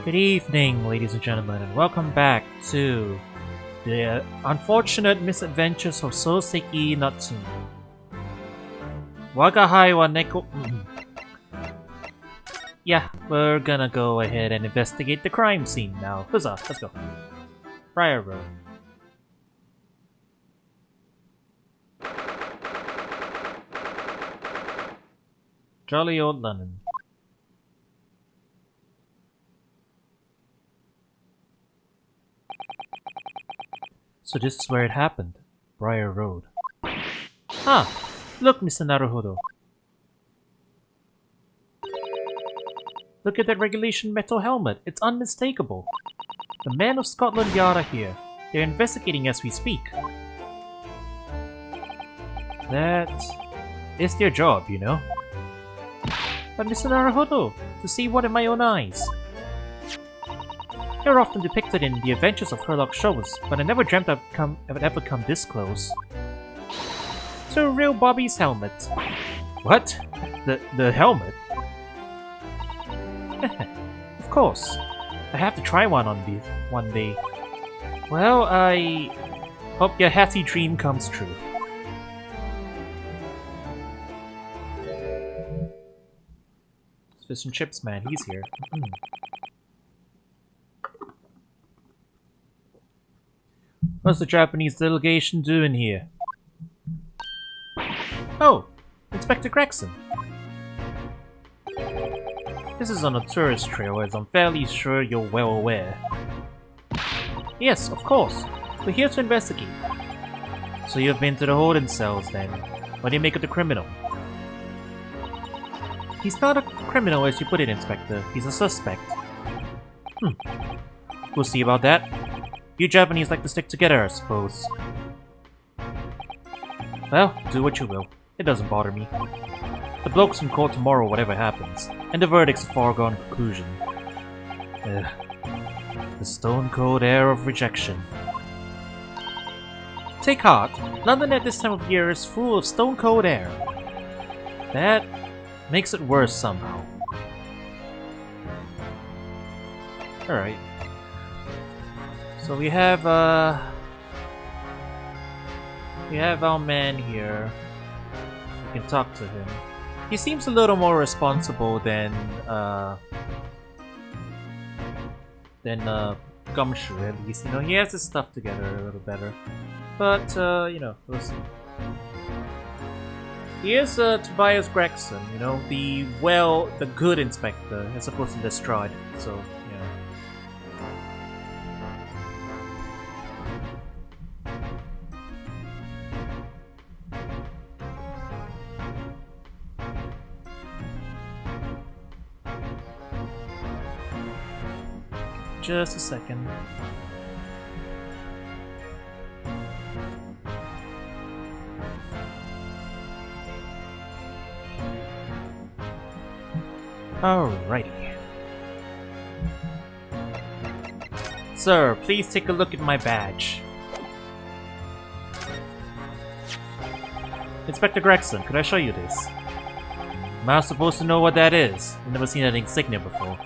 Good evening, ladies and gentlemen, and welcome back to the unfortunate misadventures of Soseki Natsume. Wagahai wa neko... Yeah, we're gonna go ahead and investigate the crime scene now. Huzzah, let's go. Briar Road. Jolly old London. So this is where it happened. Briar Road. Ah! Look, Mr. Naruhodo. Look at that regulation metal helmet. It's unmistakable. The men of Scotland Yard are here. They're investigating as we speak. That is their job, you know. But Mr. Naruhodo, to see what in my own eyes. They're often depicted in the adventures of Herlock shows, but I never dreamt I would ever come this close. To a real Bobby's helmet. What? The helmet? Of course. I have to try one on these one day. Well, I hope your happy dream comes true. Fish and chips man, he's here. What's the Japanese delegation doing here? Oh, Inspector Gregson. This is on a tourist trail, as I'm fairly sure you're well aware. Yes, of course. We're here to investigate. So you've been to the holding cells then. What do you make of the criminal? He's not a criminal as you put it, Inspector. He's a suspect. We'll see about that. You Japanese like to stick together, I suppose. Well, do what you will. It doesn't bother me. The bloke's in court tomorrow, whatever happens, and the verdict's a foregone conclusion. The stone-cold air of rejection. Take heart. London at this time of year is full of stone-cold air. That makes it worse somehow. Alright. So we have our man here. We can talk to him. He seems a little more responsible than Gumshoe, at least. You know, he has his stuff together a little better. But you know, we'll see. He is Tobias Gregson, you know, the good inspector, as opposed to Lestrade, so, yeah. Just a second. Alrighty. Sir, please take a look at my badge. Inspector Gregson, could I show you this? Am I supposed to know what that is? I've never seen that insignia before.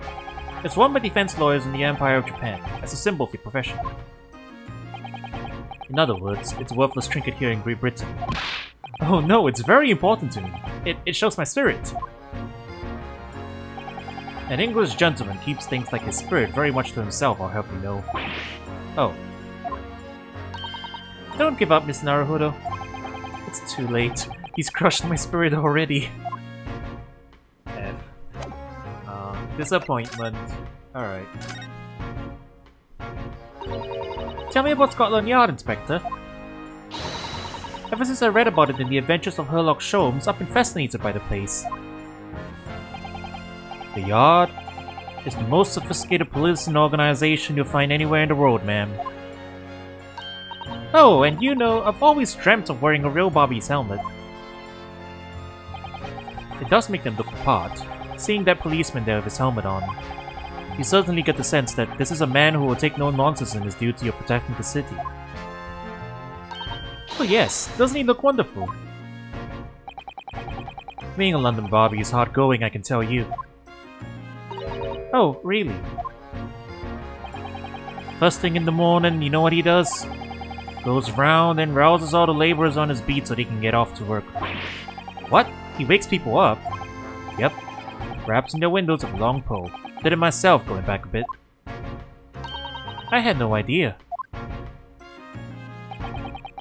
It's worn by defense lawyers in the Empire of Japan, as a symbol of your profession. In other words, it's a worthless trinket here in Great Britain. Oh no, it's very important to me. It shows my spirit. An English gentleman keeps things like his spirit very much to himself, I'll help you know. Oh. Don't give up, Miss Naruhodo. It's too late. He's crushed my spirit already. F. Disappointment. Alright. Tell me about Scotland Yard, Inspector. Ever since I read about it in the Adventures of Herlock Sholmes, I've been fascinated by the place. The Yard is the most sophisticated policing organization you'll find anywhere in the world, ma'am. Oh, and you know, I've always dreamt of wearing a real Bobby's helmet. It does make them look the part, seeing that policeman there with his helmet on. You certainly get the sense that this is a man who will take no nonsense in his duty of protecting the city. Oh yes, doesn't he look wonderful? Being a London Bobby is hard going, I can tell you. Oh, really? First thing in the morning, you know what he does? Goes round and rouses all the laborers on his beat so they can get off to work. What? He wakes people up? Yep. Raps in their windows with a long pole. Did it myself, going back a bit. I had no idea.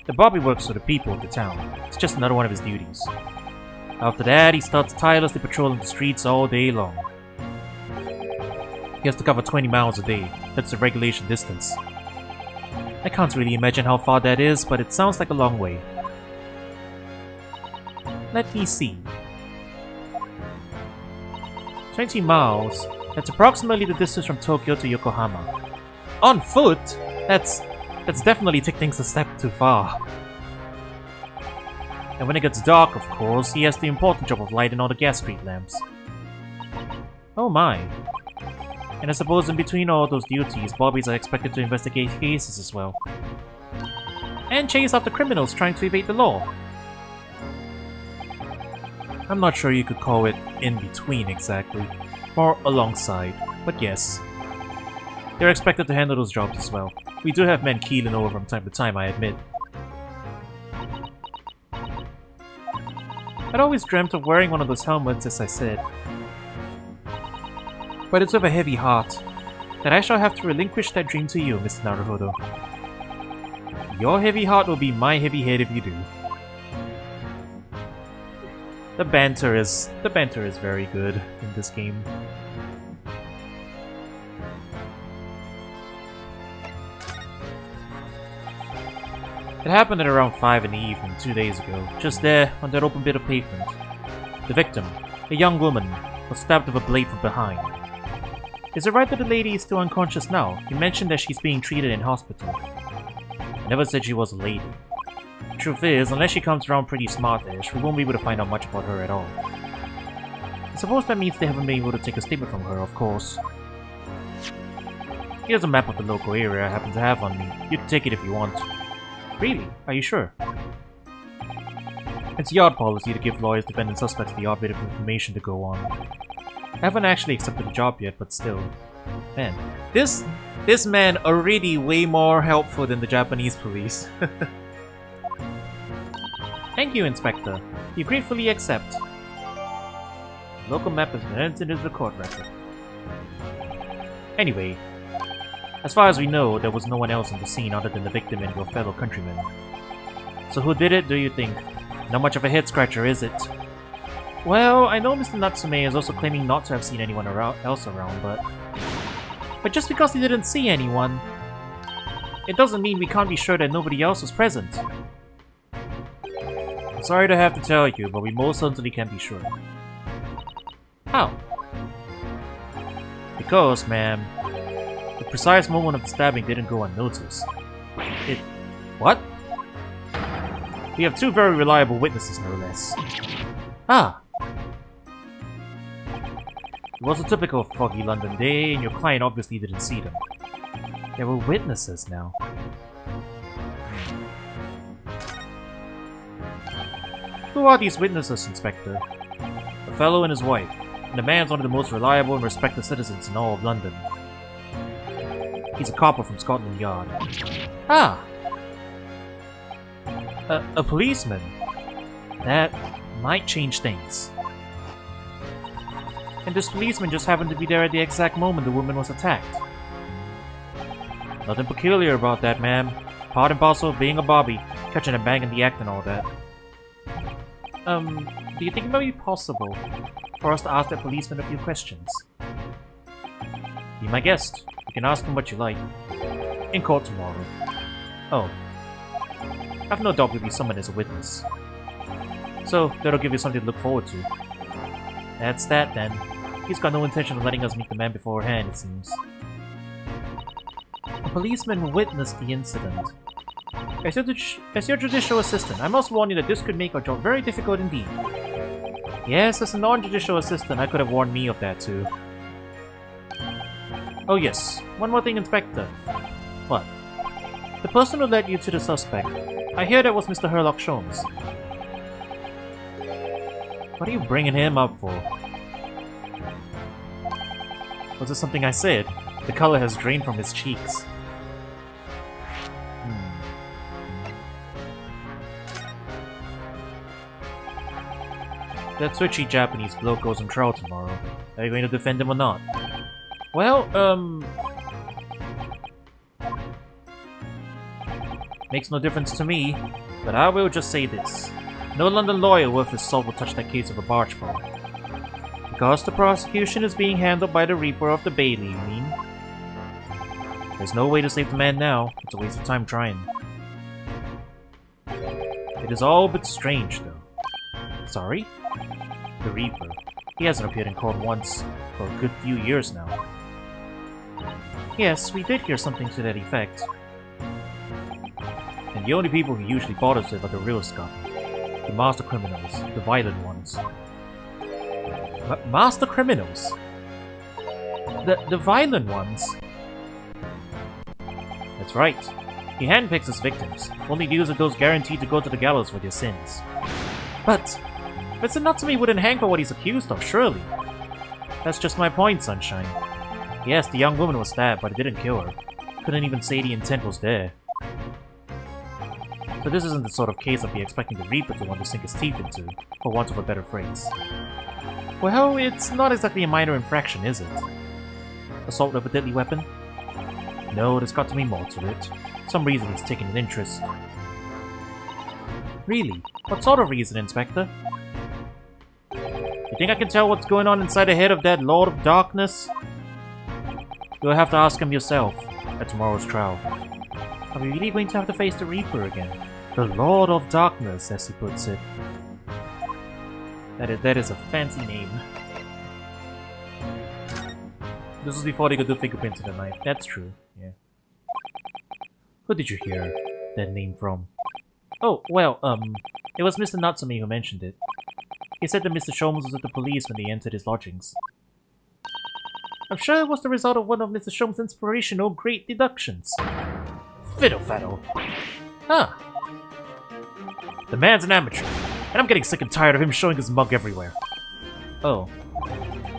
The Bobby works for the people of the town. It's just another one of his duties. After that, he starts tirelessly patrolling the streets all day long. He has to cover 20 miles a day. That's the regulation distance. I can't really imagine how far that is, but it sounds like a long way. Let me see. 20 miles. That's approximately the distance from Tokyo to Yokohama. On foot? That's definitely taking things a step too far. And when it gets dark, of course, he has the important job of lighting all the gas street lamps. Oh my. And I suppose in between all those duties, Bobbies are expected to investigate cases as well. And chase after criminals trying to evade the law. I'm not sure you could call it in between exactly, or alongside, but yes. They're expected to handle those jobs as well. We do have men keeling over from time to time, I admit. I'd always dreamt of wearing one of those helmets, as I said. But it's with a heavy heart that I shall have to relinquish that dream to you, Mr. Naruhodo. Your heavy heart will be my heavy head if you do. The banter is very good in this game. It happened at around 5 in the evening 2 days ago, just there on that open bit of pavement. The victim, a young woman, was stabbed with a blade from behind. Is it right that the lady is still unconscious now? You mentioned that she's being treated in hospital. I never said she was a lady. Truth is, unless she comes around pretty smartish, we won't be able to find out much about her at all. I suppose that means they haven't been able to take a statement from her, of course. Here's a map of the local area I happen to have on me. You can take it if you want. Really? Are you sure? It's yard policy to give lawyers defending suspects the odd bit of information to go on. I haven't actually accepted the job yet, but still. Man, this man already way more helpful than the Japanese police. Thank you, Inspector. You gratefully accept. The local map has been entered into the court record. Anyway, as far as we know, there was no one else on the scene other than the victim and your fellow countrymen. So who did it, do you think? Not much of a head-scratcher, is it? Well, I know Mr. Natsume is also claiming not to have seen anyone else around, but just because he didn't see anyone, it doesn't mean we can't be sure that nobody else was present. I'm sorry to have to tell you, but we most certainly can't be sure. How? Because, ma'am, the precise moment of the stabbing didn't go unnoticed. What? We have two very reliable witnesses, no less. Ah! It was a typical foggy London day, and your client obviously didn't see them. There were witnesses now. Who are these witnesses, Inspector? A fellow and his wife, and the man's one of the most reliable and respected citizens in all of London. He's a copper from Scotland Yard. Ah! A policeman. That might change things. And this policeman just happened to be there at the exact moment the woman was attacked. Nothing peculiar about that, ma'am. Part and parcel of being a Bobby, catching and banging the act and all that. Do you think it might be possible for us to ask that policeman a few questions? Be my guest. You can ask him what you like. In court tomorrow. Oh. I've no doubt we'll be summoned as a witness. So, that'll give you something to look forward to. That's that, then. He's got no intention of letting us meet the man beforehand, it seems. A policeman witnessed the incident. As your judicial assistant, I must warn you that this could make our job very difficult indeed. Yes, as a non-judicial assistant, I could have warned me of that too. Oh yes, one more thing, Inspector. What? The person who led you to the suspect. I hear that was Mr. Herlock Sholmes. What are you bringing him up for? Was it something I said? The color has drained from his cheeks. that twitchy Japanese bloke goes on trial tomorrow. Are you going to defend him or not? Well, makes no difference to me, but I will just say this. No London lawyer worth his salt will touch that case of a barge pole. Because the prosecution is being handled by the Reaper of the Bailey, you mean? There's no way to save the man now. It's a waste of time trying. It is all but strange, though. Sorry? The Reaper. He hasn't appeared in court once for a good few years now. Yes, we did hear something to that effect. And the only people who usually bothers with are the real scum. The master criminals. The violent ones. Master criminals? The violent ones? That's right. He handpicks his victims. Only deals with those guaranteed to go to the gallows for their sins. But Mr. Natsume wouldn't hang for what he's accused of, surely. That's just my point, Sunshine. Yes, the young woman was stabbed, but it didn't kill her. Couldn't even say the intent was there. So this isn't the sort of case I'd be expecting the Reaper to want to sink his teeth into, for want of a better phrase. Well, it's not exactly a minor infraction, is it? Assault with a deadly weapon? No, there's got to be more to it. Some reason he's taking an interest. Really? What sort of reason, Inspector? You think I can tell what's going on inside the head of that Lord of Darkness? You'll have to ask him yourself at tomorrow's trial. Are we really going to have to face the Reaper again? The Lord of Darkness, as he puts it. That is a fancy name. This was before they could do fingerprints in the knife. That's true, yeah. Who did you hear that name from? Oh, well, it was Mr. Natsume who mentioned it. He said that Mr. Sholmes was with the police when they entered his lodgings. I'm sure it was the result of one of Mr. Sholmes' inspirational great deductions. Fiddle-faddle. Huh. The man's an amateur, and I'm getting sick and tired of him showing his mug everywhere. Oh.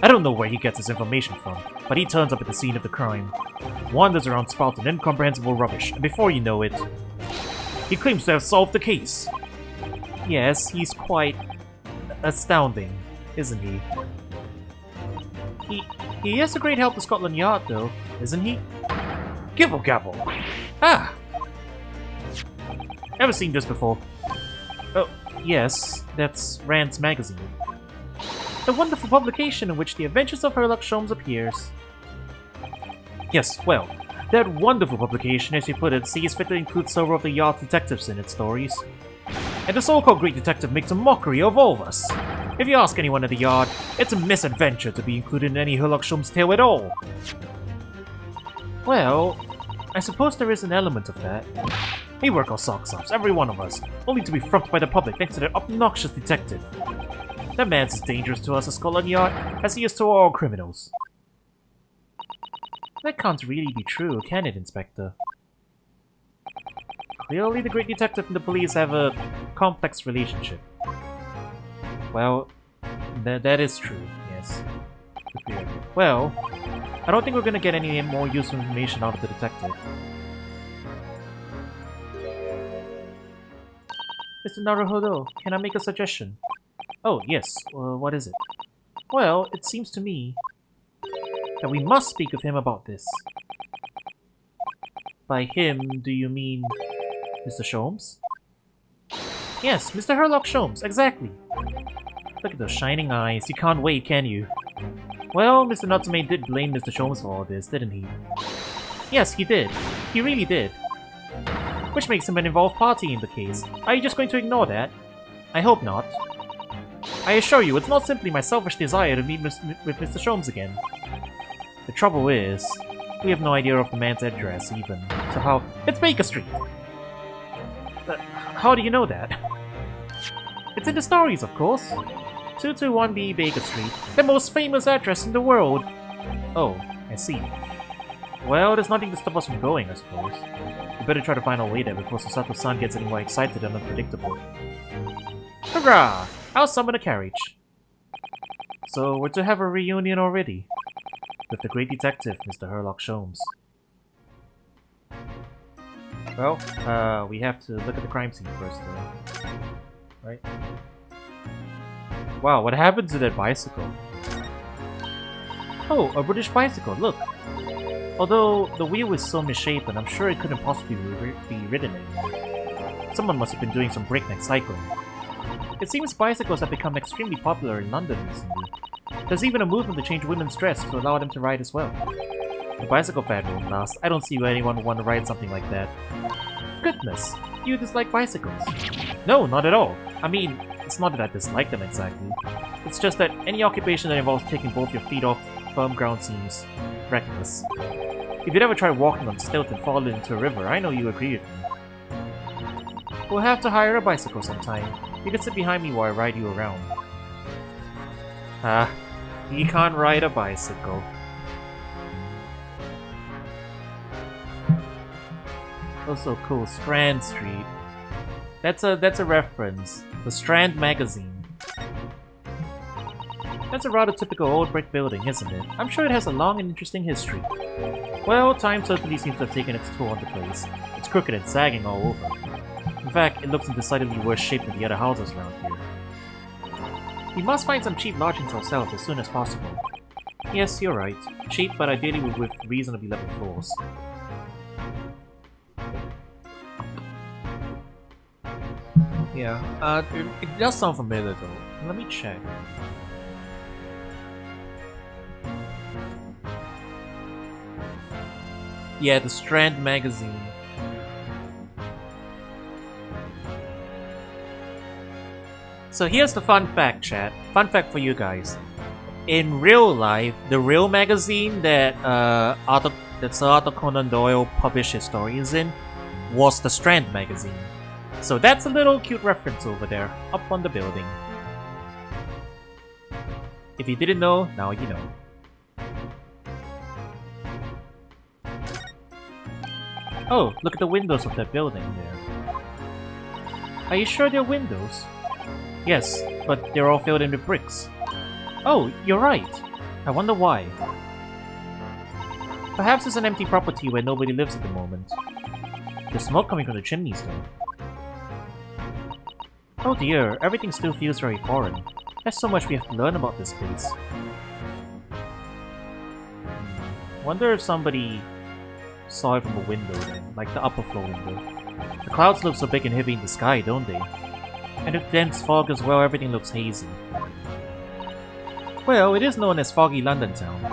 I don't know where he gets his information from, but he turns up at the scene of the crime, wanders around spouting incomprehensible rubbish, and before you know it, he claims to have solved the case. Yes, he's quite astounding, isn't he? He is a great help to Scotland Yard, though, isn't he? Gibble gabble! Ah! Ever seen this before? Oh, yes, that's Rand's magazine. The wonderful publication in which the adventures of Sherlock Holmes appears. Yes, well, that wonderful publication, as you put it, sees fit to include several of the Yard's detectives in its stories. And the so-called great detective makes a mockery of all of us. If you ask anyone at the Yard, it's a misadventure to be included in any Sherlock Holmes tale at all. Well, I suppose there is an element of that. We work our socks off, every one of us, only to be frumped by the public thanks to that obnoxious detective. That man's as dangerous to us at Scotland Yard as he is to all criminals. That can't really be true, can it, Inspector? Clearly the great detective and the police have a complex relationship. Well, that is true, yes. Well, I don't think we're gonna get any more useful information out of the detective. Mr. Naruhodo, can I make a suggestion? Oh, yes. What is it? Well, it seems to me that we must speak with him about this. By him, do you mean Mr. Sholmes? Yes, Mr. Sherlock Holmes, exactly. Look at those shining eyes. You can't wait, can you? Well, Mr. Natsume did blame Mr. Sholmes for all this, didn't he? Yes, he did. He really did. Which makes him an involved party in the case. Are you just going to ignore that? I hope not. I assure you, it's not simply my selfish desire to meet with Mr. Sholmes again. The trouble is, we have no idea of the man's address, even. So how... It's Baker Street! How do you know that? It's in the stories, of course. 221B Baker Street, the most famous address in the world. Oh, I see. Well, there's nothing to stop us from going, I suppose. We better try to find our way there before Susato-san gets any more excited and unpredictable. Hurrah! I'll summon a carriage. So, we're to have a reunion already. With the great detective, Mr. Sherlock Holmes. Well, we have to look at the crime scene first, though. Right? Wow, what happened to that bicycle? Oh, a British bicycle, look! Although the wheel is so misshapen, I'm sure it couldn't possibly be ridden anymore. Someone must have been doing some breakneck cycling. It seems bicycles have become extremely popular in London recently. There's even a movement to change women's dress to allow them to ride as well. The bicycle fad won't last. I don't see why anyone would want to ride something like that. Goodness, you dislike bicycles? No, not at all. I mean, it's not that I dislike them exactly. It's just that any occupation that involves taking both your feet off firm ground seems reckless. If you'd ever tried walking on stilts and fallen into a river, I know you agree with me. We'll have to hire a bicycle sometime. You can sit behind me while I ride you around. Ah, you can't ride a bicycle. Also cool, Strand Street. That's a reference. The Strand magazine. That's a rather typical old brick building, isn't it? I'm sure it has a long and interesting history. Well, time certainly seems to have taken its toll on the place. It's crooked and sagging all over. In fact, it looks in decidedly worse shape than the other houses around here. We must find some cheap lodgings ourselves as soon as possible. Yes, you're right. Cheap, but ideally with reasonably level floors. Yeah, it does sound familiar though. Let me check. Yeah, the Strand magazine. So here's the fun fact, chat. Fun fact for you guys. In real life, the real magazine that Sir Arthur Conan Doyle published his stories in was the Strand magazine. So that's a little cute reference over there, up on the building. If you didn't know, now you know. Oh, look at the windows of that building there. Are you sure they're windows? Yes, but they're all filled in with bricks. Oh, you're right. I wonder why. Perhaps it's an empty property where nobody lives at the moment. There's smoke coming from the chimneys though. Oh dear, everything still feels very foreign. There's so much we have to learn about this place. Wonder if somebody saw it from a window then, like the upper floor window. The clouds look so big and heavy in the sky, don't they? And with dense fog as well, everything looks hazy. Well, it is known as Foggy London Town.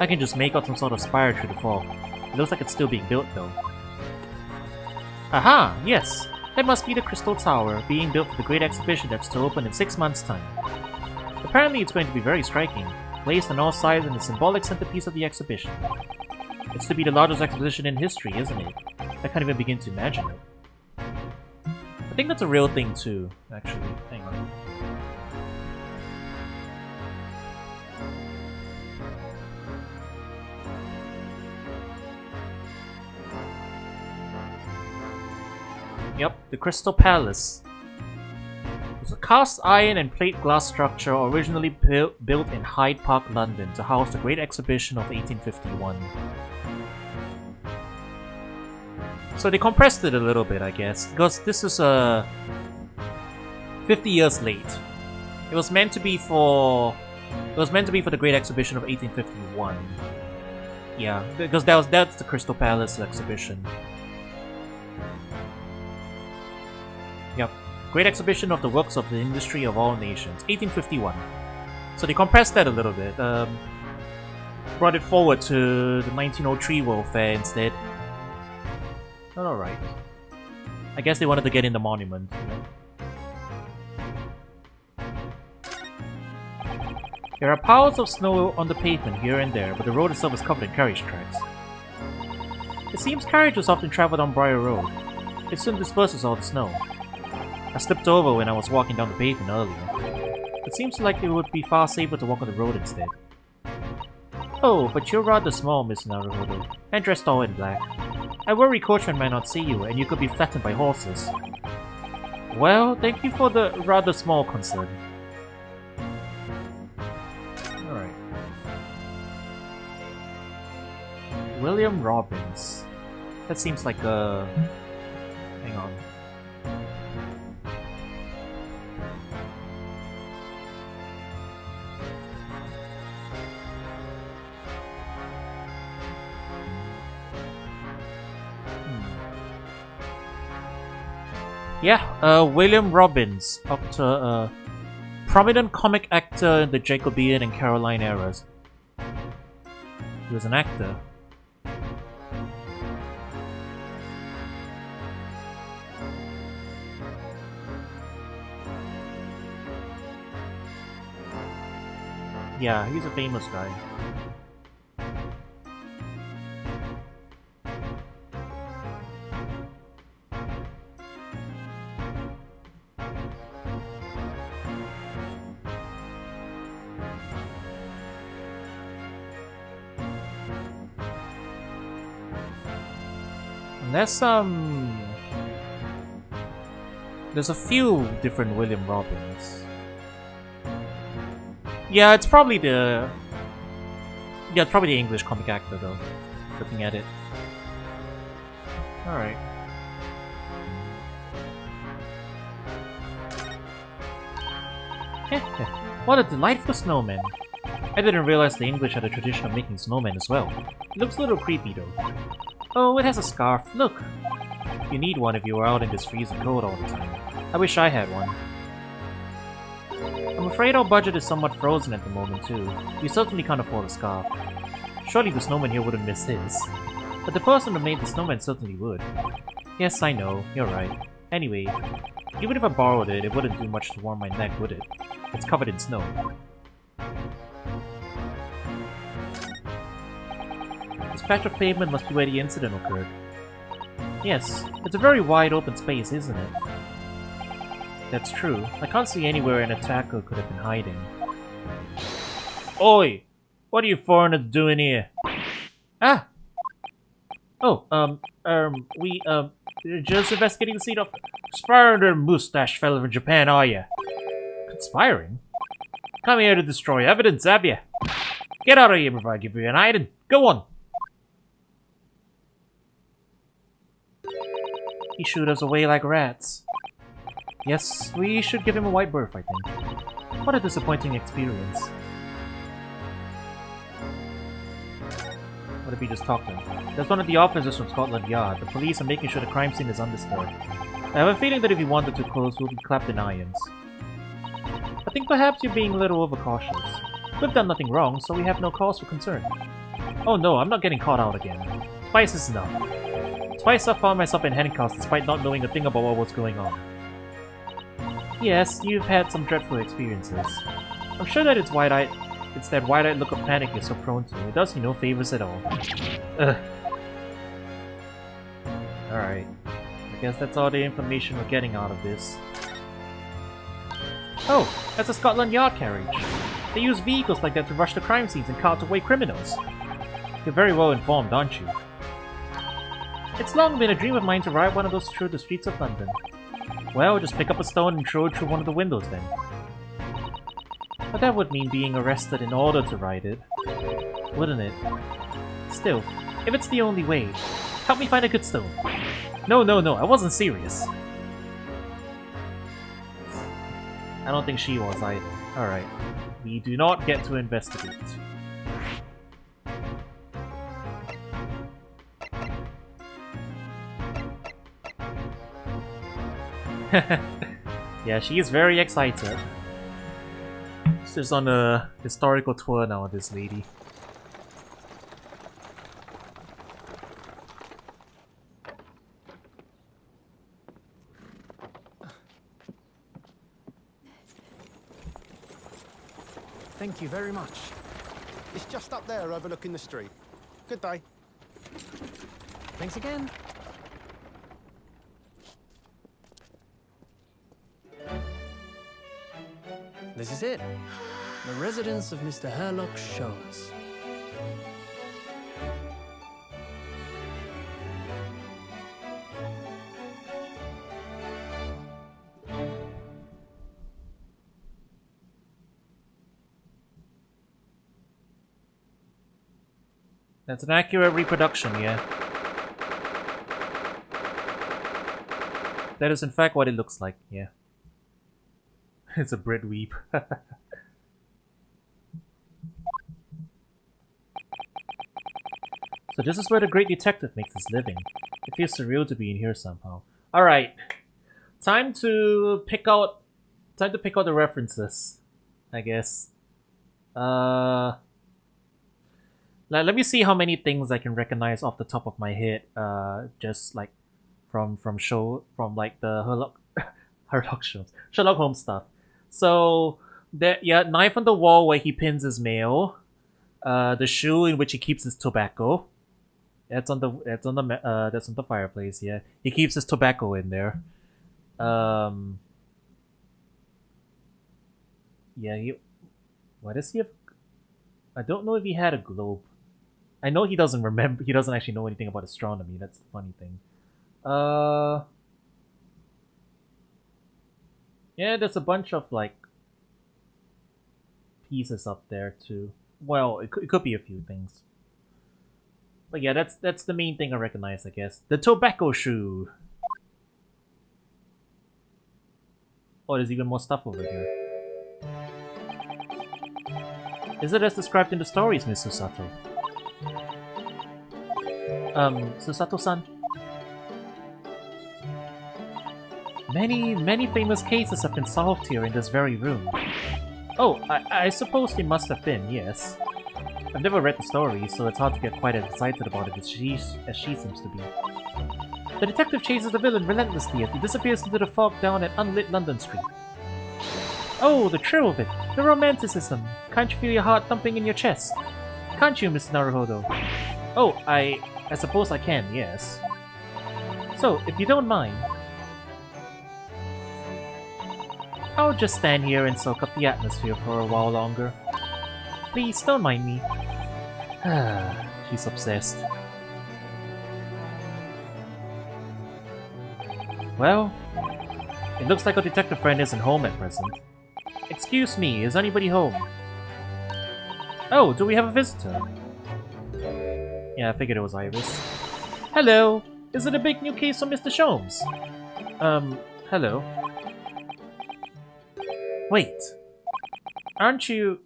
I can just make out some sort of spire through the fog. It looks like it's still being built though. Aha! Yes! That must be the Crystal Tower, being built for the great exhibition that's to open in 6 months' time. Apparently it's going to be very striking, placed on all sides in the symbolic centerpiece of the exhibition. It's to be the largest exhibition in history, isn't it? I can't even begin to imagine it. I think that's a real thing too, actually. Hang on. Yep, the Crystal Palace. It's a cast iron and plate glass structure originally built in Hyde Park, London to house the Great Exhibition of 1851. So they compressed it a little bit, I guess, because this is 50 years late. It was meant to be for the Great Exhibition of 1851. Yeah, because that's the Crystal Palace exhibition. Yep. Great Exhibition of the Works of the Industry of All Nations, 1851. So they compressed that a little bit. Brought it forward to the 1903 World Fair instead. But alright. I guess they wanted to get in the monument, you know? There are piles of snow on the pavement here and there, but the road itself is covered in carriage tracks. It seems carriages often traveled on Briar Road. It soon disperses all the snow. I slipped over when I was walking down the pavement earlier. It seems like it would be far safer to walk on the road instead. Oh, but you're rather small, Miss Naruhodo, and dressed all in black. I worry coachmen might not see you, and you could be flattened by horses. Well, thank you for the rather small concern. Alright. William Robbins. That seems like a... Hang on. Yeah, William Robbins, prominent comic actor in the Jacobean and Caroline eras. He was an actor. Yeah, he's a famous guy. There's a few different William Robbins. Yeah, it's probably the English comic actor though. Looking at it. All right. What a delightful snowman! I didn't realize the English had a tradition of making snowmen as well. It looks a little creepy though. Oh, it has a scarf. Look! You need one if you were out in this freezing cold all the time. I wish I had one. I'm afraid our budget is somewhat frozen at the moment too. We certainly can't afford a scarf. Surely the snowman here wouldn't miss his. But the person who made the snowman certainly would. Yes, I know. You're right. Anyway, even if I borrowed it, it wouldn't do much to warm my neck, would it? It's covered in snow. This patch of pavement must be where the incident occurred. Yes, it's a very wide open space, isn't it? That's true. I can't see anywhere an attacker could have been hiding. Oi! What are you foreigners doing here? Ah! Oh, you're just investigating the scene of conspiring mustache fella from Japan, are you? Conspiring? Come here to destroy evidence, have you? Get out of here before I give you an item. Go on! He shoot us away like rats. Yes, we should give him a wide berth, I think. What a disappointing experience. What if we just talk to him? There's one of the officers from Scotland Yard. The police are making sure the crime scene is undisturbed. I have a feeling that if he wandered too close, we'll be clapped in irons. I think perhaps you're being a little overcautious. We've done nothing wrong, so we have no cause for concern. Oh no, I'm not getting caught out again. Twice is enough. Twice I found myself in handcuffs despite not knowing a thing about what was going on. Yes, you've had some dreadful experiences. I'm sure that it's that wide-eyed look of panic you're so prone to. It does you no favors at all. Ugh. Alright. I guess that's all the information we're getting out of this. Oh, that's a Scotland Yard carriage. They use vehicles like that to rush the crime scenes and cart away criminals. You're very well informed, aren't you? It's long been a dream of mine to ride one of those through the streets of London. Well, just pick up a stone and throw it through one of the windows then. But that would mean being arrested in order to ride it, wouldn't it? Still, if it's the only way, help me find a good stone. No, I wasn't serious. I don't think she was either. Alright. We do not get to investigate. Yeah, she is very excited. She's on a historical tour now, this lady. Thank you very much. It's just up there overlooking the street. Good day. Thanks again. This is it. The residence of Mr. Herlock Sholmes. That's an accurate reproduction, yeah. That is in fact what it looks like, yeah. It's a Brit weep. So this is where the great detective makes his living. It feels surreal to be in here somehow. Alright. Time to pick out the references, I guess. Let me see how many things I can recognize off the top of my head. Just like from like the Sherlock Holmes stuff. So there, yeah, knife on the wall where he pins his mail. The shoe in which he keeps his tobacco. That's on the fireplace. Yeah, he keeps his tobacco in there. Yeah, why does he have? I don't know if he had a globe. I know he doesn't remember. He doesn't actually know anything about astronomy. That's the funny thing. Yeah, there's a bunch of like pieces up there too. Well, it could be a few things. But yeah, that's the main thing I recognize, I guess. The tobacco shoe. Oh, there's even more stuff over here. Is it as described in the stories, Miss Susato? Susato-san? Many famous cases have been solved here in this very room. Oh, I suppose they must have been, yes. I've never read the story, so it's hard to get quite as excited about it as she seems to be. The detective chases the villain relentlessly as he disappears into the fog down an unlit London street. Oh, the thrill of it! The romanticism! Can't you feel your heart thumping in your chest? Can't you, Mr. Naruhodo? Oh, I suppose I can, yes. So, if you don't mind, I'll just stand here and soak up the atmosphere for a while longer. Please, don't mind me. She's obsessed. Well, it looks like our detective friend isn't home at present. Excuse me, is anybody home? Oh, do we have a visitor? Yeah, I figured it was Iris. Hello! Is it a big new case from Mr. Sholmes? Hello? Wait. Aren't you...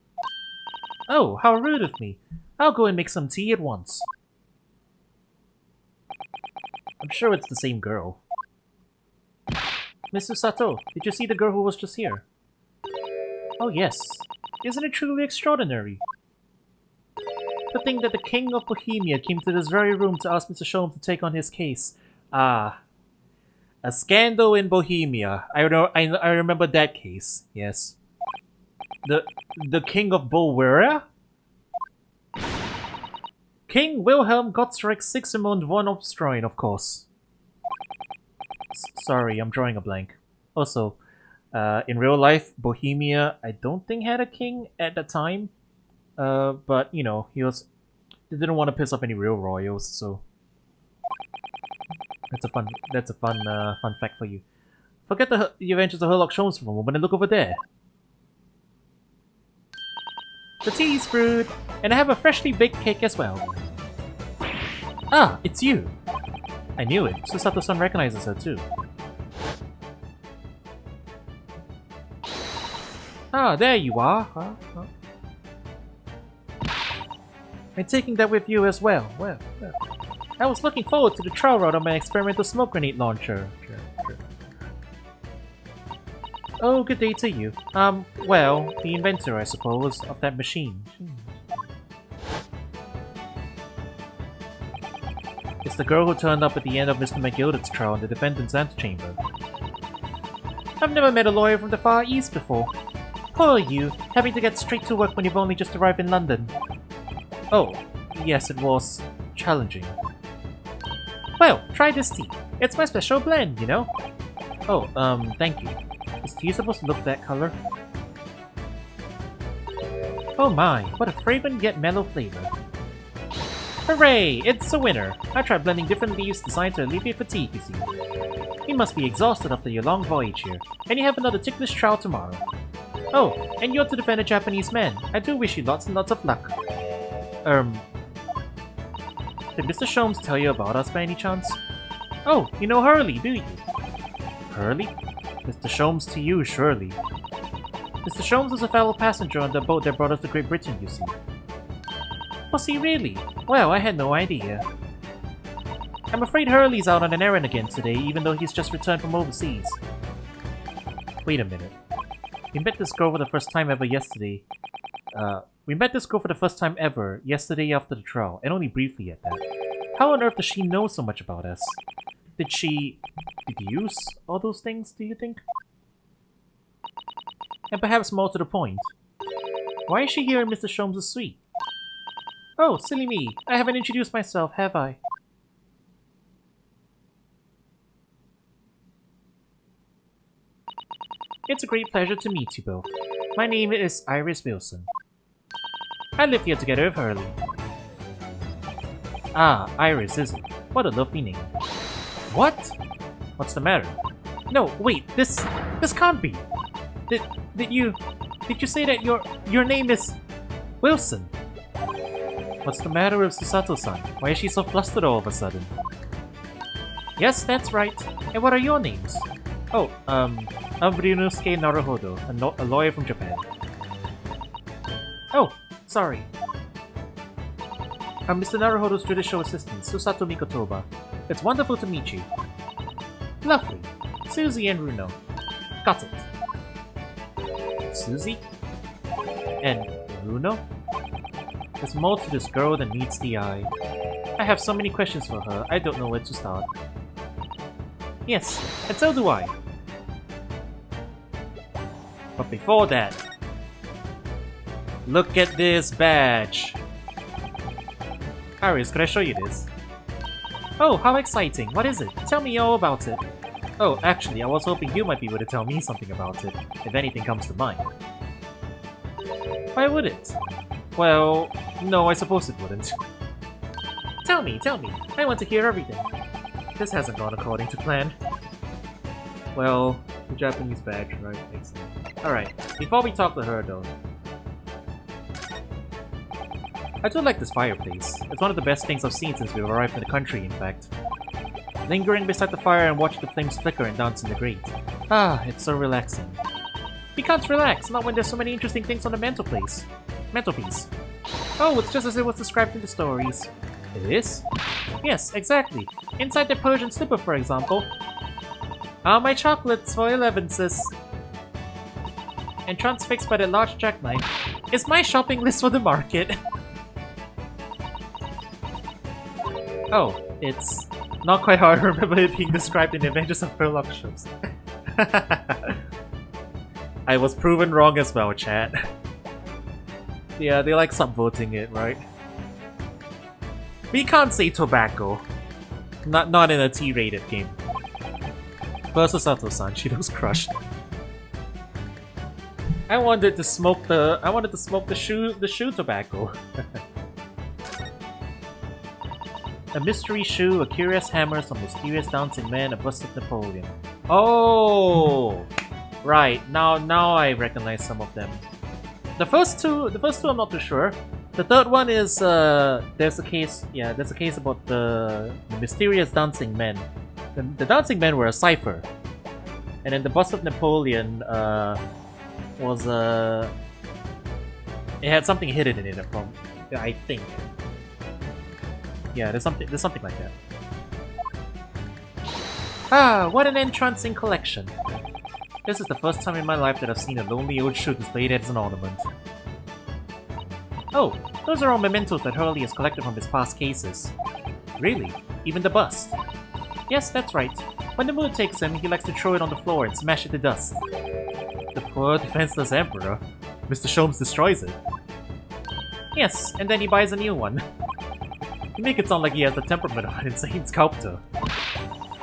Oh, how rude of me. I'll go and make some tea at once. I'm sure it's the same girl. Miss Susato, did you see the girl who was just here? Oh yes. Isn't it truly extraordinary? To think that the King of Bohemia came to this very room to ask Mr. Sholmes to take on his case. Ah. A scandal in Bohemia. I remember that case, yes. The King of Bohemia? King Wilhelm Gottsreich Sigismund von Obstroin, of course. Sorry, I'm drawing a blank. Also, in real life, Bohemia, I don't think had a king at the time. But you know, they didn't want to piss off any real royals, so that's a fun fact for you. Forget the adventures of Sherlock Holmes for a moment and look over there. The tea's brewed, and I have a freshly baked cake as well. Ah, it's you. I knew it. Susato-san recognizes her too. Ah, there you are. I'm taking that with you as well. Well. I was looking forward to the trial run on my experimental smoke grenade launcher. Oh, good day to you. Well, the inventor, I suppose, of that machine. It's the girl who turned up at the end of Mr. McGilded's trial in the defendant's antechamber. I've never met a lawyer from the Far East before. Poor you, having to get straight to work when you've only just arrived in London. Oh, yes, it was challenging. Well, try this tea. It's my special blend, you know? Oh, thank you. Is tea supposed to look that color? Oh my, what a fragrant yet mellow flavor. Hooray! It's a winner! I tried blending different leaves designed to alleviate fatigue, you see. You must be exhausted after your long voyage here, and you have another ticklish trial tomorrow. Oh, and you're to defend a Japanese man. I do wish you lots and lots of luck. Did Mr. Sholmes tell you about us by any chance? Oh, you know Hurley, do you? Hurley? Mr. Sholmes to you, surely. Mr. Sholmes was a fellow passenger on the boat that brought us to Great Britain, you see. Was he really? Well, I had no idea. I'm afraid Hurley's out on an errand again today, even though he's just returned from overseas. Wait a minute. We met this girl for the first time ever yesterday. We met this girl for the first time ever yesterday after the trial, and only briefly at that. How on earth does she know so much about us? Did she deduce all those things, do you think? And perhaps more to the point, why is she here in Mr. Sholmes' suite? Oh, silly me. I haven't introduced myself, have I? It's a great pleasure to meet you both. My name is Iris Wilson. I live here together with Hurley. Ah, Iris, is it? What a lovely name. What? What's the matter? No, wait, this can't be. Did you say that your name is Wilson? What's the matter with Susato-san? Why is she so flustered all of a sudden? Yes, that's right. And what are your names? Oh, I'm Ryunosuke Naruhodo, a lawyer from Japan. Oh, sorry. I'm Mr. Naruhodo's judicial assistant, Susato Mikotoba. It's wonderful to meet you. Lovely. Susie and Runo. Got it. Susie? And Runo? There's more to this girl than meets the eye. I have so many questions for her, I don't know where to start. Yes, and so do I. But before that, look at this badge. Iris, could I show you this? Oh, how exciting. What is it? Tell me all about it. Oh, actually, I was hoping you might be able to tell me something about it, if anything comes to mind. Why would it? Well, no, I suppose it wouldn't. Tell me, I want to hear everything. This hasn't gone according to plan. Well, the Japanese badge, right? Makes sense. Alright, before we talk to her though. I do like this fireplace. It's one of the best things I've seen since we arrived in the country, in fact. Lingering beside the fire and watching the flames flicker and dance in the grate. Ah, it's so relaxing. We can't relax, not when there's so many interesting things on the mantelpiece. Oh, it's just as it was described in the stories. It is? Yes, exactly. Inside the Persian slipper, for example. Ah, my chocolates for 11, sis. And transfixed by the large jackknife is my shopping list for the market. Oh, it's not quite how I remember it being described in the Adventures of Sherlock shows. I was proven wrong as well, chat. Yeah, they like subvoting it, right? We can't say tobacco. Not in a T-rated game. Versus Sato-san, she looks crushed. I wanted to smoke the shoe tobacco. A mystery shoe, a curious hammer, some mysterious dancing man, a bust of Napoleon. Oh, right. Now I recognize some of them. The first two I'm not too sure. The third one is there's a case about the mysterious dancing men. The dancing men were a cipher, and then the bust of Napoleon was it had something hidden in it from, I think. Yeah, there's something like that. Ah, what an entrancing collection! This is the first time in my life that I've seen a lonely old shoe displayed as an ornament. Oh, those are all mementos that Hurley has collected from his past cases. Really? Even the bust? Yes, that's right. When the mood takes him, he likes to throw it on the floor and smash it to dust. The poor defenseless emperor. Mr. Sholmes destroys it. Yes, and then he buys a new one. You make it sound like he has the temperament of an insane sculptor.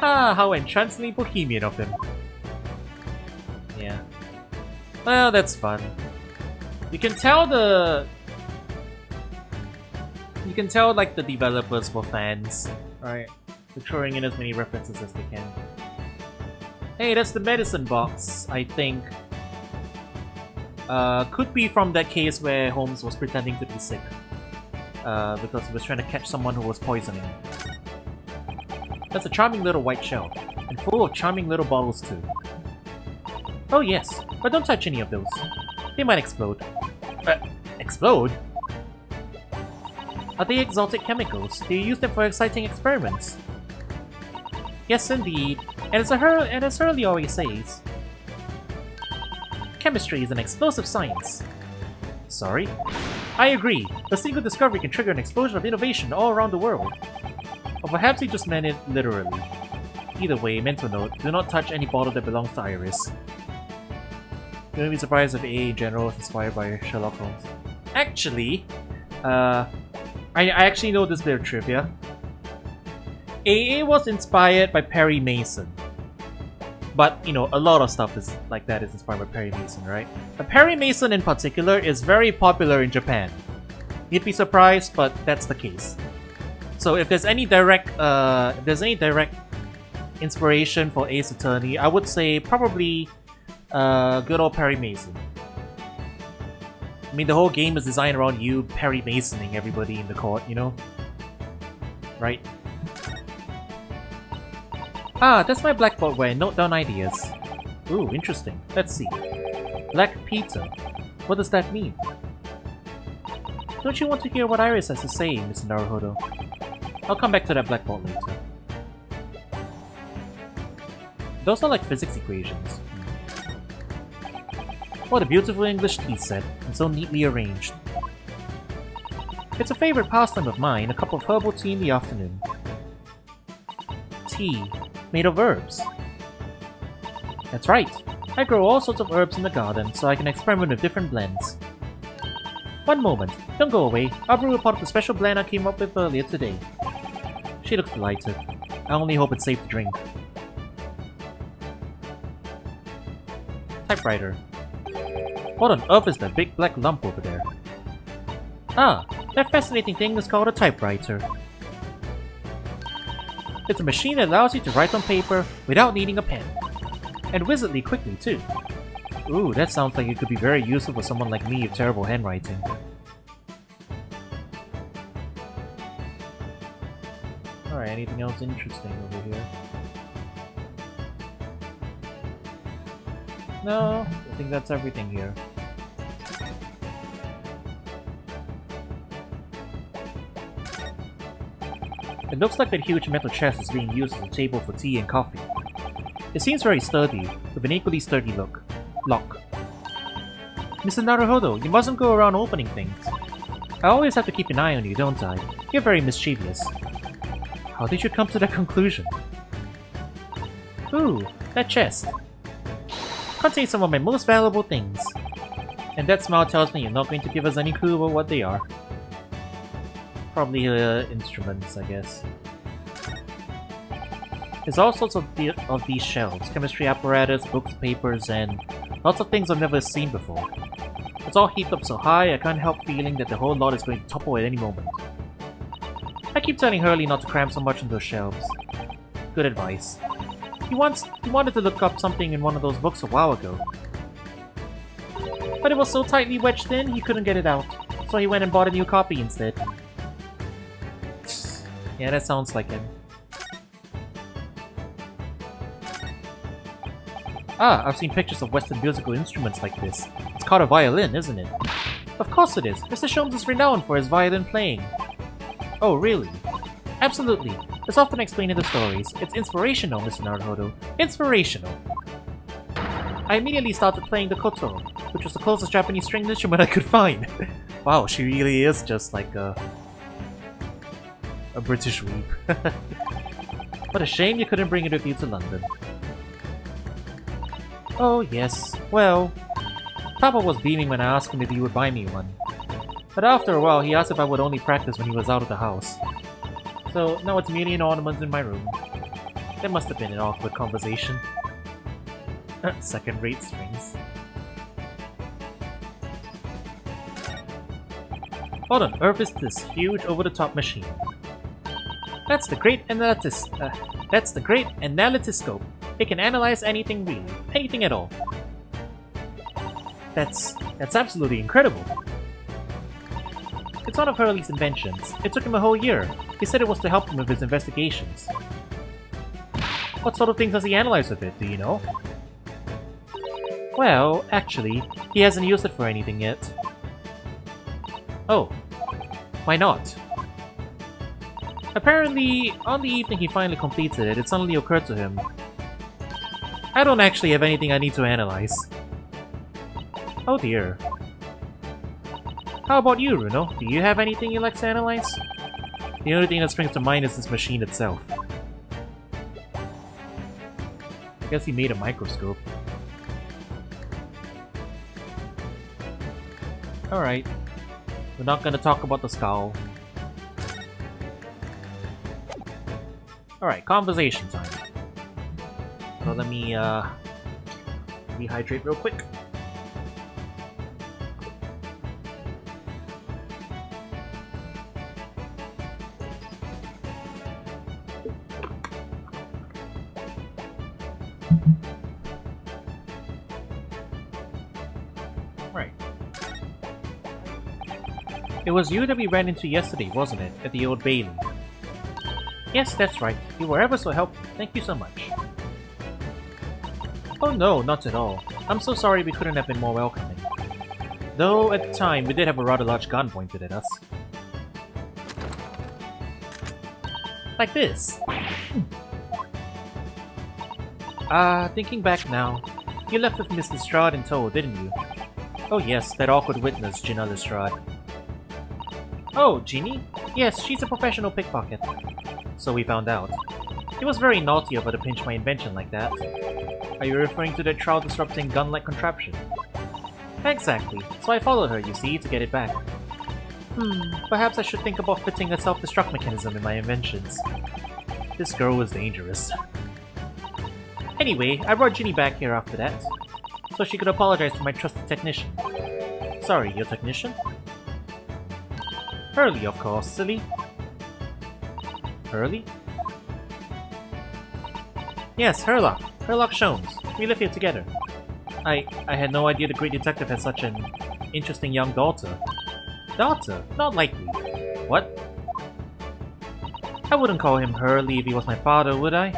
Ah, how entrancingly bohemian of him. Yeah. Well, that's fun. You can tell like the developers were fans, right? They're throwing in as many references as they can. Hey, that's the medicine box, I think. Could be from that case where Holmes was pretending to be sick. Because he was trying to catch someone who was poisoning. That's a charming little white shelf, and full of charming little bottles too. Oh yes, but don't touch any of those. They might explode. Explode? Are they exotic chemicals? Do you use them for exciting experiments? Yes, indeed. And as Hurley always says, chemistry is an explosive science. Sorry? I agree. A single discovery can trigger an explosion of innovation all around the world. Or perhaps he just meant it literally. Either way, mental note, do not touch any bottle that belongs to Iris. You wouldn't be surprised if AA in general was inspired by Sherlock Holmes. Actually, I actually know this bit of trivia. AA was inspired by Perry Mason. But, you know, a lot of stuff is like that is inspired by Perry Mason, right? But Perry Mason in particular is very popular in Japan. You'd be surprised, but that's the case. So if there's any direct inspiration for Ace Attorney, I would say probably good old Perry Mason. I mean, the whole game is designed around you Perry Masoning everybody in the court, you know? Right? Ah, that's my blackboard where I note down ideas. Ooh, interesting. Let's see. Black Peter. What does that mean? Don't you want to hear what Iris has to say, Mr. Naruhodo? I'll come back to that blackboard later. Those are like physics equations. What a beautiful English tea set, and so neatly arranged. It's a favorite pastime of mine, a cup of herbal tea in the afternoon. Tea, made of herbs. That's right, I grow all sorts of herbs in the garden, so I can experiment with different blends. One moment, don't go away, I'll brew a pot of the special blend I came up with earlier today. She looks delighted. I only hope it's safe to drink. Typewriter. What on earth is that big black lump over there? Ah, that fascinating thing is called a typewriter. It's a machine that allows you to write on paper without needing a pen. And wizardly quickly, too. Ooh, that sounds like it could be very useful for someone like me with terrible handwriting. Alright, anything else interesting over here? No, I think that's everything here. It looks like that huge metal chest is being used as a table for tea and coffee. It seems very sturdy, with an equally sturdy lock. Mr. Naruhodo, you mustn't go around opening things. I always have to keep an eye on you, don't I? You're very mischievous. How did you come to that conclusion? Ooh, that chest. Contains some of my most valuable things. And that smile tells me you're not going to give us any clue about what they are. Probably instruments, I guess. There's all sorts of these shelves. Chemistry apparatus, books, papers, and lots of things I've never seen before. It's all heaped up so high, I can't help feeling that the whole lot is going to topple at any moment. I keep telling Hurley not to cram so much in those shelves. Good advice. He wanted to look up something in one of those books a while ago. But it was so tightly wedged in, he couldn't get it out. So he went and bought a new copy instead. Yeah, that sounds like him. Ah, I've seen pictures of Western musical instruments like this. It's called a violin, isn't it? Of course it is. Mr. Sholmes is renowned for his violin playing. Oh, really? Absolutely. It's often explained in the stories. It's inspirational, Mr. Naruhodo. Inspirational. I immediately started playing the Kokoro, which was the closest Japanese stringed instrument I could find. Wow, she really is just like a British weep. What a shame you couldn't bring it with you to London. Oh yes, well, Papa was beaming when I asked him if he would buy me one. But after a while, he asked if I would only practice when he was out of the house. So now it's merely an ornament in my room. That must have been an awkward conversation. Second-rate strings. What on earth is this huge over-the-top machine? That's the great analytiscope. It can analyze anything really, anything at all. That's absolutely incredible. It's one of Hurley's inventions. It took him a whole year. He said it was to help him with his investigations. What sort of things does he analyze with it, do you know? Well, actually, he hasn't used it for anything yet. Oh. Why not? Apparently, on the evening he finally completed it, it suddenly occurred to him. I don't actually have anything I need to analyze. Oh dear. How about you, Runo? Do you have anything you'd like to analyze? The only thing that springs to mind is this machine itself. I guess he made a microscope. Alright. We're not gonna talk about the skull. Alright, conversation time. So let me rehydrate real quick. Right. It was you that we ran into yesterday, wasn't it? At the Old Bailey. Yes, that's right. You were ever so helpful. Thank you so much. Oh no, not at all. I'm so sorry we couldn't have been more welcoming. Though, at the time, we did have a rather large gun pointed at us. Like this. Thinking back now, you left with Miss Lestrade in tow, didn't you? Oh yes, that awkward witness, Gina Lestrade. Oh, Jeannie? Yes, she's a professional pickpocket. So we found out. It was very naughty of her to pinch my invention like that. Are you referring to the trial-disrupting gun-like contraption? Exactly. So I followed her, you see, to get it back. Perhaps I should think about fitting a self-destruct mechanism in my inventions. This girl was dangerous. Anyway, I brought Ginny back here after that, so she could apologize to my trusted technician. Sorry, your technician? Hurley, of course, silly. Hurley? Yes, Herlock. Herlock Sholmes. We live here together. I had no idea the great detective had such an interesting young daughter. Daughter? Not likely. What? I wouldn't call him Hurley if he was my father, would I?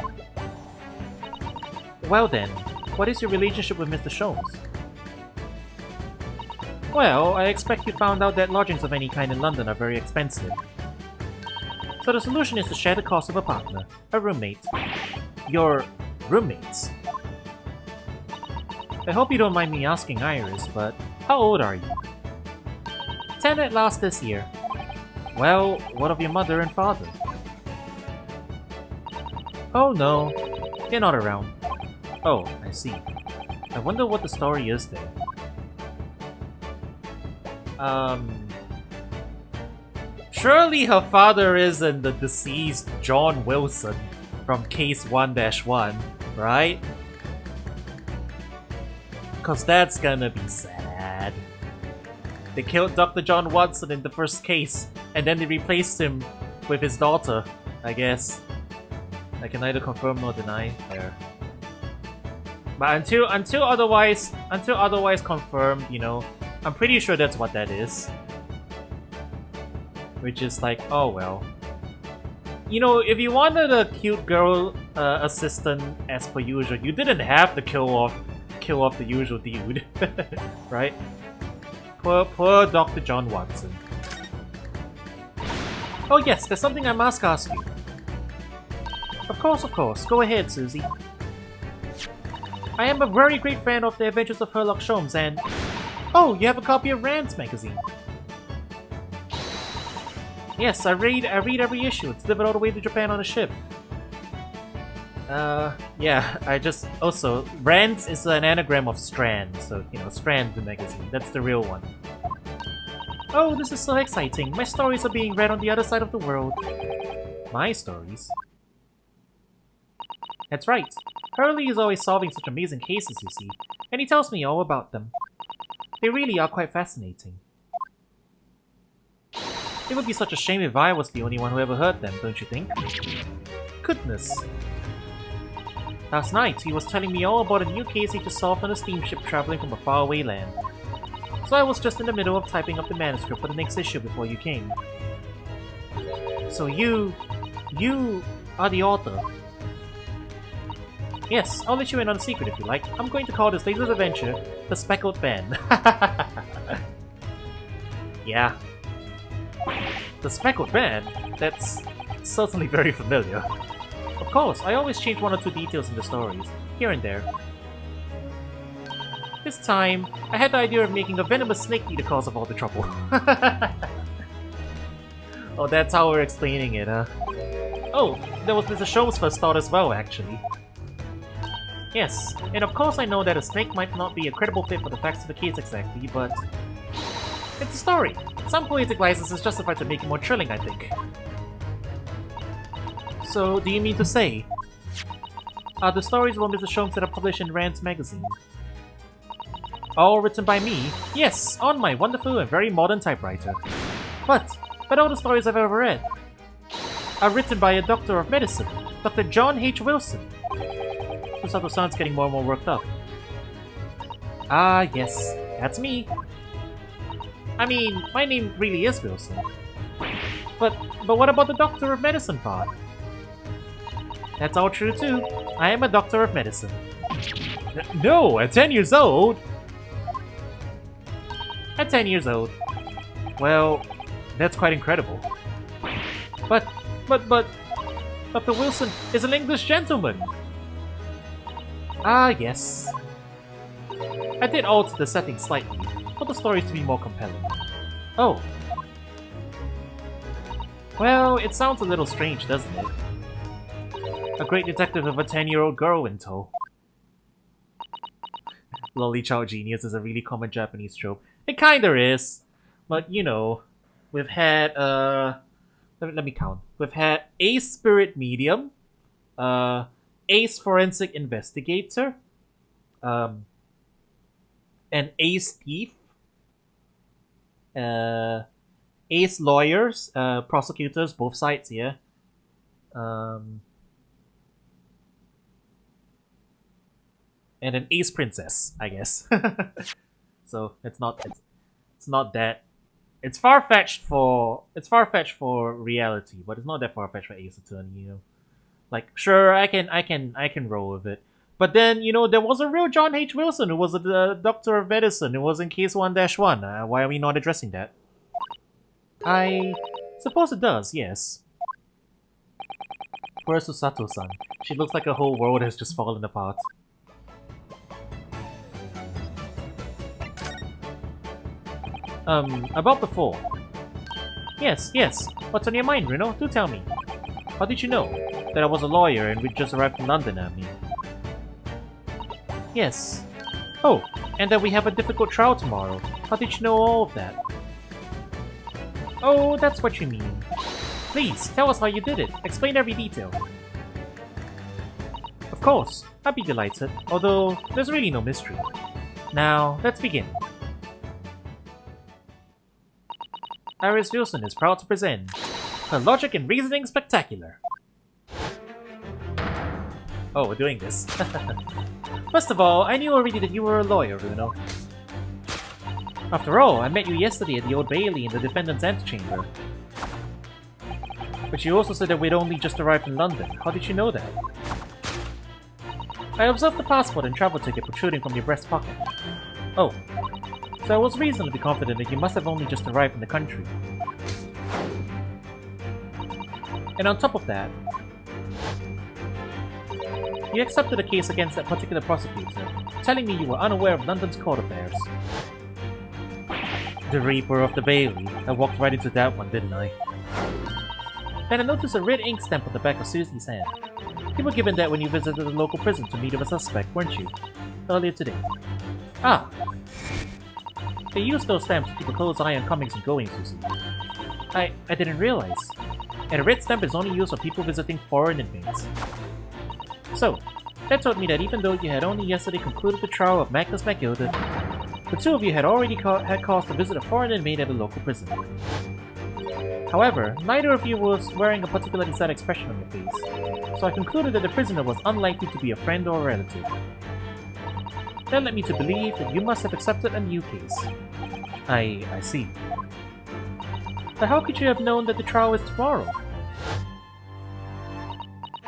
Well then, what is your relationship with Mr. Sholmes? Well, I expect you found out that lodgings of any kind in London are very expensive. So the solution is to share the cost of a partner, a roommate. Your roommates? I hope you don't mind me asking, Iris, but how old are you? 10 at last this year. Well, what of your mother and father? Oh no, they're not around. Oh, I see. I wonder what the story is there. Surely her father isn't the deceased John Wilson from Case 1-1, right? Cause that's gonna be sad. They killed Dr. John Watson in the first case, and then they replaced him with his daughter, I guess. I can neither confirm nor deny there. But until otherwise confirmed, you know, I'm pretty sure that's what that is. Which is like, oh well. You know, if you wanted a cute girl assistant as per usual, you didn't have to kill off the usual dude, right? Poor Dr. John Watson. Oh yes, there's something I must ask you. Of course. Go ahead, Susie. I am a very great fan of the Adventures of Herlock Sholmes and... Oh, you have a copy of Rand's magazine. Yes, I read every issue. It's delivered all the way to Japan on a ship. Yeah, I just... Also, Rand's is an anagram of Strand, so, you know, Strand the magazine. That's the real one. Oh, this is so exciting. My stories are being read on the other side of the world. My stories? That's right. Hurley is always solving such amazing cases, you see, and he tells me all about them. They really are quite fascinating. It would be such a shame if I was the only one who ever heard them, don't you think? Goodness. Last night, he was telling me all about a new case he just solved on a steamship traveling from a faraway land. So I was just in the middle of typing up the manuscript for the next issue before you came. So you are the author. Yes, I'll let you in on a secret if you like. I'm going to call this latest adventure The Speckled Ben. Yeah. The Speckled Ben? That's certainly very familiar. Of course, I always change one or two details in the stories, here and there. This time, I had the idea of making a venomous snake be the cause of all the trouble. Oh, that's how we're explaining it, huh? Oh, that was Mr. Show's first thought as well, actually. Yes, and of course I know that a snake might not be a credible fit for the facts of the case exactly, but... it's a story. Some poetic license is justified to make it more thrilling, I think. So, do you mean to say... are the stories about Mr. Sholmes that are published in Rand's magazine all written by me? Yes, on my wonderful and very modern typewriter. But all the stories I've ever read are written by a doctor of medicine, Dr. John H. Wilson. Susato-san's getting more and more worked up. Ah, yes, that's me. I mean, my name really is Wilson. But what about the doctor of medicine part? That's all true too. I am a doctor of medicine. No, at 10 years old? At 10 years old. Well, that's quite incredible. But Dr. Wilson is an English gentleman. Ah, yes. I did alter the setting slightly, for the stories to be more compelling. Oh. Well, it sounds a little strange, doesn't it? A great detective with a 10-year-old girl in tow. Lolly child genius is a really common Japanese trope. It kinda is. But, you know, we've had, let me count. We've had Ace Spirit Medium, Ace Forensic Investigator, an Ace Thief, Ace Lawyers, prosecutors, both sides here, and an Ace Princess, I guess. So it's not that. It's far-fetched for reality, but it's not that far-fetched for Ace Attorney, you know. Like, sure, I can roll with it. But then, you know, there was a real John H. Wilson who was a doctor of medicine who was in Case 1-1. Why are we not addressing that? I suppose it does, yes. Poor Susato-san. She looks like her whole world has just fallen apart. About the fall. Yes. What's on your mind, Reno? Do tell me. How did you know that I was a lawyer and we'd just arrived from London, I mean? Yes. Oh, and that we have a difficult trial tomorrow. How did you know all of that? Oh, that's what you mean. Please, tell us how you did it. Explain every detail. Of course, I'd be delighted, although there's really no mystery. Now, let's begin. Iris Wilson is proud to present her Logic and Reasoning Spectacular. Oh, we're doing this. First of all, I knew already that you were a lawyer, Bruno. After all, I met you yesterday at the Old Bailey in the defendant's antechamber. But you also said that we'd only just arrived in London. How did you know that? I observed the passport and travel ticket protruding from your breast pocket. Oh. So I was reasonably confident that you must have only just arrived in the country. And on top of that, you accepted a case against that particular prosecutor, telling me you were unaware of London's court affairs. The Reaper of the Bailey. I walked right into that one, didn't I? Then I noticed a red ink stamp on the back of Susie's hand. You were given that when you visited the local prison to meet with a suspect, weren't you? Earlier today. Ah! They use those stamps to keep a close eye on comings and goings, Susie. I didn't realize. And a red stamp is only used for people visiting foreign inmates. So, that told me that even though you had only yesterday concluded the trial of Magnus MacGilda, the two of you had already had cause to visit a foreign inmate at a local prison. However, neither of you was wearing a particularly sad expression on your face, so I concluded that the prisoner was unlikely to be a friend or a relative. That led me to believe that you must have accepted a new case. I see. But how could you have known that the trial is tomorrow?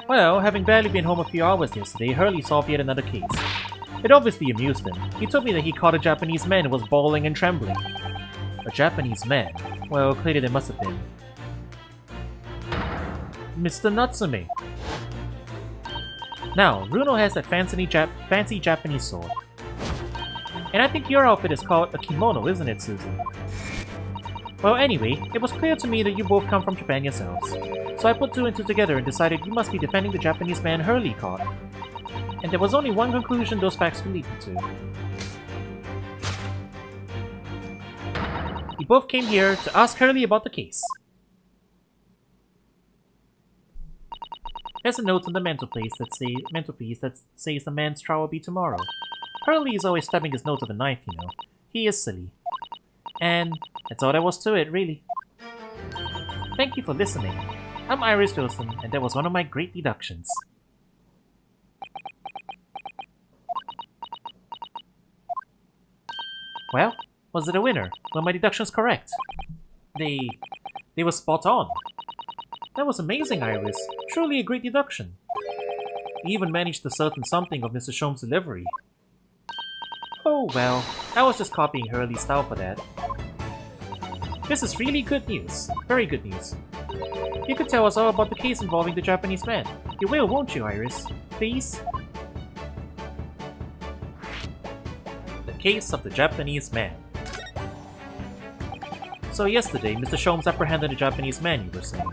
Well, having barely been home a few hours yesterday, Hurley solved yet another case. It obviously amused him. He told me that he caught a Japanese man who was bawling and trembling. A Japanese man? Well, clearly there must have been. Mr. Natsume. Now, Runo has that fancy Japanese sword. And I think your outfit is called a kimono, isn't it, Susan? Well, anyway, it was clear to me that you both come from Japan yourselves. So I put two and two together and decided you must be defending the Japanese man Hurley caught. And there was only one conclusion those facts could lead me to. You both came here to ask Hurley about the case. There's a note on the mantelpiece that says the man's trial will be tomorrow. Hurley is always stabbing his nose with a knife, you know. He is silly. And that's all there was to it, really. Thank you for listening. I'm Iris Wilson, and that was one of my great deductions. Well, was it a winner? Were my deductions correct? They were spot on. That was amazing, Iris. Truly a great deduction. You even managed to certain something of Mr. Sholmes' delivery. Oh well, I was just copying Hurley's style for that. This is really good news. Very good news. You could tell us all about the case involving the Japanese man. You will, won't you, Iris? Please? The case of the Japanese man. So yesterday, Mr. Sholmes apprehended a Japanese man, you were saying?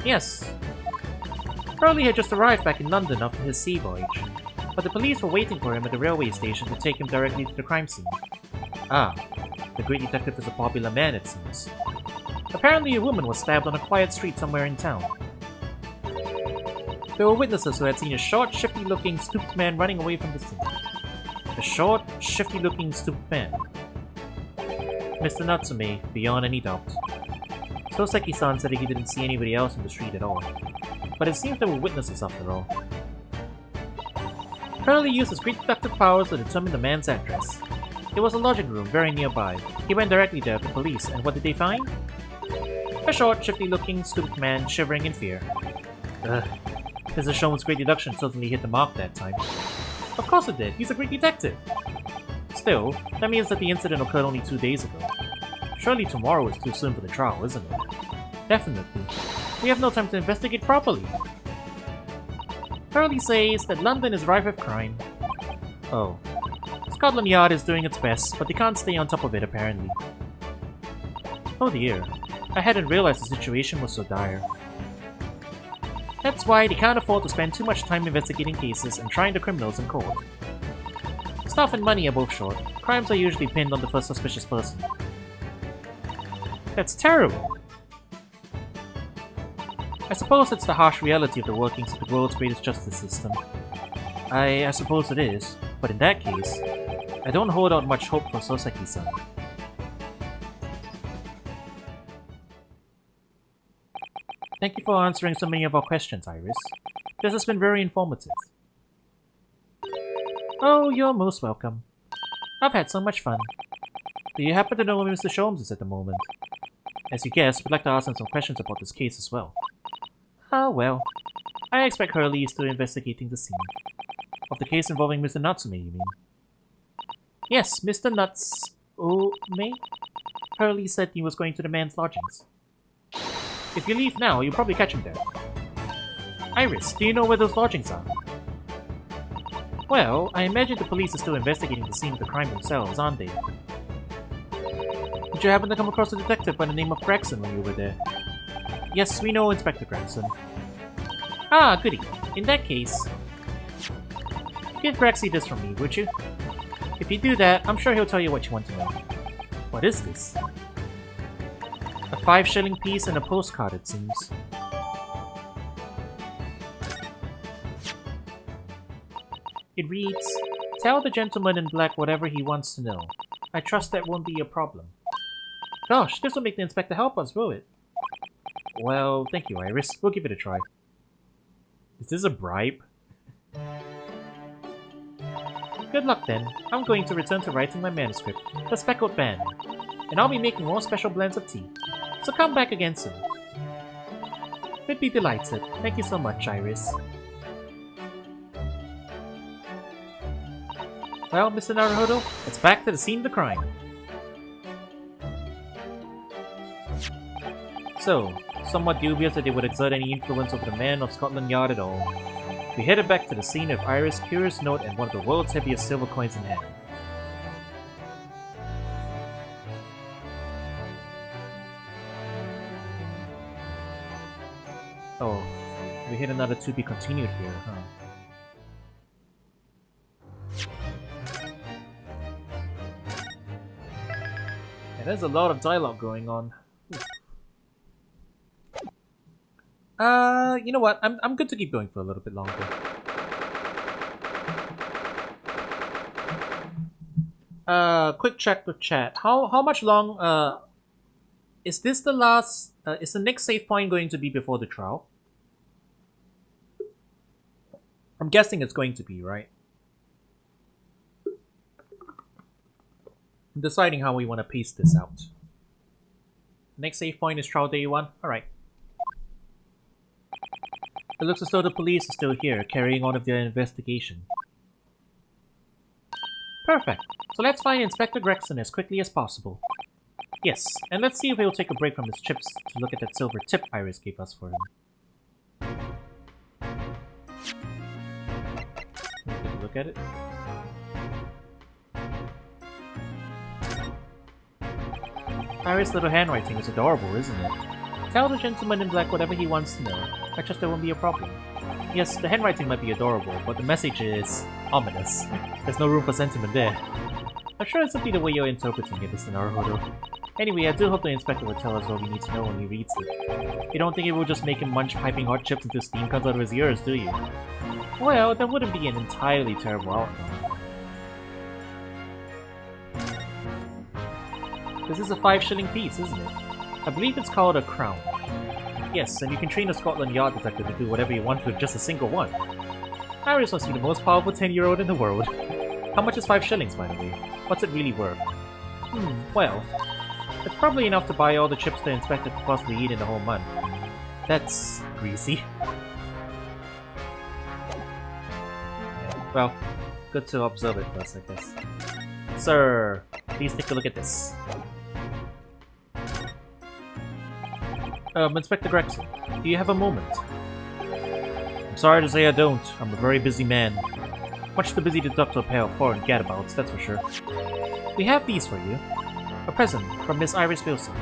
Yes. Hurley had just arrived back in London after his sea voyage, but the police were waiting for him at the railway station to take him directly to the crime scene. Ah, the great detective is a popular man, it seems. Apparently a woman was stabbed on a quiet street somewhere in town. There were witnesses who had seen a short, shifty-looking, stooped man running away from the scene. A short, shifty-looking, stooped man. Mr. Natsume, beyond any doubt. Soseki-san said that he didn't see anybody else in the street at all. But it seems there were witnesses after all. Hurley used his great deductive powers to determine the man's address. It was a lodging room very nearby. He went directly there to police, and what did they find? A short, shifty-looking, stooped man shivering in fear. Ugh. Mr. Sholmes' great deduction certainly hit the mark that time. Of course it did, he's a great detective! Still, that means that the incident occurred only 2 days ago. Surely tomorrow is too soon for the trial, isn't it? Definitely. We have no time to investigate properly. Hurley says that London is rife with crime. Oh. Scotland Yard is doing its best, but they can't stay on top of it apparently. Oh dear. I hadn't realized the situation was so dire. That's why they can't afford to spend too much time investigating cases and trying the criminals in court. Staff and money are both short. Crimes are usually pinned on the first suspicious person. That's terrible! I suppose it's the harsh reality of the workings of the world's greatest justice system. I suppose it is, but in that case, I don't hold out much hope for Soseki-san. Thank you for answering so many of our questions, Iris. This has been very informative. Oh, you're most welcome. I've had so much fun. Do you happen to know where Mr. Sholmes is at the moment? As you guessed, we'd like to ask him some questions about this case as well. Ah, well. I expect Hurley is still investigating the scene. Of the case involving Mr. Natsume, you mean? Yes, Mr. Natsume? Hurley said he was going to the man's lodgings. If you leave now, you'll probably catch him there. Iris, do you know where those lodgings are? Well, I imagine the police are still investigating the scene of the crime themselves, aren't they? Did you happen to come across a detective by the name of Gregson when you were there? Yes, we know Inspector Gregson. Ah, goody. In that case, give Grexy this from me, would you? If you do that, I'm sure he'll tell you what you want to know. What is this? A 5-shilling piece and a postcard, it seems. It reads, "Tell the gentleman in black whatever he wants to know. I trust that won't be a problem." Gosh, this will make the inspector help us, will it? Well, thank you, Iris. We'll give it a try. Is this a bribe? Good luck then. I'm going to return to writing my manuscript, The Speckled Band, and I'll be making more special blends of tea. So come back again soon. We'd be delighted. Thank you so much, Iris. Well, Mr. Naruhodo, it's back to the scene of the crime. So, somewhat dubious that they would exert any influence over the man of Scotland Yard at all. We headed back to the scene of Iris' curious note and one of the world's heaviest silver coins in hand. Oh, we hit another to be continued here, huh? Yeah, there's a lot of dialogue going on. You know what? I'm good to keep going for a little bit longer. Quick check with chat. How much long is this the last is the next save point going to be before the trial? I'm guessing it's going to be, right? I'm deciding how we want to pace this out. Next save point is trial day 1. Alright. It looks as though the police are still here, carrying on with their investigation. Perfect. So let's find Inspector Gregson as quickly as possible. Yes, and let's see if he'll take a break from his chips to look at that silver tip Iris gave us for him. Take a look at it. Iris' little handwriting is adorable, isn't it? Tell the gentleman in black whatever he wants to know. I trust there won't be a problem. Yes, the handwriting might be adorable, but the message is ominous. There's no room for sentiment there. I'm sure it's simply the way you're interpreting it, Mr. Naruhodo. Anyway, I do hope the inspector will tell us what we need to know when he reads it. You don't think it will just make him munch piping hot chips until steam comes out of his ears, do you? Well, that wouldn't be an entirely terrible outcome. This is a 5-shilling piece, isn't it? I believe it's called a crown. Yes, and you can train a Scotland Yard detective to do whatever you want with just a single one. Iris must be the most powerful 10-year-old in the world. How much is 5 shillings, by the way? What's it really worth? Well, it's probably enough to buy all the chips the inspector could possibly eat in the whole month. That's greasy. Well, good to observe it first, I guess. Sir, please take a look at this. Inspector Gregson, do you have a moment? I'm sorry to say I don't. I'm a very busy man. Much too busy to talk to a pair of foreign gadabouts, that's for sure. We have these for you. A present from Miss Iris Wilson.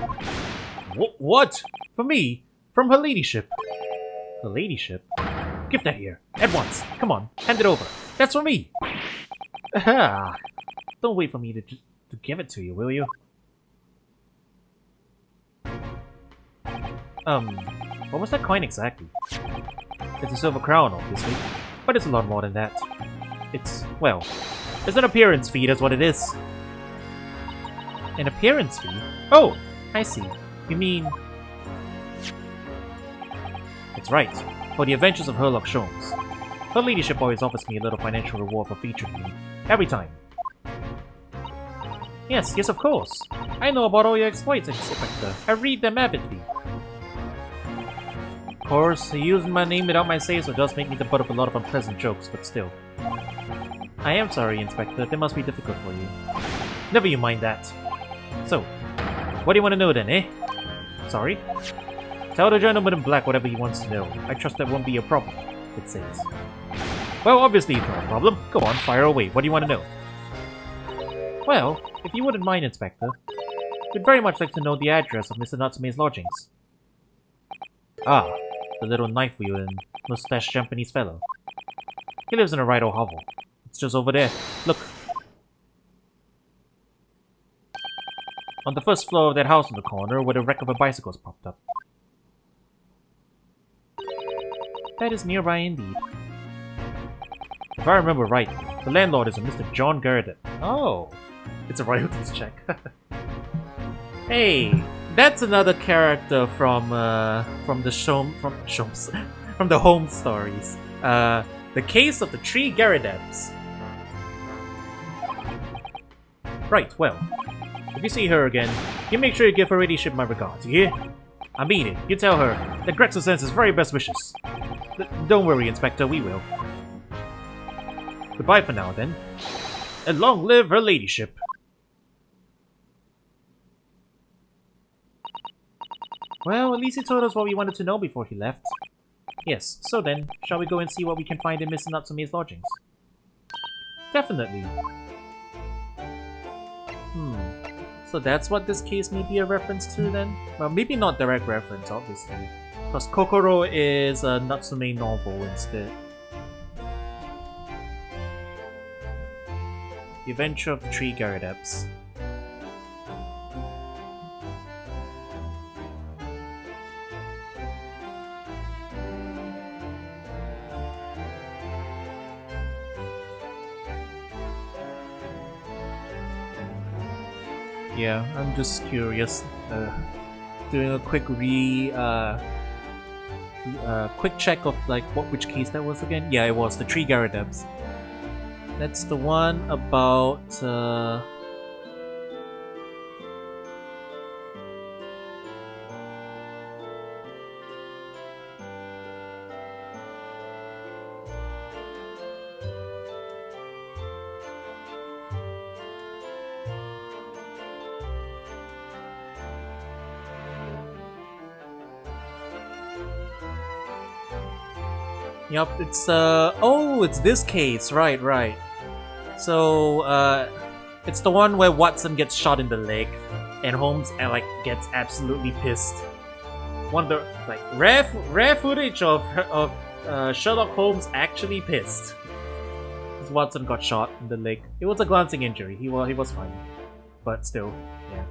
What? For me? From her ladyship? Her ladyship? Give that here. At once. Come on, hand it over. That's for me! Aha! Don't wait for me to give it to you, will you? What was that coin exactly? It's a silver crown, obviously. But it's a lot more than that. It's, well, it's an appearance fee, that's what it is. An appearance fee? Oh, I see. You mean... It's right. For the adventures of Herlock Sholmes. Her ladyship always offers me a little financial reward for featuring me. Every time. Yes, of course. I know about all your exploits, Inspector. I read them avidly. Of course, using my name without my say-so does make me the butt of a lot of unpleasant jokes, but still. I am sorry, Inspector. That must be difficult for you. Never you mind that. So, what do you want to know then, eh? Sorry? Tell the gentleman in black whatever he wants to know. I trust that won't be a problem, it says. Well, obviously it's not a problem. Go on, fire away. What do you want to know? Well, if you wouldn't mind, Inspector, we'd very much like to know the address of Mr. Natsume's lodgings. Ah, the little knife-wielding, mustached Japanese fellow. He lives in a right old hovel. It's just over there. Look. On the first floor of that house in the corner where the wreck of a bicycle is popped up. That is nearby indeed. If I remember right, the landlord is a Mr. John Garrett. Oh, it's a royalties check. Hey, that's another character from the from the Home Stories. The Case of the Three Garridebs. Right, well, if you see her again, you make sure you give her ladyship my regards, you hear? I mean it, you tell her that Gregson sends his very best wishes. Don't worry, Inspector, we will. Goodbye for now, then. And long live her ladyship. Well, at least he told us what we wanted to know before he left. Yes, so then, shall we go and see what we can find in Mr. Natsume's lodgings? Definitely. So that's what this case may be a reference to then? Well, maybe not direct reference, obviously. Because Kokoro is a Natsume novel instead. The Adventure of the Three Gyarados. Yeah, I'm just curious. Doing a quick quick check of like which case that was again. Yeah, it was the Three Gyarados. That's the one about. Yup, it's oh, it's this case, right. So, it's the one where Watson gets shot in the leg, and Holmes like gets absolutely pissed. One of the like rare footage of Sherlock Holmes actually pissed. Because Watson got shot in the leg. It was a glancing injury. He was fine, but still, yeah.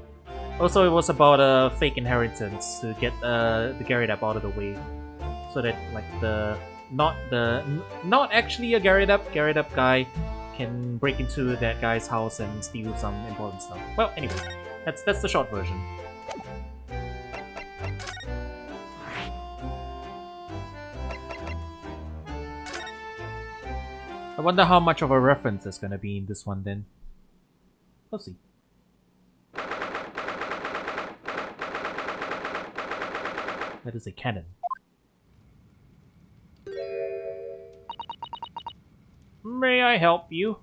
Also, it was about a fake inheritance to get the Gyarados out of the way, so that like not actually a Gyarados guy can break into that guy's house and steal some important stuff. Well, anyway, that's the short version. I wonder how much of a reference there's gonna be in this one then. We'll see. That is a cannon. May I help you?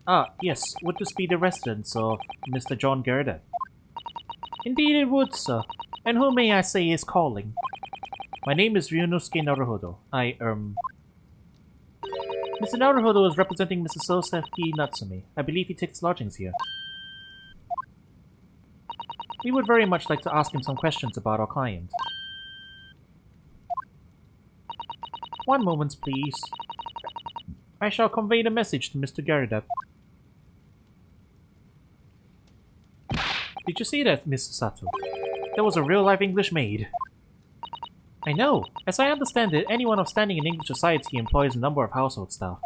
Ah, yes. Would this be the residence of Mr. John Gyarados? Indeed it would, sir. And who may I say is calling? My name is Ryunosuke Naruhodo. Mr. Naruhodo is representing Mr. Soseki Natsume. I believe he takes lodgings here. We would very much like to ask him some questions about our client. One moment, please. I shall convey the message to Mr. Gyarados. Did you see that, Mr. Sato? That was a real-life English maid. I know. As I understand it, anyone of standing in English society employs a number of household staff.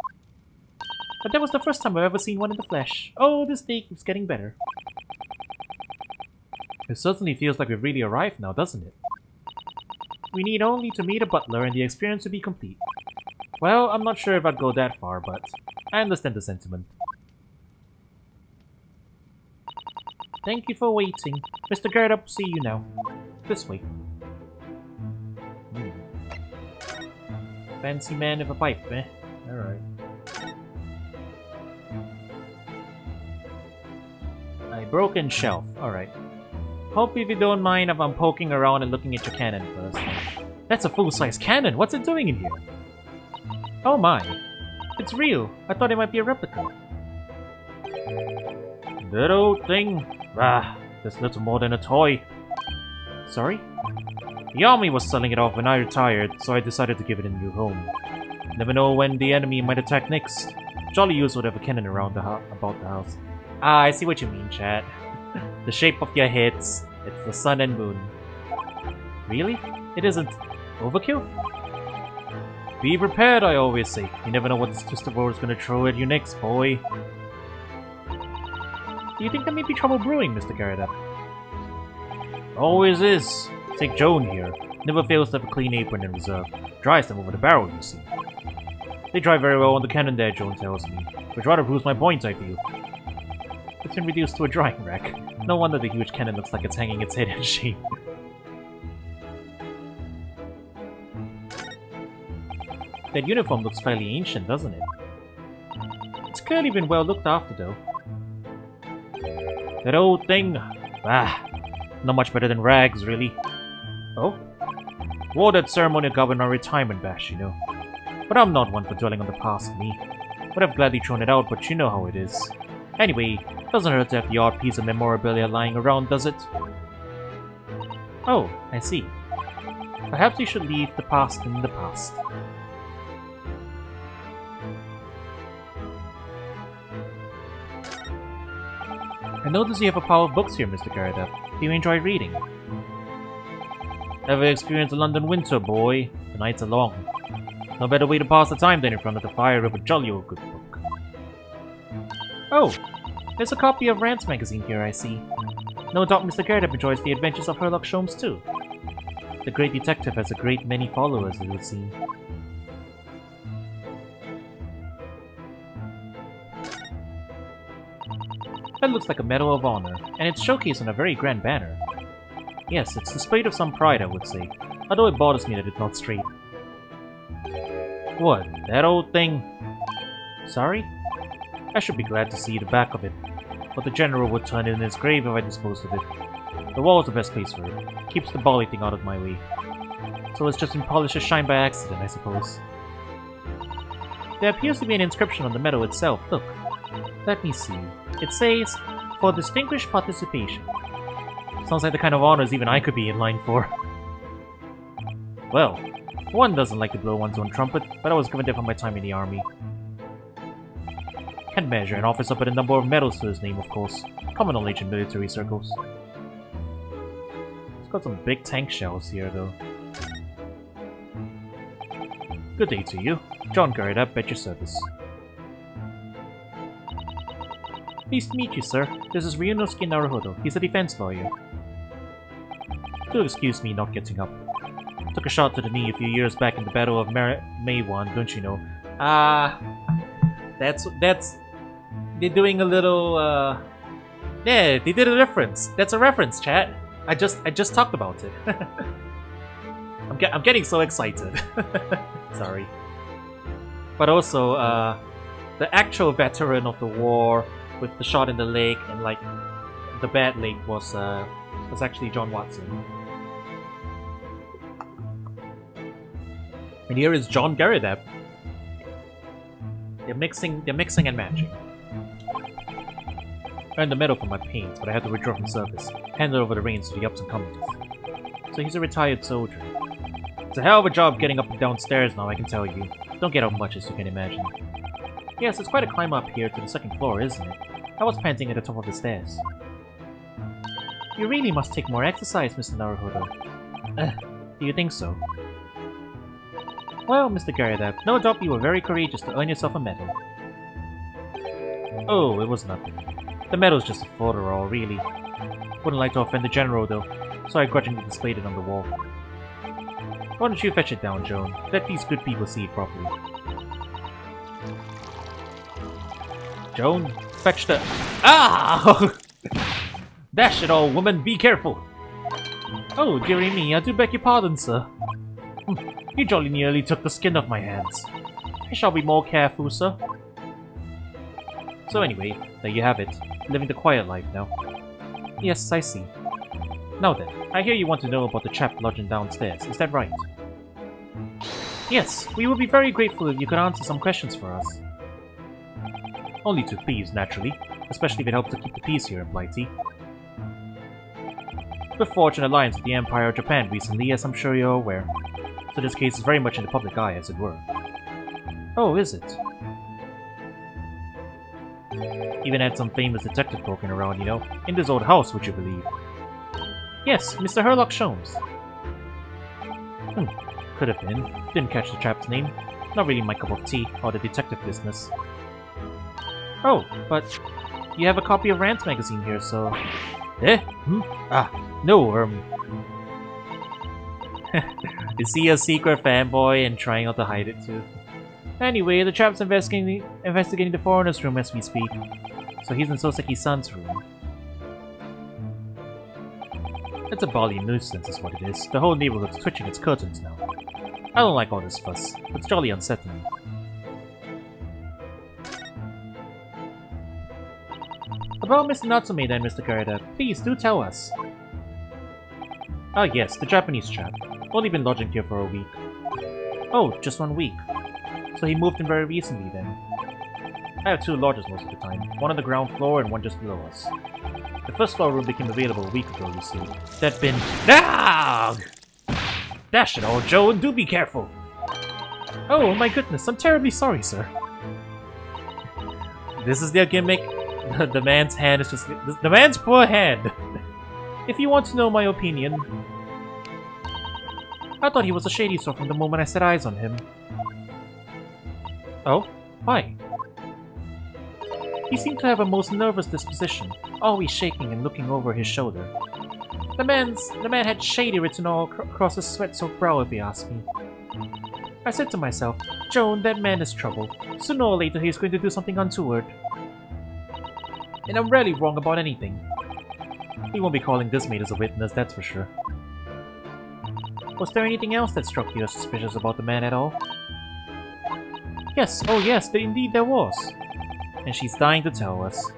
But that was the first time I've ever seen one in the flesh. Oh, this day keeps getting better. It certainly feels like we've really arrived now, doesn't it? We need only to meet a butler and the experience will be complete. Well, I'm not sure if I'd go that far, but I understand the sentiment. Thank you for waiting. Mr. Gyarados will see you now. This way. Fancy man with a pipe, eh? Alright. A broken shelf. Alright. Hope if you don't mind if I'm poking around and looking at your cannon first. That's a full-size cannon! What's it doing in here? Oh my. It's real. I thought it might be a replica. That old thing. Ah, that's little more than a toy. Sorry? The army was selling it off when I retired, so I decided to give it a new home. Never know when the enemy might attack next. Jolly use whatever cannon around about the house. Ah, I see what you mean, chat. The shape of your heads. It's the sun and moon. Really? It isn't overkill? Be prepared, I always say. You never know what this twisted world is gonna throw at you next, boy. Do you think there may be trouble brewing, Mr. Gyarados? Always is. Take Joan here. Never fails to have a clean apron in reserve. Dries them over the barrel, you see. They dry very well on the cannon there, Joan tells me. Which rather proves my point, I feel. It's been reduced to a drying rack. No wonder the huge cannon looks like it's hanging its head in shame. That uniform looks fairly ancient, doesn't it? It's clearly been well looked after, though. That old thing! Ah, not much better than rags, really. Oh? Wore that ceremonial governor retirement bash, you know. But I'm not one for dwelling on the past, me. Would have gladly thrown it out, but you know how it is. Anyway, doesn't hurt to have the odd piece of memorabilia lying around, does it? Oh, I see. Perhaps you should leave the past in the past. I notice you have a pile of books here, Mr. Garda. Do you enjoy reading? Ever experienced a London winter, boy? The nights are long. No better way to pass the time than in front of the fire of a jolly old good book. Oh, there's a copy of Rant's magazine here, I see. No doubt Mr. Garda enjoys the adventures of Sherlock Holmes too. The great detective has a great many followers, it would seem. That looks like a Medal of Honor, and it's showcased on a very grand banner. Yes, it's displayed of some pride, I would say, although it bothers me that it's not straight. What, that old thing? Sorry? I should be glad to see the back of it, but the General would turn it in his grave if I disposed of it. The wall is the best place for it. Keeps the bally thing out of my way. So it's just been polished to shine by accident, I suppose. There appears to be an inscription on the medal itself, look. Let me see. It says, "For distinguished participation." Sounds like the kind of honors even I could be in line for. Well, one doesn't like to blow one's own trumpet, but I was given that for my time in the army. Can't measure an officer but a number of medals to his name, of course. Common knowledge in military circles. It's got some big tank shells here, though. Good day to you. John Garda, at your service. Pleased to meet you, sir. This is Ryunosuke Naruhodo. He's a defense lawyer. Do excuse me not getting up. Took a shot to the knee a few years back in the Battle of Meiwan, don't you know? That's... They're doing a little, Yeah, they did a reference. That's a reference, chat. I just talked about it. I'm getting so excited. Sorry. But also, the actual veteran of the war with the shot in the leg and like the bad leg was actually John Watson. And here is John Garda. They're mixing and matching. Earned a medal for my pains, but I had to withdraw from service. Handed over the reins to the ups and comings. So he's a retired soldier. It's a hell of a job getting up and down stairs now, I can tell you. Don't get up much, as you can imagine. Yes, it's quite a climb up here to the second floor, isn't it? I was panting at the top of the stairs. You really must take more exercise, Mr. Naruhodo. Do you think so? Well, Mr. Garda, no doubt you were very courageous to earn yourself a medal. Oh, it was nothing. The medal's just a folderol, really. Wouldn't like to offend the General, though, so I grudgingly displayed it on the wall. Why don't you fetch it down, Joan? Let these good people see it properly. Joan, fetch the... Ah! Dash it all, woman, be careful! Oh, dearie me, I do beg your pardon, sir. You jolly nearly took the skin off my hands. I shall be more careful, sir. So anyway, there you have it. Living the quiet life now. Yes, I see. Now then, I hear you want to know about the chap lodging downstairs, is that right? Yes, we would be very grateful if you could answer some questions for us. Only to thieves, naturally, especially if it helps to keep the peace here in Blighty. We've forged an alliance with the Empire of Japan recently, as I'm sure you're aware. So this case is very much in the public eye, as it were. Oh, is it? Even had some famous detective poking around, you know, in this old house, would you believe? Yes, Mr. Sherlock Holmes. Could have been. Didn't catch the chap's name. Not really my cup of tea, or the detective business. Oh, but you have a copy of Rant's magazine here, so... Eh? No, Is he a secret fanboy and trying not to hide it too? Anyway, the chap's investigating the foreigner's room as we speak. So he's in Soseki-san's room. It's a bally nuisance is what it is. The whole neighborhood's twitching its curtains now. I don't like all this fuss. It's jolly unsettling. About Mr. Natsume then, Mr. Garda. Please, do tell us. Ah yes, the Japanese chap. Only been lodging here for a week. Oh, just 1 week. So he moved in very recently then. I have two lodges most of the time, one on the ground floor and one just below us. The first floor room became available a week ago, you see. That been... Ah! Dash it all, Joe, and do be careful! Oh my goodness, I'm terribly sorry, sir. This is their gimmick. The man's hand is just... The man's poor hand! If you want to know my opinion... I thought he was a shady sort from the moment I set eyes on him. Oh? Why? He seemed to have a most nervous disposition, always shaking and looking over his shoulder. The man had shady written all across his sweat-soaked brow, if you ask me. I said to myself, Joan, that man is trouble. Sooner or later he's going to do something untoward. And I'm rarely wrong about anything. He won't be calling this maid as a witness, that's for sure. Was there anything else that struck you as suspicious about the man at all? Yes, oh yes, indeed there was. And she's dying to tell us.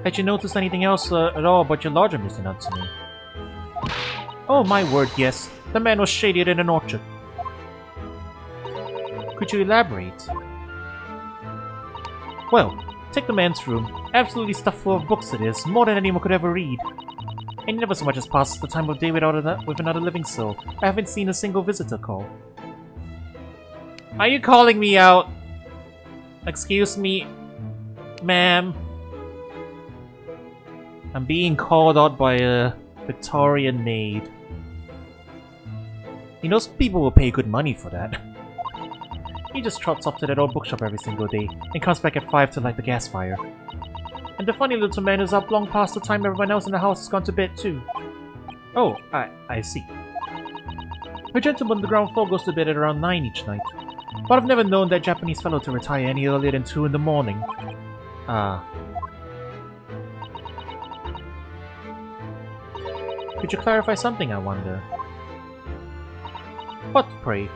Had you noticed anything else at all about your lodger, Mr. Natsumi? Oh my word, yes. The man was shaded in an orchard. Could you elaborate? Well, take the man's room. Absolutely stuffed full of books it is, more than anyone could ever read. And he never so much as passes the time of day with another living soul. I haven't seen a single visitor call. Are you calling me out? Excuse me, ma'am? I'm being called out by a Victorian maid. You know, some people will pay good money for that. He just trots off to that old bookshop every single day, and comes back at 5 to light the gas fire. And the funny little man is up long past the time everyone else in the house has gone to bed too. Oh, I see. The gentleman on the ground floor goes to bed at around 9 each night. But I've never known that Japanese fellow to retire any earlier than 2 in the morning. Ah. Could you clarify something, I wonder? What, pray?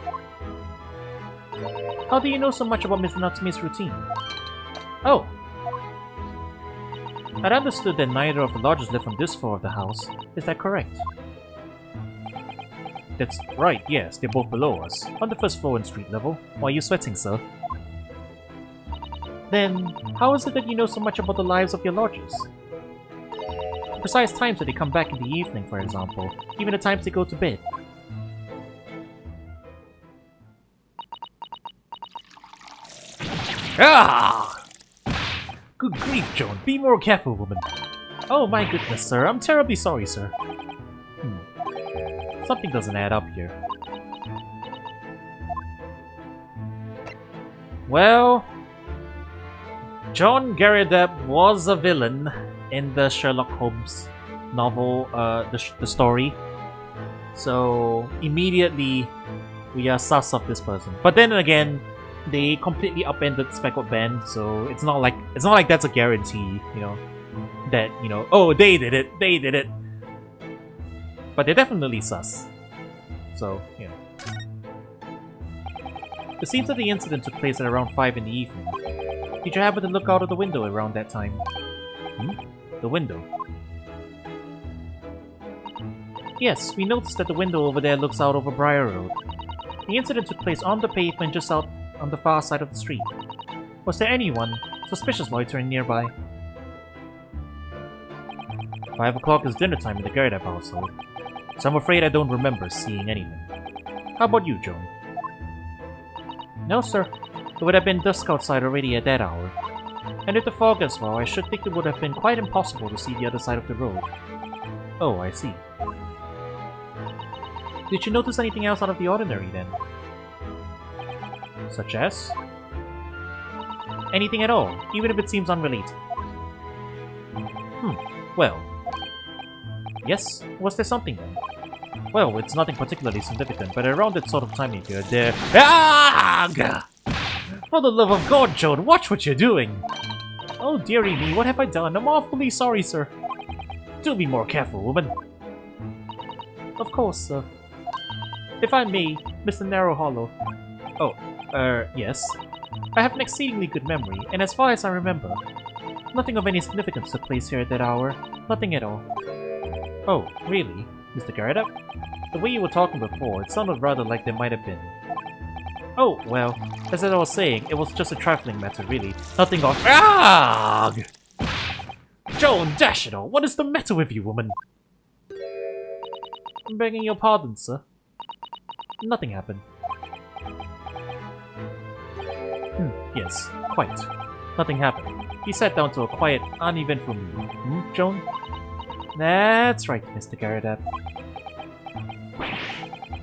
How do you know so much about Mr. Natsume's routine? Oh! I'd understood that neither of the lodgers lived on this floor of the house. Is that correct? That's right, yes, they're both below us, on the first floor and street level. Why are you sweating, sir? Then, how is it that you know so much about the lives of your lodgers? Precise times that they come back in the evening, for example, even the times they go to bed. Ah! Good grief, Joan, be more careful, woman. Oh my goodness, sir, I'm terribly sorry, sir. Something doesn't add up here. Well, John Garrideb was a villain in the Sherlock Holmes novel, the story. So immediately we are sus of this person. But then again, they completely upended Speckled Band, so it's not like that's a guarantee, you know, that, you know, oh, they did it. But they're definitely sus. So, you know. It seems that the incident took place at around 5 in the evening. Did you happen to look out of the window around that time? The window? Yes, we noticed that the window over there looks out over Briar Road. The incident took place on the pavement just out on the far side of the street. Was there anyone suspicious loitering nearby? 5 o'clock is dinner time in the Garrideb household, so I'm afraid I don't remember seeing anything. How about you, Joan? No, sir. It would have been dusk outside already at that hour. And if the fog as well, I should think it would have been quite impossible to see the other side of the road. Oh, I see. Did you notice anything else out of the ordinary then? Such as? Anything at all, even if it seems unrelated. Well. Yes, was there something then? Well, it's nothing particularly significant, but around that sort of time of year, there... Ah! For the love of God, Joan, watch what you're doing! Oh dearie me, what have I done? I'm awfully sorry, sir. Do be more careful, woman. Of course, sir. If I may, Mr. Narrow Hollow. Oh, yes. I have an exceedingly good memory, and as far as I remember, nothing of any significance took place here at that hour. Nothing at all. Oh, really? Mr. Garrideb? The way you were talking before, it sounded rather like there might have been. Oh, well, as I was saying, it was just a trifling matter, really. Nothing of— Argh! Joan Dashido, what is the matter with you, woman? I'm begging your pardon, sir. Nothing happened. Yes, quite. Nothing happened. He sat down to a quiet, uneventful meal. Joan? That's right, Mr. Garadap.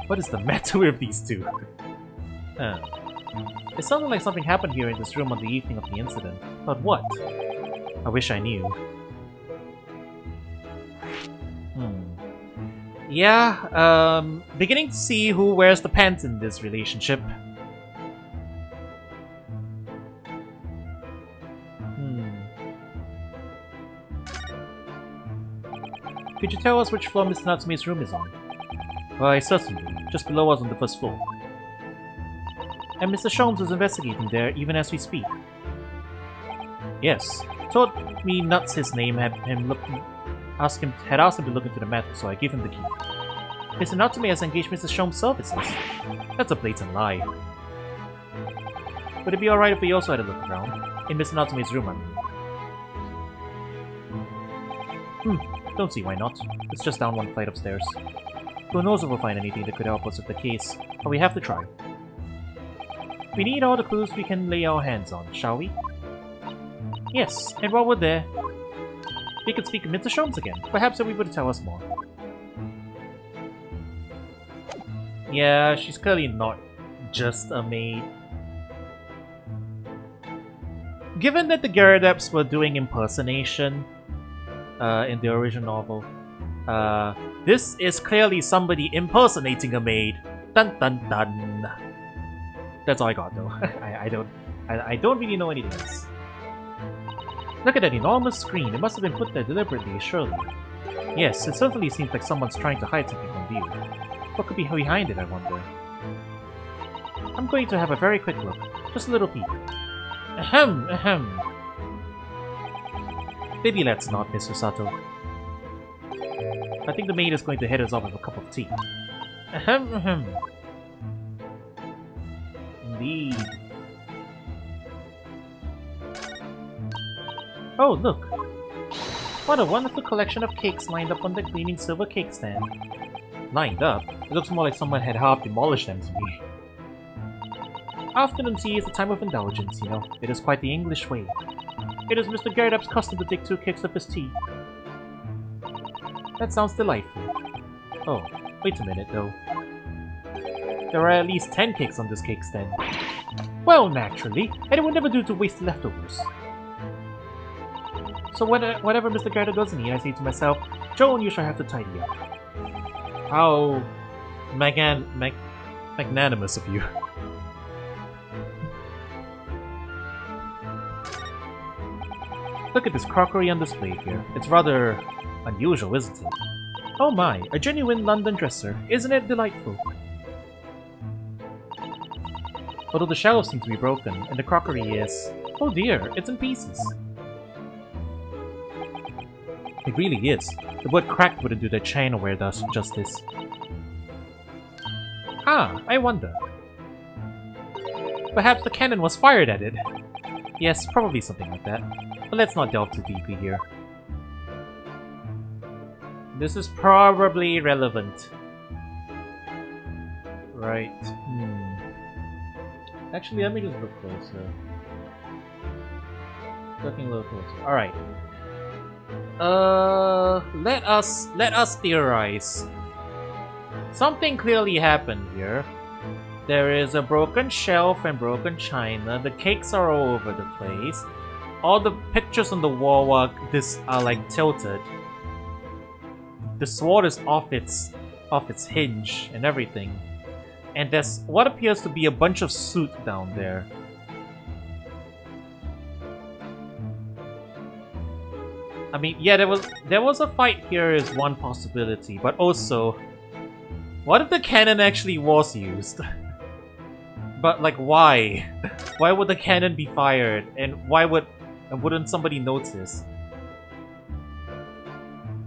What is the matter with these two? It sounded like something happened here in this room on the evening of the incident. But what? I wish I knew. Yeah, beginning to see who wears the pants in this relationship. Could you tell us which floor Mr. Natsume's room is on? Why, certainly. Just below us on the first floor. And Mr. Sholmes is investigating there even as we speak. Yes. Told me nuts his name had asked him to look into the matter, so I gave him the key. Mr. Natsume has engaged Mr. Sholmes' services. That's a blatant lie. Would it be alright if we also had a look around? In Mr. Natsume's room, I mean. Don't see why not. It's just down one flight of stairs. Who knows if we'll find anything that could help us with the case, but we have to try. We need all the clues we can lay our hands on, shall we? Yes, and while we're there, we could speak to Mr. Sholmes again. Perhaps he'll be able to tell us more. Yeah, she's clearly not just a maid. Given that the Gyarados were doing impersonation in the original novel, this is clearly somebody impersonating a maid. Dun dun dun. That's all I got though. I don't really know anything else. Look at that enormous screen. It must have been put there deliberately, surely. Yes, it certainly seems like someone's trying to hide something from view. What could be behind it, I wonder? I'm going to have a very quick look. Just a little peek. Ahem, ahem. Maybe let's not, Mr. Sato. I think the maid is going to head us off with a cup of tea. Ahem, ahem. Indeed. Oh, look! What a wonderful collection of cakes lined up on the gleaming silver cake stand. Lined up? It looks more like someone had half demolished them to me. Afternoon tea is a time of indulgence, you know. It is quite the English way. It is Mr. Garadap's custom to take 2 cakes of his tea. That sounds delightful. Oh, wait a minute though. There are at least 10 cakes on this cake stand. Well, naturally, and it would never do to waste the leftovers. So whatever Mr. Garda doesn't eat, I say to myself, Joan, you shall have to tidy up. How magnanimous of you. Look at this crockery on display here. It's rather unusual, isn't it? Oh my, a genuine London dresser. Isn't it delightful? Although the shelves seem to be broken, and the crockery is... Oh dear, it's in pieces. It really is. The word cracked wouldn't do the chinaware justice. Ah, I wonder. Perhaps the cannon was fired at it. Yes, probably something like that. But let's not delve too deeply here. This is probably relevant. Right. Actually, let me just look closer. Looking a little closer. Alright. Let us theorize. Something clearly happened here. There is a broken shelf and broken china. The cakes are all over the place. All the pictures on the wall are like tilted. The sword is off its hinge and everything. And there's what appears to be a bunch of soot down there. I mean, yeah, there was a fight here is one possibility, but also, what if the cannon actually was used? But like, why? Why would the cannon be fired, and wouldn't somebody notice?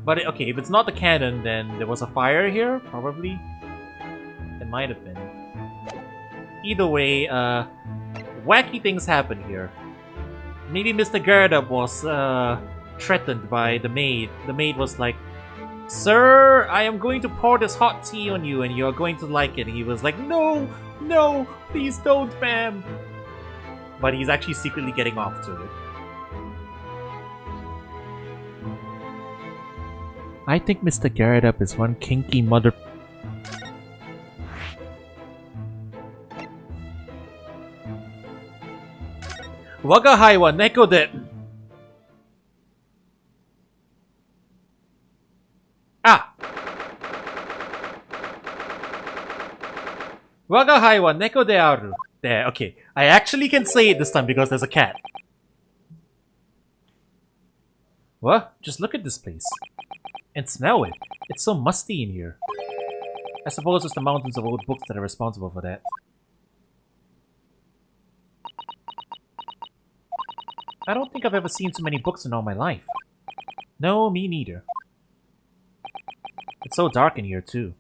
But okay, if it's not the cannon, then there was a fire here, probably. It might have been. Either way, wacky things happen here. Maybe Mr. Gerda was threatened by the maid. The maid was like, "Sir, I am going to pour this hot tea on you and you're going to like it." And he was like, "No, no, please don't, ma'am." But he's actually secretly getting off to it. I think Mr. Garretup is one kinky mother. Waga Haiwa Neko de. Ah! Waga Haiwa Neko de aru. There, okay. I actually can say it this time because there's a cat. What? Just look at this place. And smell it. It's so musty in here. I suppose it's the mountains of old books that are responsible for that. I don't think I've ever seen so many books in all my life. No, me neither. It's so dark in here, too.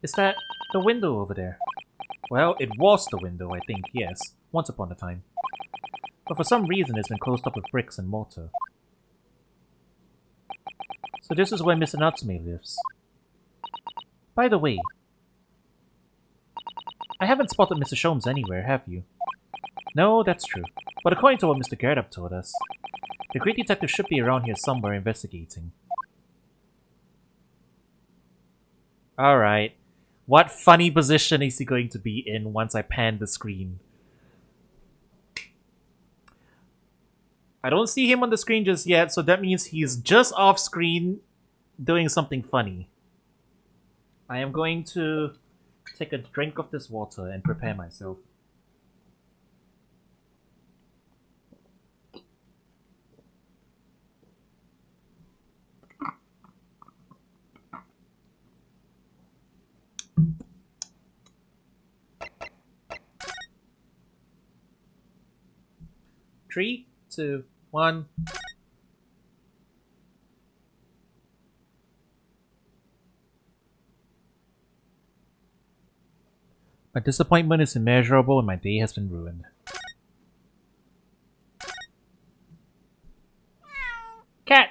Is that the window over there? Well, it was the window, I think, yes. Once upon a time. But for some reason it's been closed up with bricks and mortar. So this is where Mr. Natsume lives. By the way, I haven't spotted Mr. Sholmes anywhere, have you? No, that's true. But according to what Mr. Gerdup told us, the great detective should be around here somewhere investigating. Alright. What funny position is he going to be in once I pan the screen? I don't see him on the screen just yet, so that means he's just off screen doing something funny. I am going to take a drink of this water and prepare myself. Three, two, one. My disappointment is immeasurable and my day has been ruined. Cat!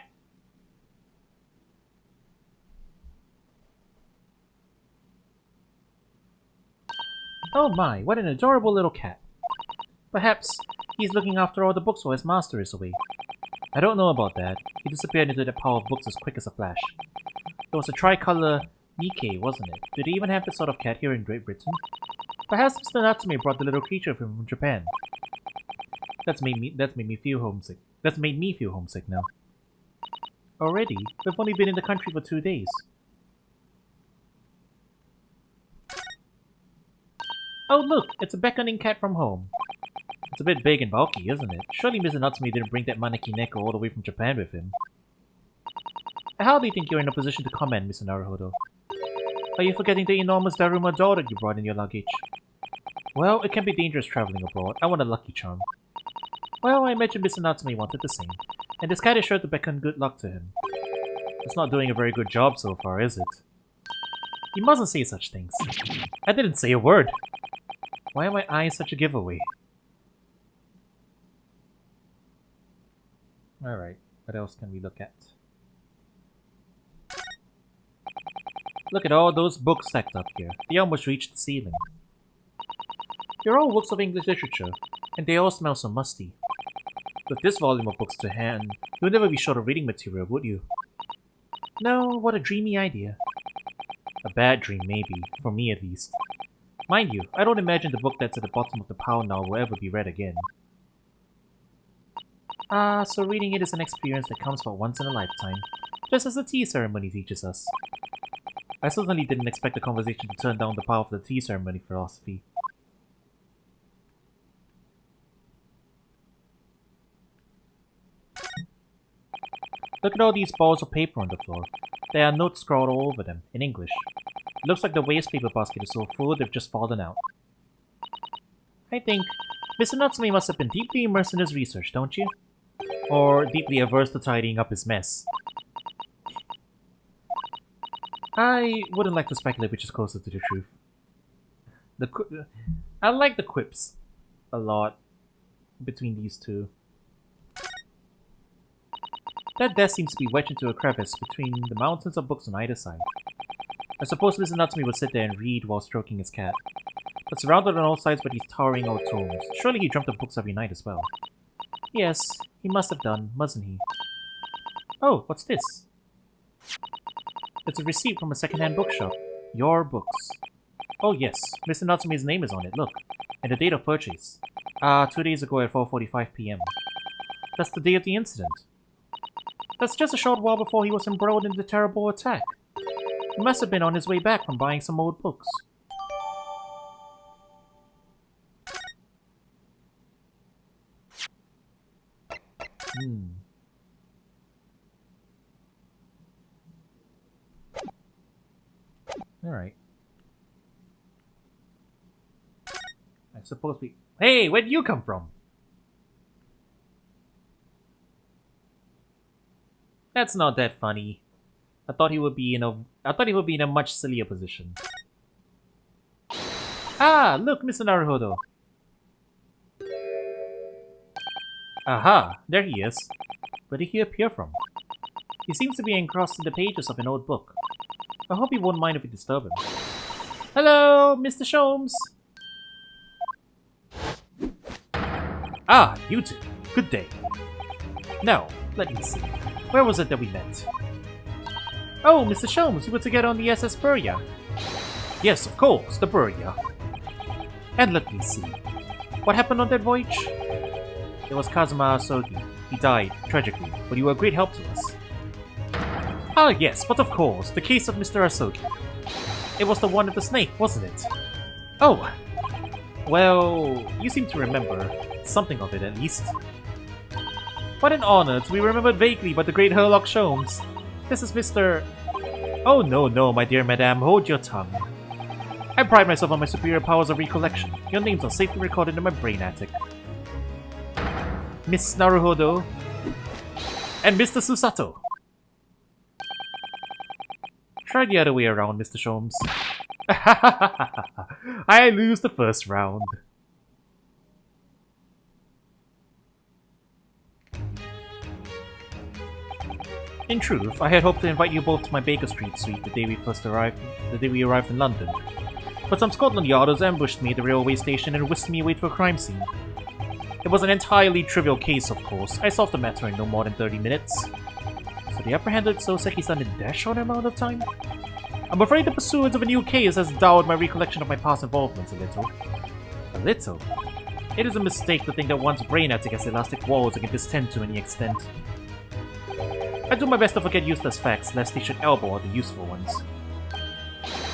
Oh my, what an adorable little cat. Perhaps he's looking after all the books while his master is away. I don't know about that. He disappeared into the pile of books as quick as a flash. It was a tricolor Nikkei, wasn't it? Do they even have this sort of cat here in Great Britain? Perhaps Mr. Natsume brought the little creature from Japan. That's made me feel homesick. That's made me feel homesick now. Already? We've only been in the country for 2 days. Oh look, it's a beckoning cat from home. It's a bit big and bulky, isn't it? Surely Mr. Natsume didn't bring that Maneki Neko all the way from Japan with him. I hardly think you're in a position to comment, Mr. Naruhodo. Are you forgetting the enormous Daruma doll that you brought in your luggage? Well, it can be dangerous traveling abroad. I want a lucky charm. Well, I imagine Mr. Natsume wanted the same. And this cat is sure to beckon good luck to him. It's not doing a very good job so far, is it? You mustn't say such things. I didn't say a word. Why are my eyes such a giveaway? Alright, what else can we look at? Look at all those books stacked up here. They almost reach the ceiling. They're all works of English literature, and they all smell so musty. With this volume of books to hand, you'll never be short of reading material, would you? No, what a dreamy idea. A bad dream, maybe, for me at least. Mind you, I don't imagine the book that's at the bottom of the pile now will ever be read again. Ah, so reading it is an experience that comes for once in a lifetime, just as the tea ceremony teaches us. I certainly didn't expect the conversation to turn down the path of the tea ceremony philosophy. Look at all these balls of paper on the floor. There are notes scrawled all over them, in English. It looks like the waste paper basket is so full they've just fallen out. I think Mr. Natsume must have been deeply immersed in his research, don't you? Or deeply averse to tidying up his mess. I wouldn't like to speculate which is closer to the truth. I like the quips a lot between these two. That desk seems to be wedged into a crevice between the mountains of books on either side. I suppose Mr. Natsumi would sit there and read while stroking his cat. But surrounded on all sides by these towering old tomes, surely he dreamt of books every night as well. Yes, he must have done, mustn't he? Oh, what's this? It's a receipt from a second-hand bookshop. Your books. Oh yes, Mr. Natsumi's name is on it, look. And the date of purchase. 2 days ago at 4:45 PM. That's the day of the incident. That's just a short while before he was embroiled in the terrible attack. He must have been on his way back from buying some old books. Alright. I suppose we... Hey, where'd you come from? That's not that funny. I thought he would be in a much sillier position. Ah, look, Mr. Naruhodo. Aha, there he is. Where did he appear from? He seems to be engrossed in the pages of an old book. I hope you won't mind if we disturb him. Hello, Mr. Sholmes! Ah, you two. Good day. Now, let me see. Where was it that we met? Oh, Mr. Sholmes, we were together on the SS Burya. Yes, of course, the Burya. And let me see. What happened on that voyage? It was Kazuma Asogi. He died, tragically, but you were a great help to us. Ah yes, but of course, the case of Mr. Asogi. It was the one with the snake, wasn't it? Oh! Well, you seem to remember something of it at least. What an honor to be remembered vaguely by the great Herlock Sholmes. This is Mr... Oh no, my dear madame, hold your tongue. I pride myself on my superior powers of recollection. Your names are safely recorded in my brain attic. Miss Naruhodo and Mr. Susato. Try the other way around, Mr. Sholmes. I lose the first round. In truth, I had hoped to invite you both to my Baker Street suite the day we arrived in London. But some Scotland Yarders ambushed me at the railway station and whisked me away to a crime scene. It was an entirely trivial case, of course. I solved the matter in no more than 30 minutes. So they apprehended Soseki-san in that short amount of time? I'm afraid the pursuance of a new case has dulled my recollection of my past involvements a little. A little? It is a mistake to think that one's brain attic has elastic walls that can distend to any extent. I do my best to forget useless facts, lest they should elbow out the useful ones.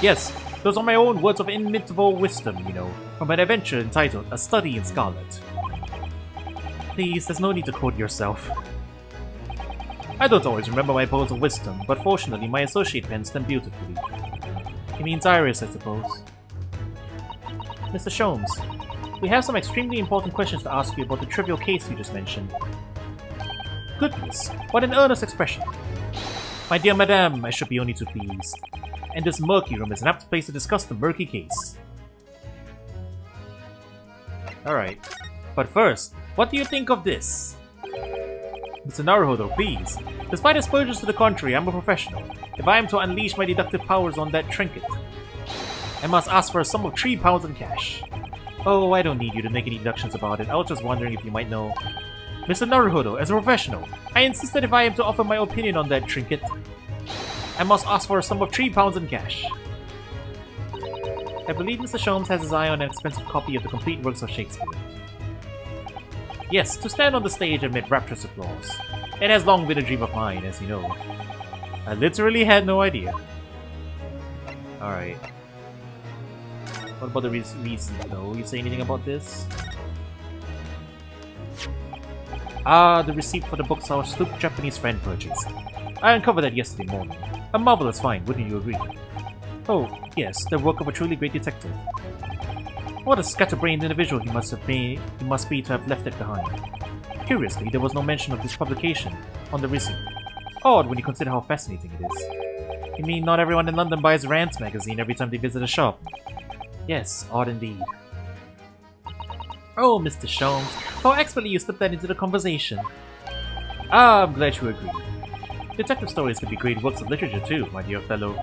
Yes, those are my own words of inimitable wisdom, you know, from an adventure entitled A Study in Scarlet. Please, there's no need to quote yourself. I don't always remember my pearls of wisdom, but fortunately my associate pens them beautifully. He means Iris, I suppose. Mr. Sholmes, we have some extremely important questions to ask you about the trivial case you just mentioned. Goodness, what an earnest expression. My dear madame, I should be only too pleased. And this murky room is an apt place to discuss the murky case. Alright, but first, what do you think of this? Mr. Naruhodo, please. Despite aspersions to the contrary, I'm a professional. If I am to unleash my deductive powers on that trinket, I must ask for a sum of £3 in cash. Oh, I don't need you to make any deductions about it. I was just wondering if you might know. Mr. Naruhodo, as a professional, I insist that if I am to offer my opinion on that trinket, I must ask for a sum of £3 in cash. I believe Mr. Sholmes has his eye on an expensive copy of the complete works of Shakespeare. Yes, to stand on the stage amid rapturous applause. It has long been a dream of mine, as you know. I literally had no idea. Alright. What about the reason, though? You say anything about this? Ah, the receipt for the books our sloop Japanese friend purchased. I uncovered that yesterday morning. A marvelous find, wouldn't you agree? Oh, yes, the work of a truly great detective. What a scatterbrained individual he must be to have left it behind. Curiously, there was no mention of this publication on the receipt. Odd when you consider how fascinating it is. You mean not everyone in London buys Rants magazine every time they visit a shop? Yes, odd indeed. Oh, Mr. Sholmes, how expertly you slipped that into the conversation. Ah, I'm glad you agree. Detective stories can be great works of literature too, my dear fellow.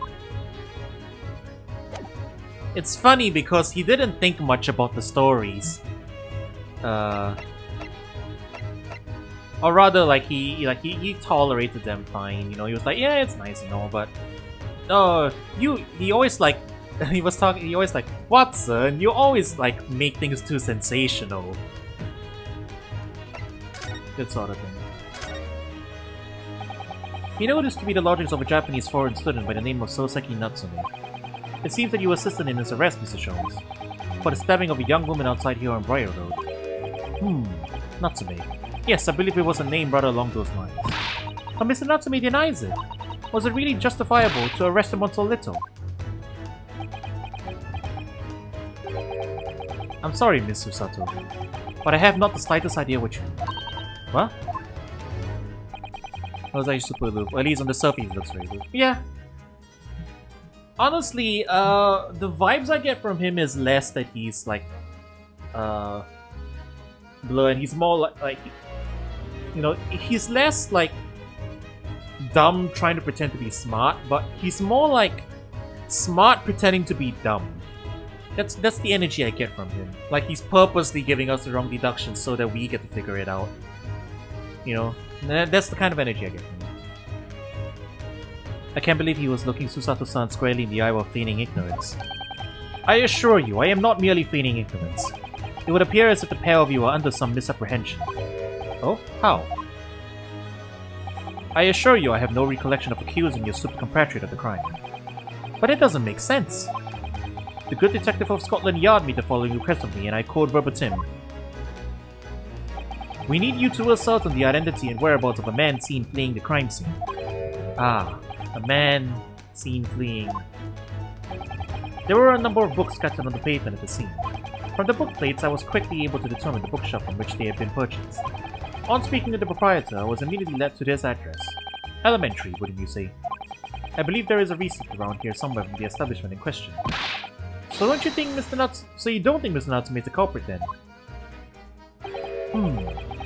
It's funny because he didn't think much about the stories. Or rather, like he tolerated them fine. You know, he was like, yeah, it's nice and all, but he always like he always like, Watson, you always like make things too sensational. That sort of thing. He noticed to be the lodgings of a Japanese foreign student by the name of Soseki Natsume. It seems that you assisted in his arrest, Mr. Sholmes, for the stabbing of a young woman outside here on Briar Road. Natsume. Yes, I believe it was a name rather along those lines. But Mr. Natsume denies it. Was it really justifiable to arrest him on so little? I'm sorry, Miss Susato, but I have not the slightest idea what you mean. What? I was actually super aloof. At least on the surface he looks very aloof. Yeah. Honestly, the vibes I get from him is less that he's like, blurred. He's more like, you know, he's less like dumb trying to pretend to be smart, but he's more like smart pretending to be dumb. That's the energy I get from him. Like he's purposely giving us the wrong deductions so that we get to figure it out. You know, that's the kind of energy I get from him. I can't believe he was looking Susato-san squarely in the eye while feigning ignorance. I assure you, I am not merely feigning ignorance. It would appear as if the pair of you are under some misapprehension. Oh? How? I assure you I have no recollection of accusing your super compatriot of the crime. But it doesn't make sense. The good detective of Scotland Yard made the following request of me, and I quote verbatim. We need you to ascertain the identity and whereabouts of a man seen fleeing the crime scene. Ah, a man seen fleeing. There were a number of books scattered on the pavement at the scene. From the book plates, I was quickly able to determine the bookshelf from which they had been purchased. On speaking to the proprietor, I was immediately led to this address. Elementary, wouldn't you say? I believe there is a receipt around here somewhere from the establishment in question. So don't you think Mr. Nuts? So you don't think Mr. Natsume is the culprit then?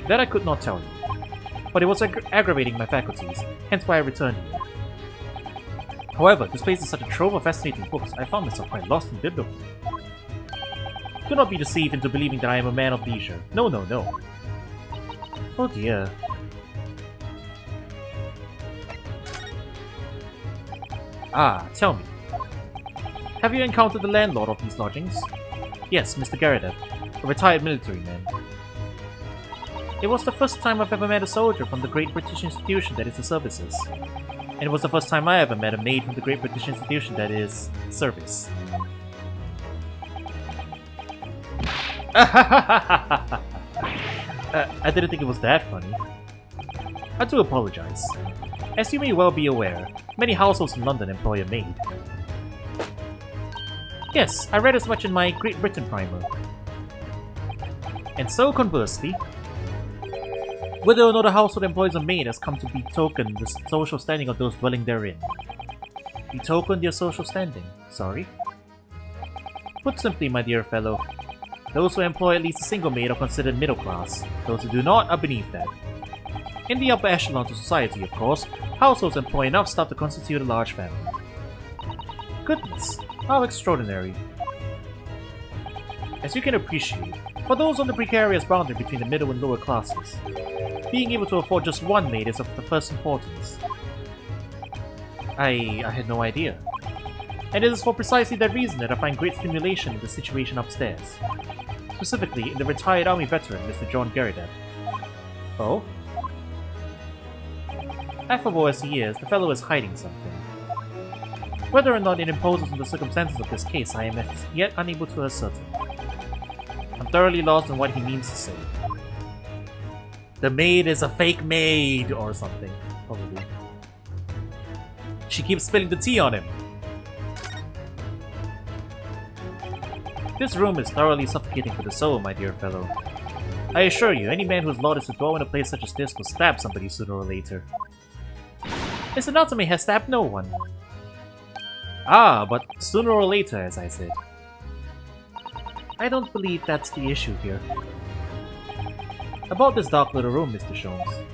That I could not tell you. But it was aggravating my faculties, hence why I returned here. However, this place is such a trove of fascinating books, I found myself quite lost in bibliophilia. Do not be deceived into believing that I am a man of leisure. No, no, no. Oh dear. Ah, tell me. Have you encountered the landlord of these lodgings? Yes, Mr. Garrett, a retired military man. It was the first time I've ever met a soldier from the great British institution that is the services. And it was the first time I ever met a maid from the great British institution that is service. I didn't think it was that funny. I do apologize. As you may well be aware, many households in London employ a maid. Yes, I read as much in my Great Britain primer. And so, conversely, whether or not a household employs a maid has come to betoken the social standing of those dwelling therein. Betoken their social standing, sorry? Put simply, my dear fellow, those who employ at least a single maid are considered middle class. Those who do not are beneath that. In the upper echelons of society, of course, households employ enough staff to constitute a large family. Goodness, how extraordinary. As you can appreciate, for those on the precarious boundary between the middle and lower classes, being able to afford just one maid is of the first importance. I had no idea. And it is for precisely that reason that I find great stimulation in the situation upstairs. Specifically, in the retired army veteran, Mr. John Garridan. Oh? Affable as he is, the fellow is hiding something. Whether or not it imposes on the circumstances of this case, I am as yet unable to ascertain. I'm thoroughly lost in what he means to say. The maid is a fake maid, or something, probably. She keeps spilling the tea on him. This room is thoroughly suffocating for the soul, my dear fellow. I assure you, any man whose lot is to dwell in a place such as this will stab somebody sooner or later. Mr. Natsume has stabbed no one. Ah, but sooner or later, as I said. I don't believe that's the issue here. About this dark little room, Mr. Sholmes.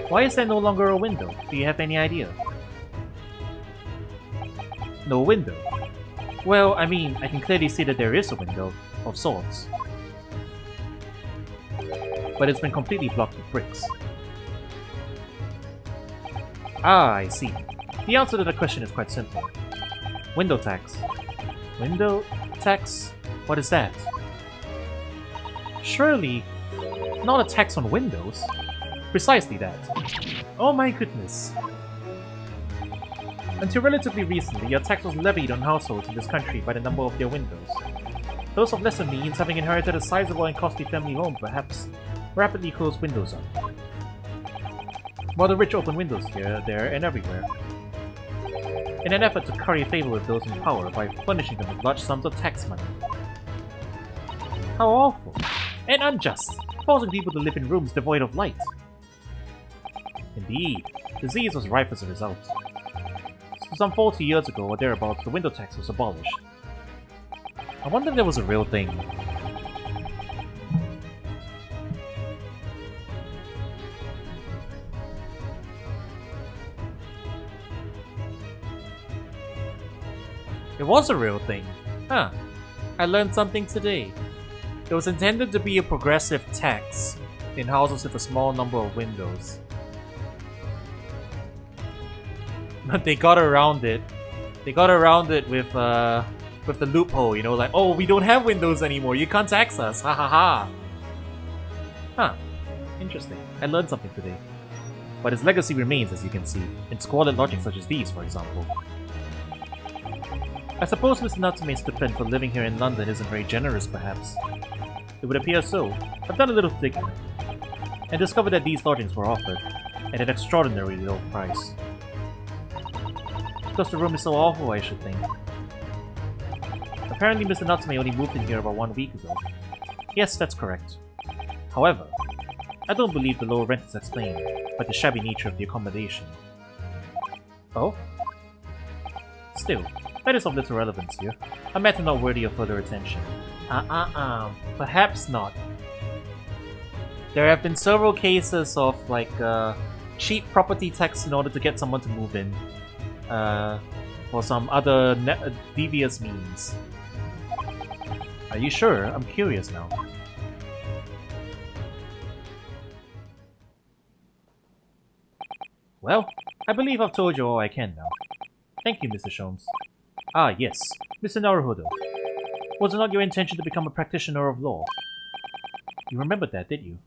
Why is there no longer a window? Do you have any idea? No window? Well, I mean, I can clearly see that there is a window, of sorts. But it's been completely blocked with bricks. Ah, I see. The answer to the question is quite simple. Window tax. Window tax? What is that? Surely, not a tax on windows. Precisely that. Oh my goodness. Until relatively recently, a tax was levied on households in this country by the number of their windows. Those of lesser means, having inherited a sizable and costly family home, perhaps rapidly closed windows up. While the rich open windows here, there, and everywhere. In an effort to curry favor with those in power by furnishing them with large sums of tax money. How awful! And unjust! Forcing people to live in rooms devoid of light. Indeed, disease was rife as a result. So some 40 years ago or thereabouts, the window tax was abolished. I wonder if that was a real thing. It was a real thing. Huh. I learned something today. It was intended to be a progressive tax in houses with a small number of windows. But they got around it. They got around it with the loophole, you know, like, oh, we don't have windows anymore, you can't tax us, ha ha ha. Huh. Interesting. I learned something today. But its legacy remains, as you can see, in squalid logic such as these, for example. I suppose Mr. Natsume's stipend for living here in London isn't very generous, perhaps. It would appear so. I've done a little digging, and discovered that these lodgings were offered at an extraordinarily low price. Because the room is so awful, I should think. Apparently Mr. Natsume only moved in here about 1 week ago. Yes, that's correct. However, I don't believe the low rent is explained by the shabby nature of the accommodation. Oh? Still, that is of little relevance here. A matter not worthy of further attention. Perhaps not. There have been several cases of, like, cheap property tax in order to get someone to move in. For some other devious means. Are you sure? I'm curious now. Well, I believe I've told you all I can now. Thank you, Mr. Sholmes. Ah, yes, Mr. Naruhodo. Was it not your intention to become a practitioner of law? You remembered that, did you?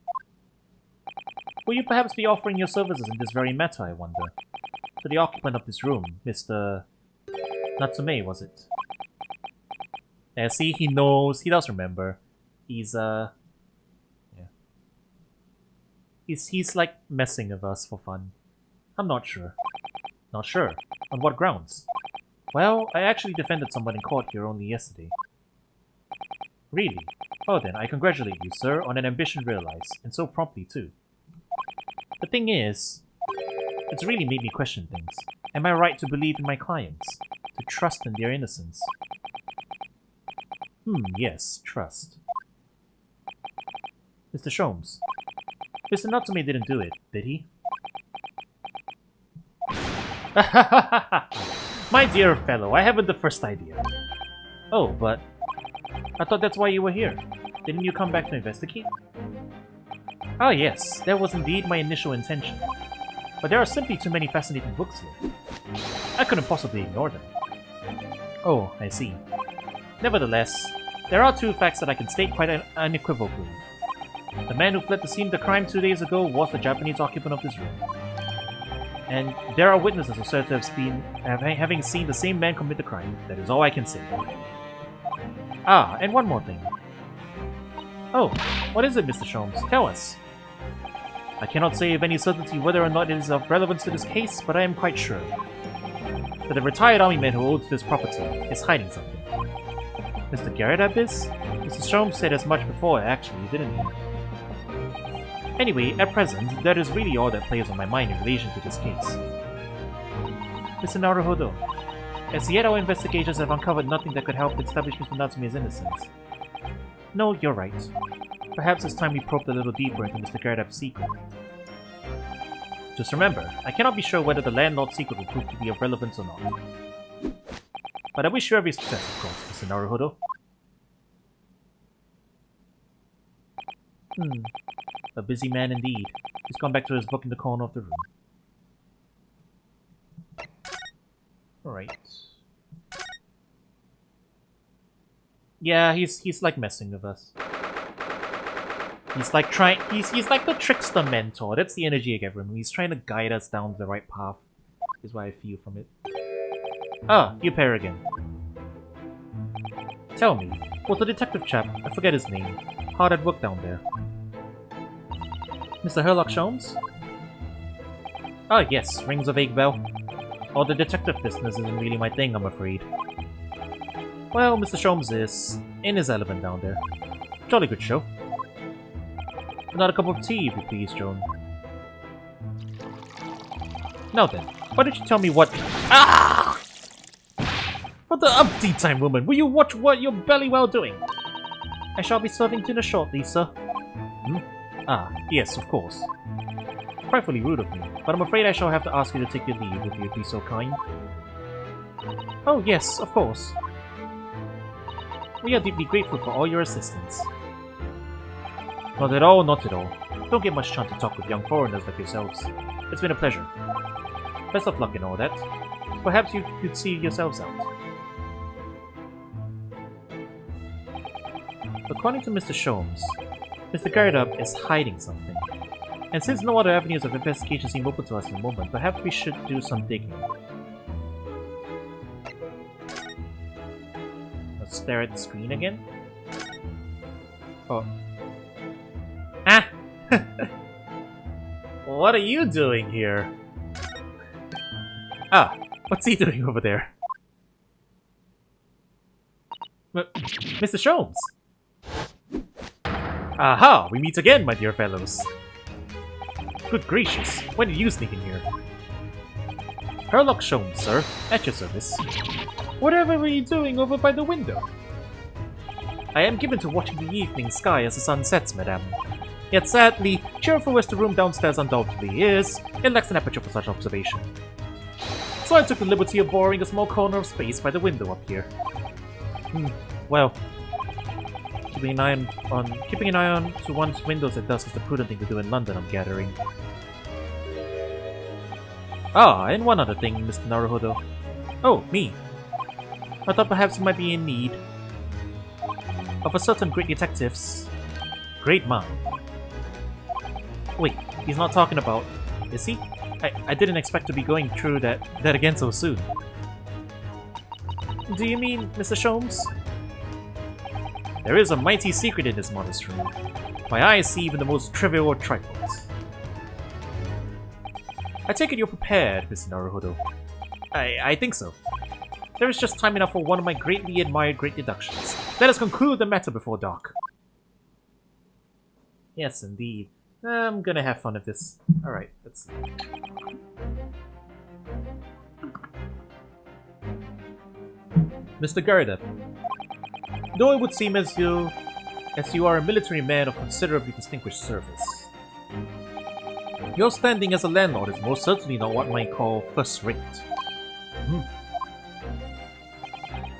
Will you perhaps be offering your services in this very matter, I wonder? To the occupant of this room, Mr. Natsume, was it? Yeah, see, he knows, he does remember. He's, yeah. He's like messing with us for fun. I'm not sure. Not sure? On what grounds? Well, I actually defended someone in court here only yesterday. Really? Oh then, I congratulate you, sir, on an ambition realized, and so promptly too. The thing is, it's really made me question things. Am I right to believe in my clients? To trust in their innocence? Yes, trust. Mr. Sholmes, Mr. Natsume didn't do it, did he? My dear fellow, I haven't the first idea. Oh, but I thought that's why you were here. Didn't you come back to investigate? Ah yes, that was indeed my initial intention. But there are simply too many fascinating books here. I couldn't possibly ignore them. Oh, I see. Nevertheless, there are two facts that I can state quite unequivocally. The man who fled the scene of the crime 2 days ago was the Japanese occupant of this room. And there are witnesses who said to have having seen the same man commit the crime. That is all I can say. Ah, and one more thing. Oh, what is it, Mr. Sholmes? Tell us. I cannot say with any certainty whether or not it is of relevance to this case, but I am quite sure that the retired army man who owns this property is hiding something. Mr. Garrett Abyss? Mr. Sholmes said as much before, actually, didn't he? Anyway, at present, that is really all that plays on my mind in relation to this case. Mr. Naruhodo, As yet, our investigations have uncovered nothing that could help establish Mr. Natsume's innocence. No, you're right. Perhaps it's time we probed a little deeper into Mr. Garrab's secret. Just remember, I cannot be sure whether the landlord's secret will prove to be of relevance or not. But I wish you every success, of course, Mr. Naruhodo. A busy man indeed. He's gone back to his book in the corner of the room. Alright. Yeah, he's like messing with us. He's like he's like the trickster mentor. That's the energy I get from him. He's trying to guide us down the right path. Is what I feel from it. Ah, you pair again. Tell me, was the detective chap, I forget his name, hard at work down there? Mr. Herlock Sholmes? Ah, yes, rings a vague bell. All the detective business isn't really my thing, I'm afraid. Well, Mr. Sholmes is in his element down there. Jolly good show. Another cup of tea, if you please, Joan. Now then, why don't you tell me what— Ah! For the umpteenth time, woman, will you watch what you're belly well doing? I shall be serving dinner shortly, sir. Ah, yes, of course. Frightfully rude of me, but I'm afraid I shall have to ask you to take your leave if you'd be so kind. Oh, yes, of course. We are deeply grateful for all your assistance. Not at all, not at all. Don't get much chance to talk with young foreigners like yourselves. It's been a pleasure. Best of luck and all that. Perhaps you could see yourselves out. According to Mr. Sholmes, Mr. Garrab is hiding something. And since no other avenues of investigation seem open to us in the moment, perhaps we should do some digging. Let's stare at the screen again. Oh. Ah! What are you doing here? Ah, what's he doing over there? Mr. Sholmes! Aha! We meet again, my dear fellows! Good gracious, when did you sneak in here? Herlock Sholmes, sir. At your service. Whatever were you doing over by the window? I am given to watching the evening sky as the sun sets, madame. Yet sadly, cheerful as the room downstairs undoubtedly is, it lacks an aperture for such observation. So I took the liberty of borrowing a small corner of space by the window up here. Well, keeping an eye on to one's windows at dusk is the prudent thing to do in London, I'm gathering. Ah, and one other thing, Mr. Naruhodo. Oh, me. I thought perhaps you might be in need of a certain great detective's great mind. Wait, he's not talking about... Is he? I didn't expect to be going through that again so soon. Do you mean, Mr. Sholmes? There is a mighty secret in this modest room. My eyes see even the most trivial of trifles. I take it you're prepared, Mr. Naruhodo. I think so. There is just time enough for one of my greatly admired great deductions. Let us conclude the matter before dark. Yes, indeed. I'm gonna have fun with this. Alright, let's see. Mr. Garrab, though it would seem as you are a military man of considerably distinguished service, your standing as a landlord is most certainly not what one might call first-rate.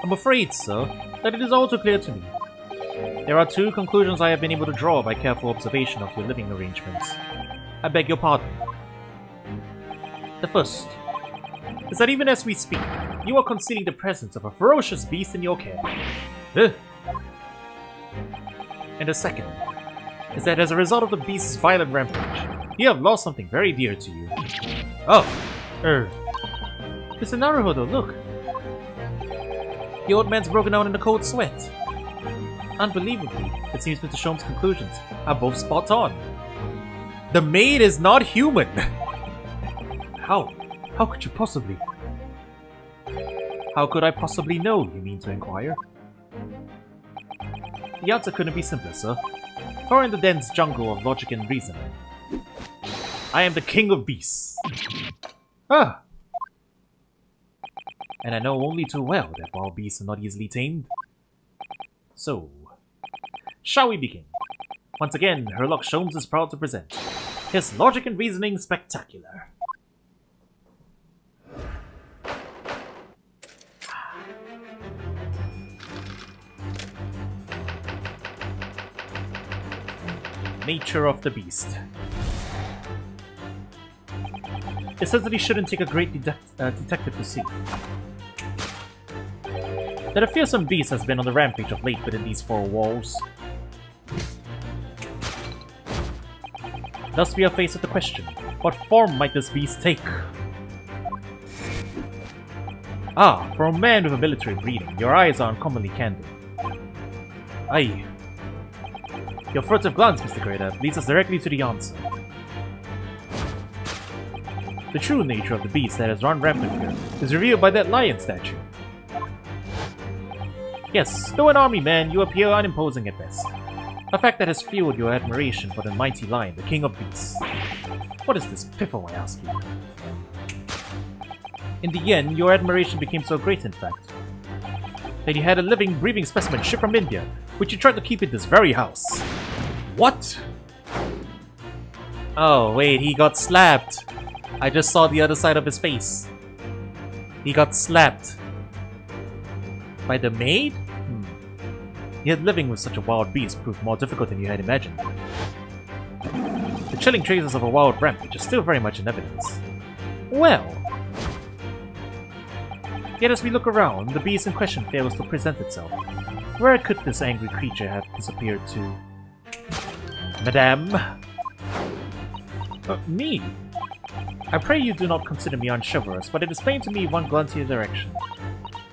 I'm afraid, sir, that it is all too clear to me. There are two conclusions I have been able to draw by careful observation of your living arrangements. I beg your pardon. The first is that even as we speak, you are concealing the presence of a ferocious beast in your care. And the second is that as a result of the beast's violent rampage, you have lost something very dear to you. Oh, Mr. Naruhodo, look. The old man's broken out in a cold sweat. Unbelievably, it seems Mr. Sholmes' conclusions are both spot on. The maid is not human! How? How could you possibly? How could I possibly know, you mean to inquire? The answer couldn't be simpler, sir. For in the dense jungle of logic and reason, I am the king of beasts. Ah! And I know only too well that wild beasts are not easily tamed. So, shall we begin? Once again, Herlock Sholmes is proud to present his logic and reasoning spectacular. Nature of the beast. It certainly shouldn't take a great detective to see that a fearsome beast has been on the rampage of late within these four walls. Thus we are faced with the question, what form might this beast take? Ah, for a man with a military breeding, your eyes are uncommonly candid. Aye. Your furtive glance, Mr. Greta, leads us directly to the answer. The true nature of the beast that has run rampant here is revealed by that lion statue. Yes, though an army man, you appear unimposing at best. A fact that has fueled your admiration for the mighty lion, the king of beasts. What is this piffle, I ask you? In the end, your admiration became so great, in fact, that you had a living, breathing specimen shipped from India, which you tried to keep in this very house. What? Oh, wait, he got slapped. I just saw the other side of his face. He got slapped. By the maid? Yet living with such a wild beast proved more difficult than you had imagined. The chilling traces of a wild rampage are still very much in evidence. Well... Yet as we look around, the beast in question fails to present itself. Where could this angry creature have disappeared to? Madame? Me? I pray you do not consider me unchivalrous, but it is plain to me one glance in your direction.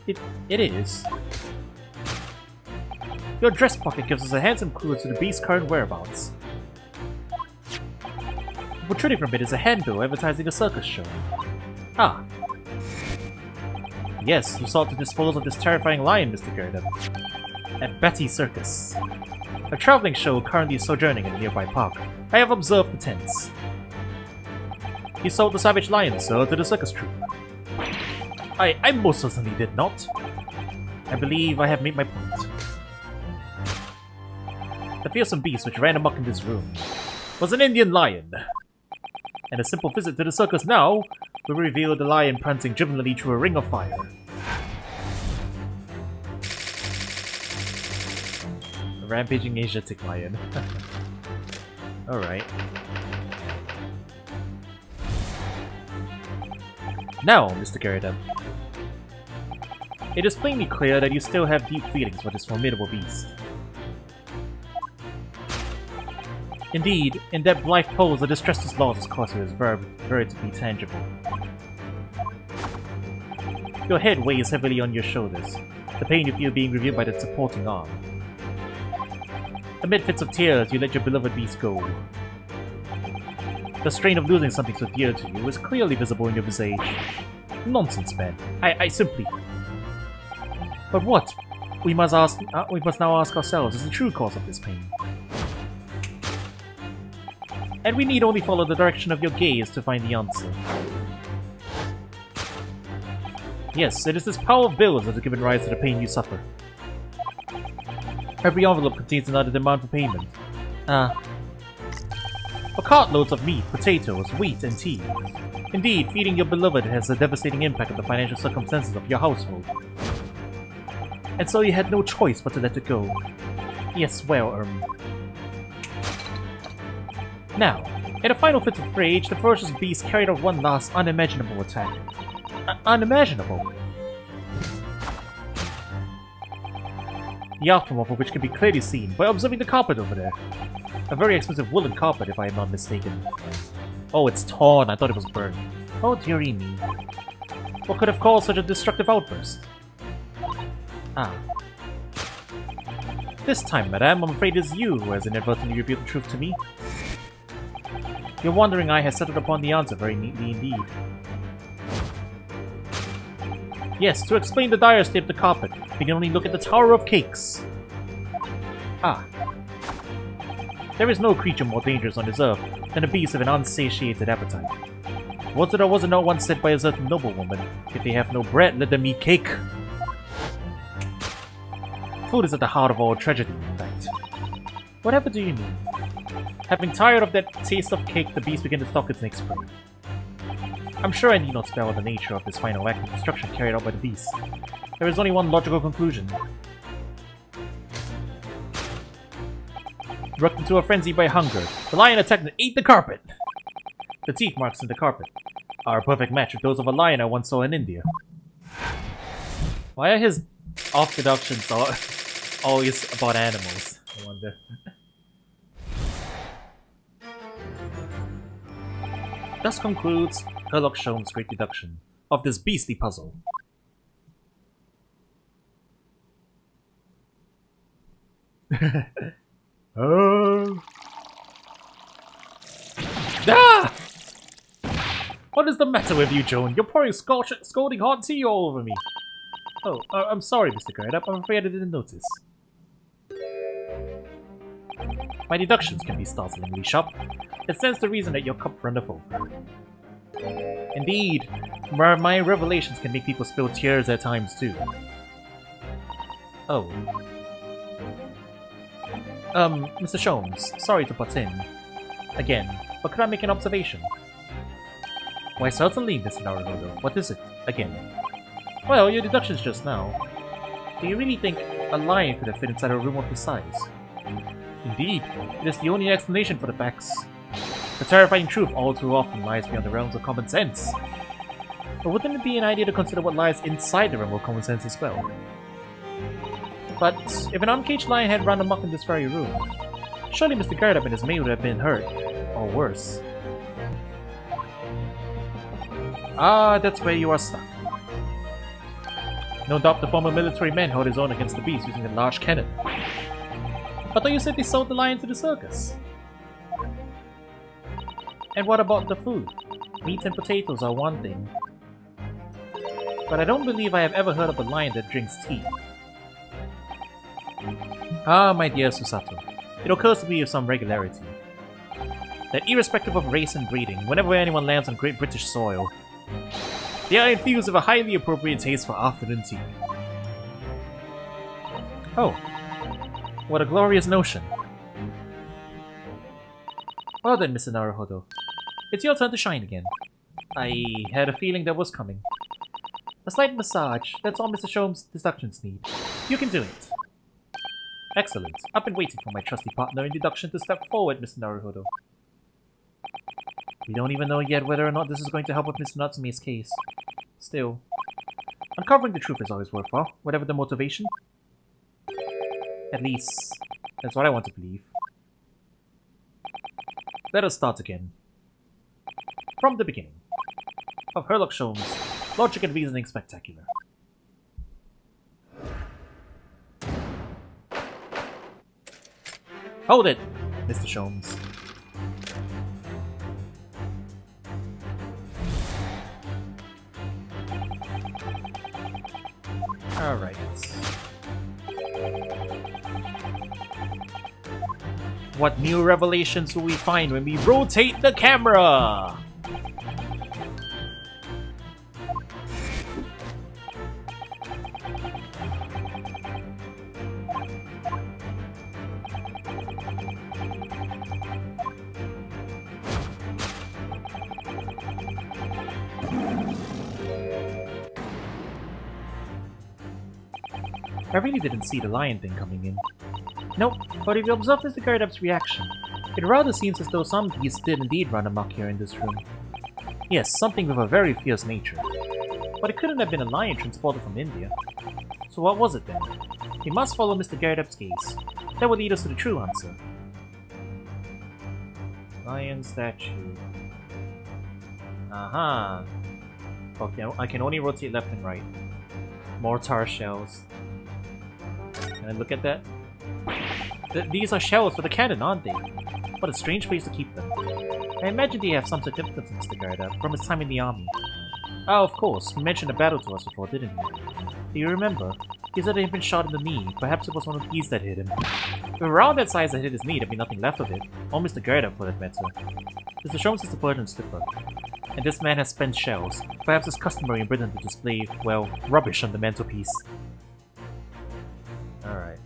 It is. Your dress pocket gives us a handsome clue to the beast's current whereabouts. Protruding from it is a handbill advertising a circus show. Ah. Yes, you sought to dispose of this terrifying lion, Mr. Gerda. At Betty's Circus. A traveling show currently sojourning in a nearby park. I have observed the tents. You sold the savage lion, sir, to the circus troupe. I most certainly did not. I believe I have made my point. The fearsome beast which ran amok in this room was an Indian lion. And a simple visit to the circus now will reveal the lion prancing jubilantly through a ring of fire. A rampaging Asiatic lion. Alright. Now, Mr. Garrett, it is plainly clear that you still have deep feelings for this formidable beast. Indeed, in that blithe pose, the distress this loss has caused you is veritably tangible. Your head weighs heavily on your shoulders, the pain you feel being revealed by that supporting arm. Amid fits of tears, you let your beloved beast go. The strain of losing something so dear to you is clearly visible in your visage. Nonsense, man. I simply... But what? We must now ask ourselves is the true cause of this pain. And we need only follow the direction of your gaze to find the answer. Yes, it is this pile of bills that has given rise to the pain you suffer. Every envelope contains another demand for payment. For cartloads of meat, potatoes, wheat, and tea. Indeed, feeding your beloved has a devastating impact on the financial circumstances of your household. And so you had no choice but to let it go. Yes, well, Now, in a final fit of rage, the ferocious beast carried out one last unimaginable attack. Unimaginable? The aftermath of which can be clearly seen by observing the carpet over there. A very expensive woolen carpet, if I am not mistaken. Oh, it's torn. I thought it was burned. Oh, dearie me. What could have caused such a destructive outburst? Ah. This time, madame, I'm afraid it's you who has inadvertently revealed the truth to me. Your wandering eye has settled upon the answer very neatly indeed. Yes, to explain the dire state of the carpet, we can only look at the Tower of Cakes. Ah. There is no creature more dangerous on this earth than a beast of an unsatiated appetite. Was it or was it not once said by a certain noblewoman, if they have no bread, let them eat cake? Food is at the heart of all tragedy, in fact. Whatever do you mean? Having tired of that taste of cake, the beast began to stalk its next prey. I'm sure I need not spell out the nature of this final act of destruction carried out by the beast. There is only one logical conclusion. Worked into a frenzy by hunger, the lion attacked and ate the carpet! The teeth marks in the carpet are a perfect match with those of a lion I once saw in India. Why are his off deductions always about animals? I wonder. Thus concludes Herlock Sholmes' great deduction of this beastly puzzle. Ah! What is the matter with you, Joan? You're pouring scalding hot tea all over me. Oh, I'm sorry, Mr. Gardup. I'm afraid I didn't notice. My deductions can be startlingly sharp. It stands to reason that your cup runneth over. Indeed, my revelations can make people spill tears at times too. Oh. Mr. Sholmes, sorry to butt in. Again, but could I make an observation? Why certainly, Mr. Naruhodo. What is it? Again. Well, your deductions just now. Do you really think a lion could have fit inside a room of this size? Indeed, it is the only explanation for the facts. The terrifying truth all too often lies beyond the realms of common sense. But wouldn't it be an idea to consider what lies inside the realm of common sense as well? But if an uncaged lion had run amok in this very room, surely Mr. Gardup and his maid would have been hurt, or worse. Ah, that's where you are stuck. No doubt the former military man held his own against the beast using a large cannon. But thought you said they sold the lion to the circus. And what about the food? Meat and potatoes are one thing. But I don't believe I have ever heard of a lion that drinks tea. Ah, my dear Susato, it occurs to me with some regularity that irrespective of race and breeding, whenever anyone lands on Great British soil, they are infused with a highly appropriate taste for afternoon tea. Oh, what a glorious notion. Well then, Mr. Naruhodo, it's your turn to shine again. I had a feeling that was coming. A slight massage, that's all Mr. Sholmes' deductions need. You can do it. Excellent. I've been waiting for my trusty partner in deduction to step forward, Mr. Naruhodo. We don't even know yet whether or not this is going to help with Mr. Natsume's case. Still, uncovering the truth is always worthwhile, whatever the motivation. At least, that's what I want to believe. Let us start again. From the beginning. Of Herlock Sholmes' Logic and Reasoning Spectacular. Hold it, Mr. Sholmes. Alright. What new revelations will we find when we rotate the camera? I really didn't see the lion thing coming in. Nope, but if you observe Mr. Gardup's reaction, it rather seems as though some beast did indeed run amok here in this room. Yes, something with a very fierce nature. But it couldn't have been a lion transported from India. So what was it then? We must follow Mr. Gardup's gaze. That would lead us to the true answer. Lion statue. Aha! Okay, I can only rotate left and right. Mortar shells. Can I look at that? These are shells for the cannon, aren't they? What a strange place to keep them. I imagine they have some significance, Mr. Gardup, from his time in the army. Ah, of course, he mentioned a battle to us before, didn't he? Do you remember? He said he had been shot in the knee. Perhaps it was one of these that hit him. If around that size that hit his knee, there'd be nothing left of it. Or Mr. Gardup, for that matter. Mr. Sholmes is the bird and slipper. And this man has spent shells. Perhaps it's customary in Britain to display, well, rubbish on the mantelpiece. Alright.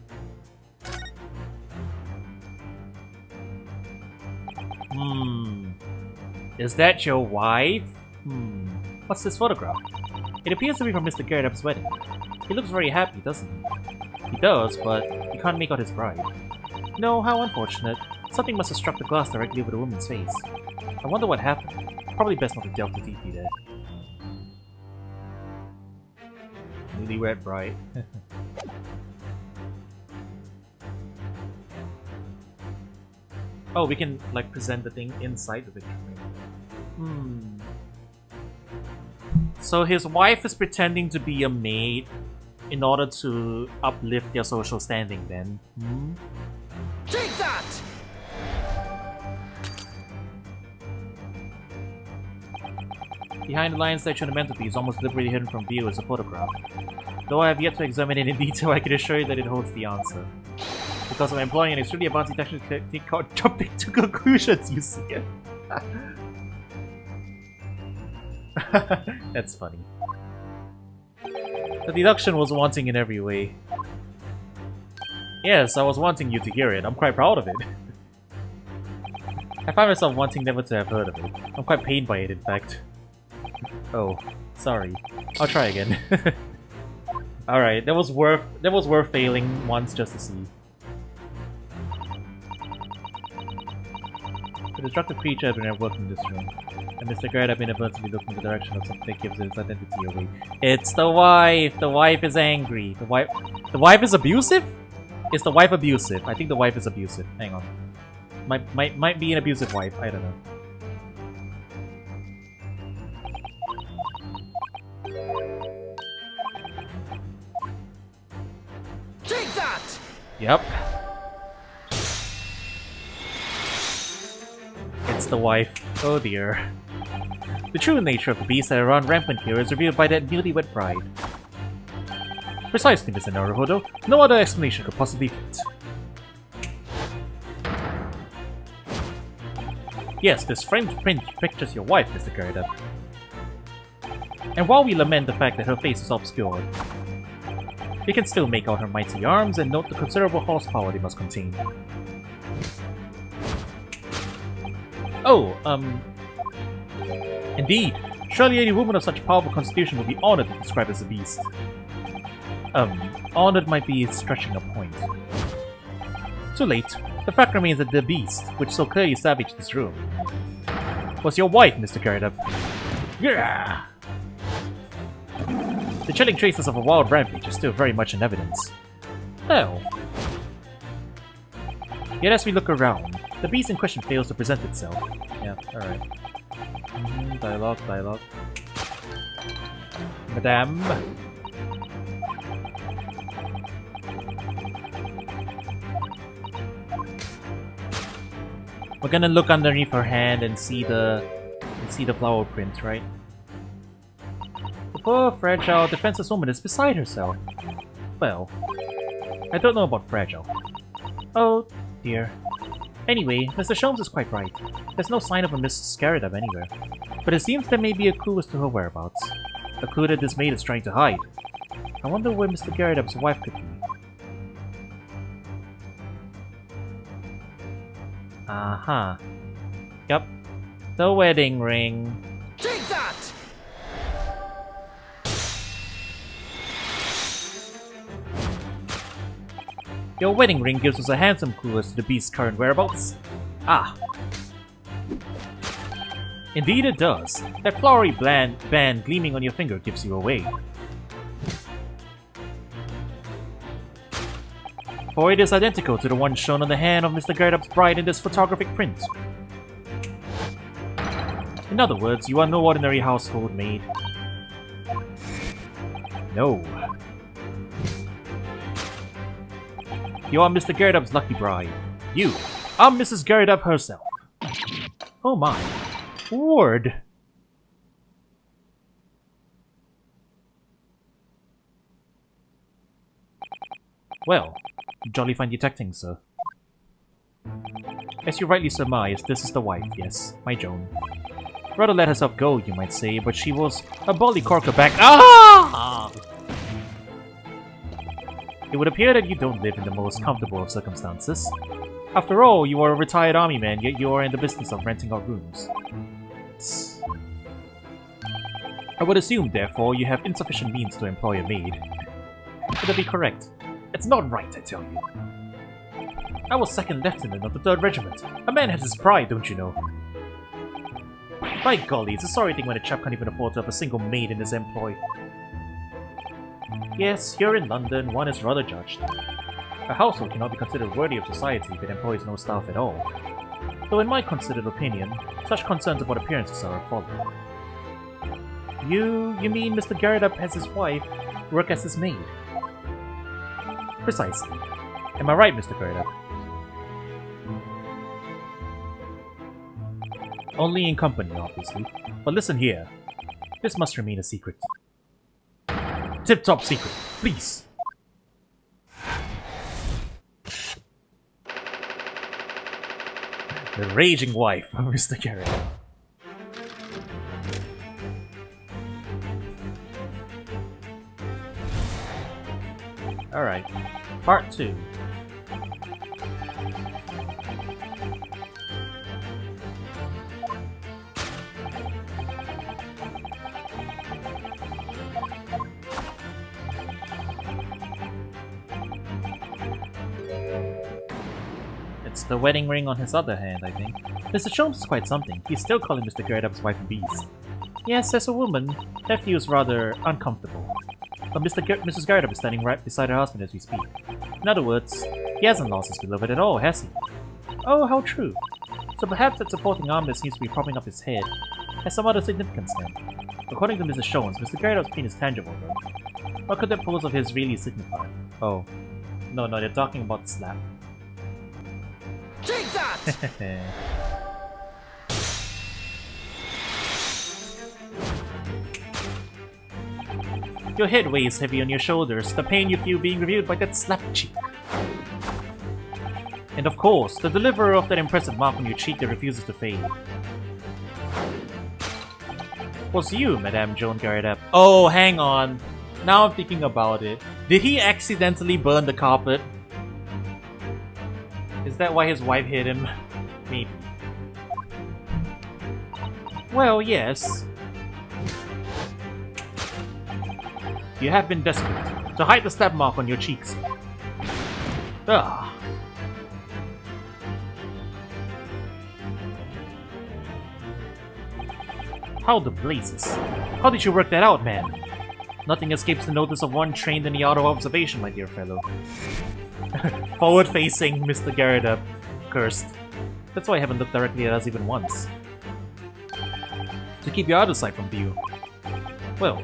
Is that your wife? What's this photograph? It appears to be from Mr. Garrett's wedding. He looks very happy, doesn't he? He does, but you can't make out his bride. No, how unfortunate. Something must have struck the glass directly over the woman's face. I wonder what happened. Probably best not to delve too deeply there. Newlywed bride. Oh, we can, like, present the thing inside the picture frame. So his wife is pretending to be a maid in order to uplift their social standing then. Take that! Behind the lion statue on the mantelpiece, almost deliberately hidden from view, is a photograph. Though I have yet to examine it in detail, I can assure you that it holds the answer. Because I'm employing an extremely advanced detection technique called jumping to conclusions, you see it. That's funny. The deduction was wanting in every way. Yes, I was wanting you to hear it. I'm quite proud of it. I find myself wanting never to have heard of it. I'm quite pained by it, in fact. Oh, sorry. I'll try again. Alright, that was worth failing once just to see. The destructive creature had been at work in this room, and Mr. Garrett had been inadvertently looking in the direction of something that gives its identity away. It's the wife! The wife is angry. The wife is abusive? Is the wife abusive? I think the wife is abusive. Hang on. Might be an abusive wife. I don't know. Take that! Yep. It's the wife. Oh dear. The true nature of the beasts that are run rampant here is revealed by that newlywed bride. Precisely, Mr. Naruhodo. No other explanation could possibly fit. Yes, this framed print pictures your wife, Mr. Garrett. And while we lament the fact that her face is obscured, we can still make out her mighty arms and note the considerable horsepower they must contain. Oh, indeed. Surely any woman of such powerful constitution would be honored to be described as a beast. Honored might be stretching a point. Too late. The fact remains that the beast, which so clearly savaged this room, was your wife, Mr. Garrett. Yeah! The chilling traces of a wild rampage are still very much in evidence. Oh. Yet as we look around, the beast in question fails to present itself. Yeah, alright. Dialogue. Madame. We're gonna look underneath her hand and see the flower print, right? The poor, fragile, defenseless woman is beside herself. Well, I don't know about fragile. Oh, dear. Anyway, Mr. Sholmes is quite right. There's no sign of a Miss Scaradab anywhere. But it seems there may be a clue as to her whereabouts. A clue that this maid is trying to hide. I wonder where Mr. Garadab's wife could be. Aha. Yep. The wedding ring. Take that! Your wedding ring gives us a handsome clue as to the beast's current whereabouts. Ah. Indeed it does. That flowery band gleaming on your finger gives you away. For it is identical to the one shown on the hand of Mr. Garadab's bride in this photographic print. In other words, you are no ordinary household maid. No. You are Mr. Garadab's lucky bride. You are Mrs. Garadab herself. Oh my. Ward. Well, jolly fine detecting, sir. As you rightly surmise, this is the wife, yes, my Joan. Rather let herself go, you might say, but she was a bully corkerback. Ah! It would appear that you don't live in the most comfortable of circumstances. After all, you are a retired army man, yet you are in the business of renting out rooms. I would assume, therefore, you have insufficient means to employ a maid. Would that be correct? It's not right, I tell you. I was second lieutenant of the 3rd Regiment. A man has his pride, don't you know? By golly, it's a sorry thing when a chap can't even afford to have a single maid in his employ. Yes, here in London, one is rather judged. A household cannot be considered worthy of society if it employs no staff at all. Though in my considered opinion, such concerns about appearances are a folly. You mean Mr. Garretup has his wife work as his maid? Precisely. Am I right, Mr. Garretup? Only in company, obviously. But listen here. This must remain a secret. Tip-top secret, please! The raging wife of Mr. Garretup. Alright, part 2. It's the wedding ring on his other hand, I think. Mr. Sholmes is quite something. He's still calling Mr. Garretup's wife a beast. Yes, as a woman, that feels rather uncomfortable. But Mrs. Garretup is standing right beside her husband as we speak. In other words, he hasn't lost his beloved at all, has he? Oh, how true. So perhaps that supporting arm that seems to be propping up his head has some other significance then. According to Mrs. Sholmes, Mr. Garretup's pain is tangible though. What could that pose of his really signify? Oh. No, they're talking about the slap. Take that! Your head weighs heavy on your shoulders, the pain you feel being reviewed by that slap cheek. And of course, the deliverer of that impressive mark on your cheek that refuses to fade. Was you, Madame Joan Garretup. Oh, hang on. Now I'm thinking about it. Did he accidentally burn the carpet? Is that why his wife hit him? Maybe. Well, yes. You have been desperate to hide the stab mark on your cheeks. Ah. How the blazes? How did you work that out, man? Nothing escapes the notice of one trained in the art of observation, my dear fellow. Forward-facing Mr. Garretup. Cursed. That's why I haven't looked directly at us even once. To keep your other side from view. Well,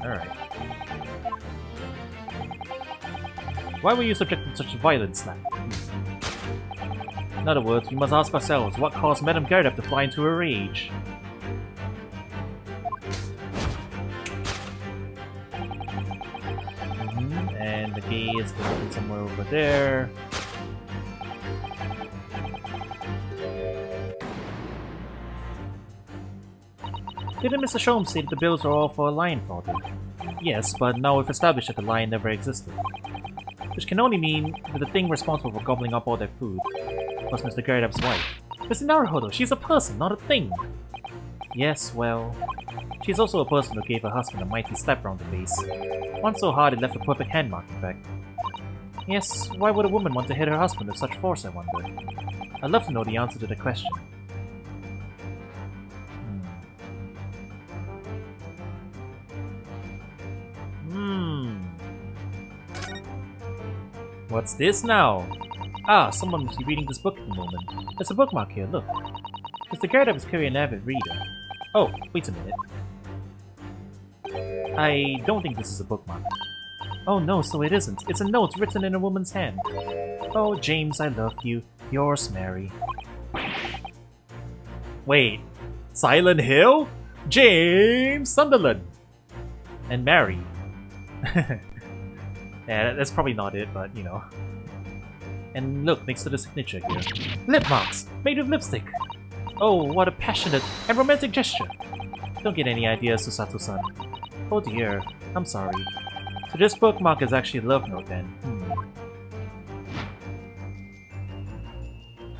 Alright. Why were you subjected to such violence now? In other words, we must ask ourselves, what caused Madame Garretup to fly into a rage? And the gaze is looking somewhere over there. Didn't Mr. Sholmes say that the bills are all for a lion father? Yes, but now we've established that the lion never existed. Which can only mean that the thing responsible for gobbling up all that food was Mr. Garretup's wife. Mr. Naruhodo, she's a person, not a thing! Yes, well... she's also a person who gave her husband a mighty slap round the face. One so hard it left a perfect hand mark, in fact. Yes, why would a woman want to hit her husband with such force, I wonder? I'd love to know the answer to the question. What's this now? Ah, someone must be reading this book at the moment. There's a bookmark here, look. Mr. Garretup is clearly an avid reader. Oh, wait a minute. I don't think this is a bookmark. Oh no, so it isn't. It's a note written in a woman's hand. Oh, James, I love you. Yours, Mary. Wait. Silent Hill? James Sunderland! And Mary. Yeah, that's probably not it, but you know. And look, next to the signature here. Lip marks! Made with lipstick. Oh, what a passionate and romantic gesture. Don't get any ideas, Susato-san. Oh dear, I'm sorry. So this bookmark is actually a love note then.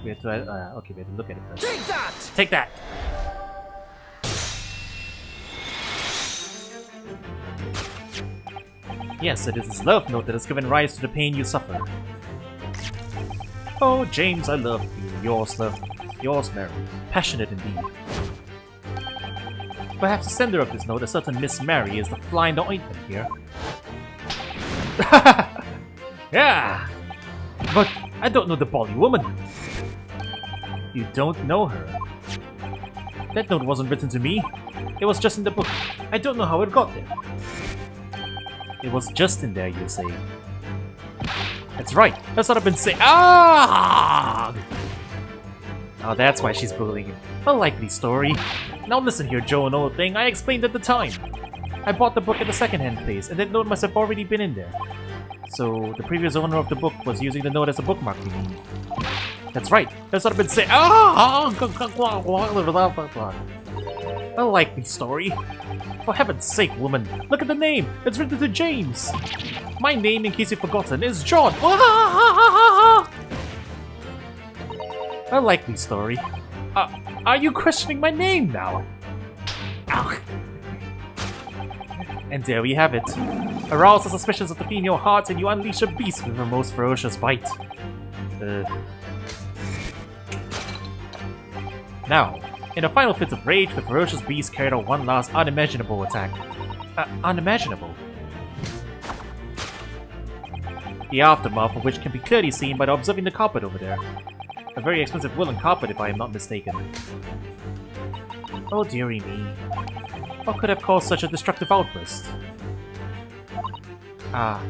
We have to, okay, we have to look at it first. Take that! Take that! Yes, it is this love note that has given rise to the pain you suffer. Oh, James, I love you. Yours, love. Yours, Mary. Passionate indeed. Perhaps the sender of this note, a certain Miss Mary, is the fly in the ointment here. Yeah! But I don't know the Polly woman. You don't know her. That note wasn't written to me. It was just in the book. I don't know how it got there. It was just in there, you say. That's right. That's what I've been saying. Ah! Oh, that's why she's bullying him. A likely story. Now listen here, Joe and old thing. I explained at the time. I bought the book at the second-hand place, and that note must have already been in there. So, the previous owner of the book was using the note as a bookmark, you mean? That's right. That's what I've been saying. Ah! A likely story. For heaven's sake, woman. Look at the name. It's written to James. My name, in case you've forgotten, is John. A likely story. Are you questioning my name now? Ow. And there we have it. Arouse the suspicions of the female heart and you unleash a beast with a most ferocious bite. Now, in a final fit of rage, the ferocious beast carried out one last unimaginable attack. Unimaginable? The aftermath of which can be clearly seen by observing the carpet over there. A very expensive woolen carpet, if I am not mistaken. Oh dearie me. What could have caused such a destructive outburst? Ah.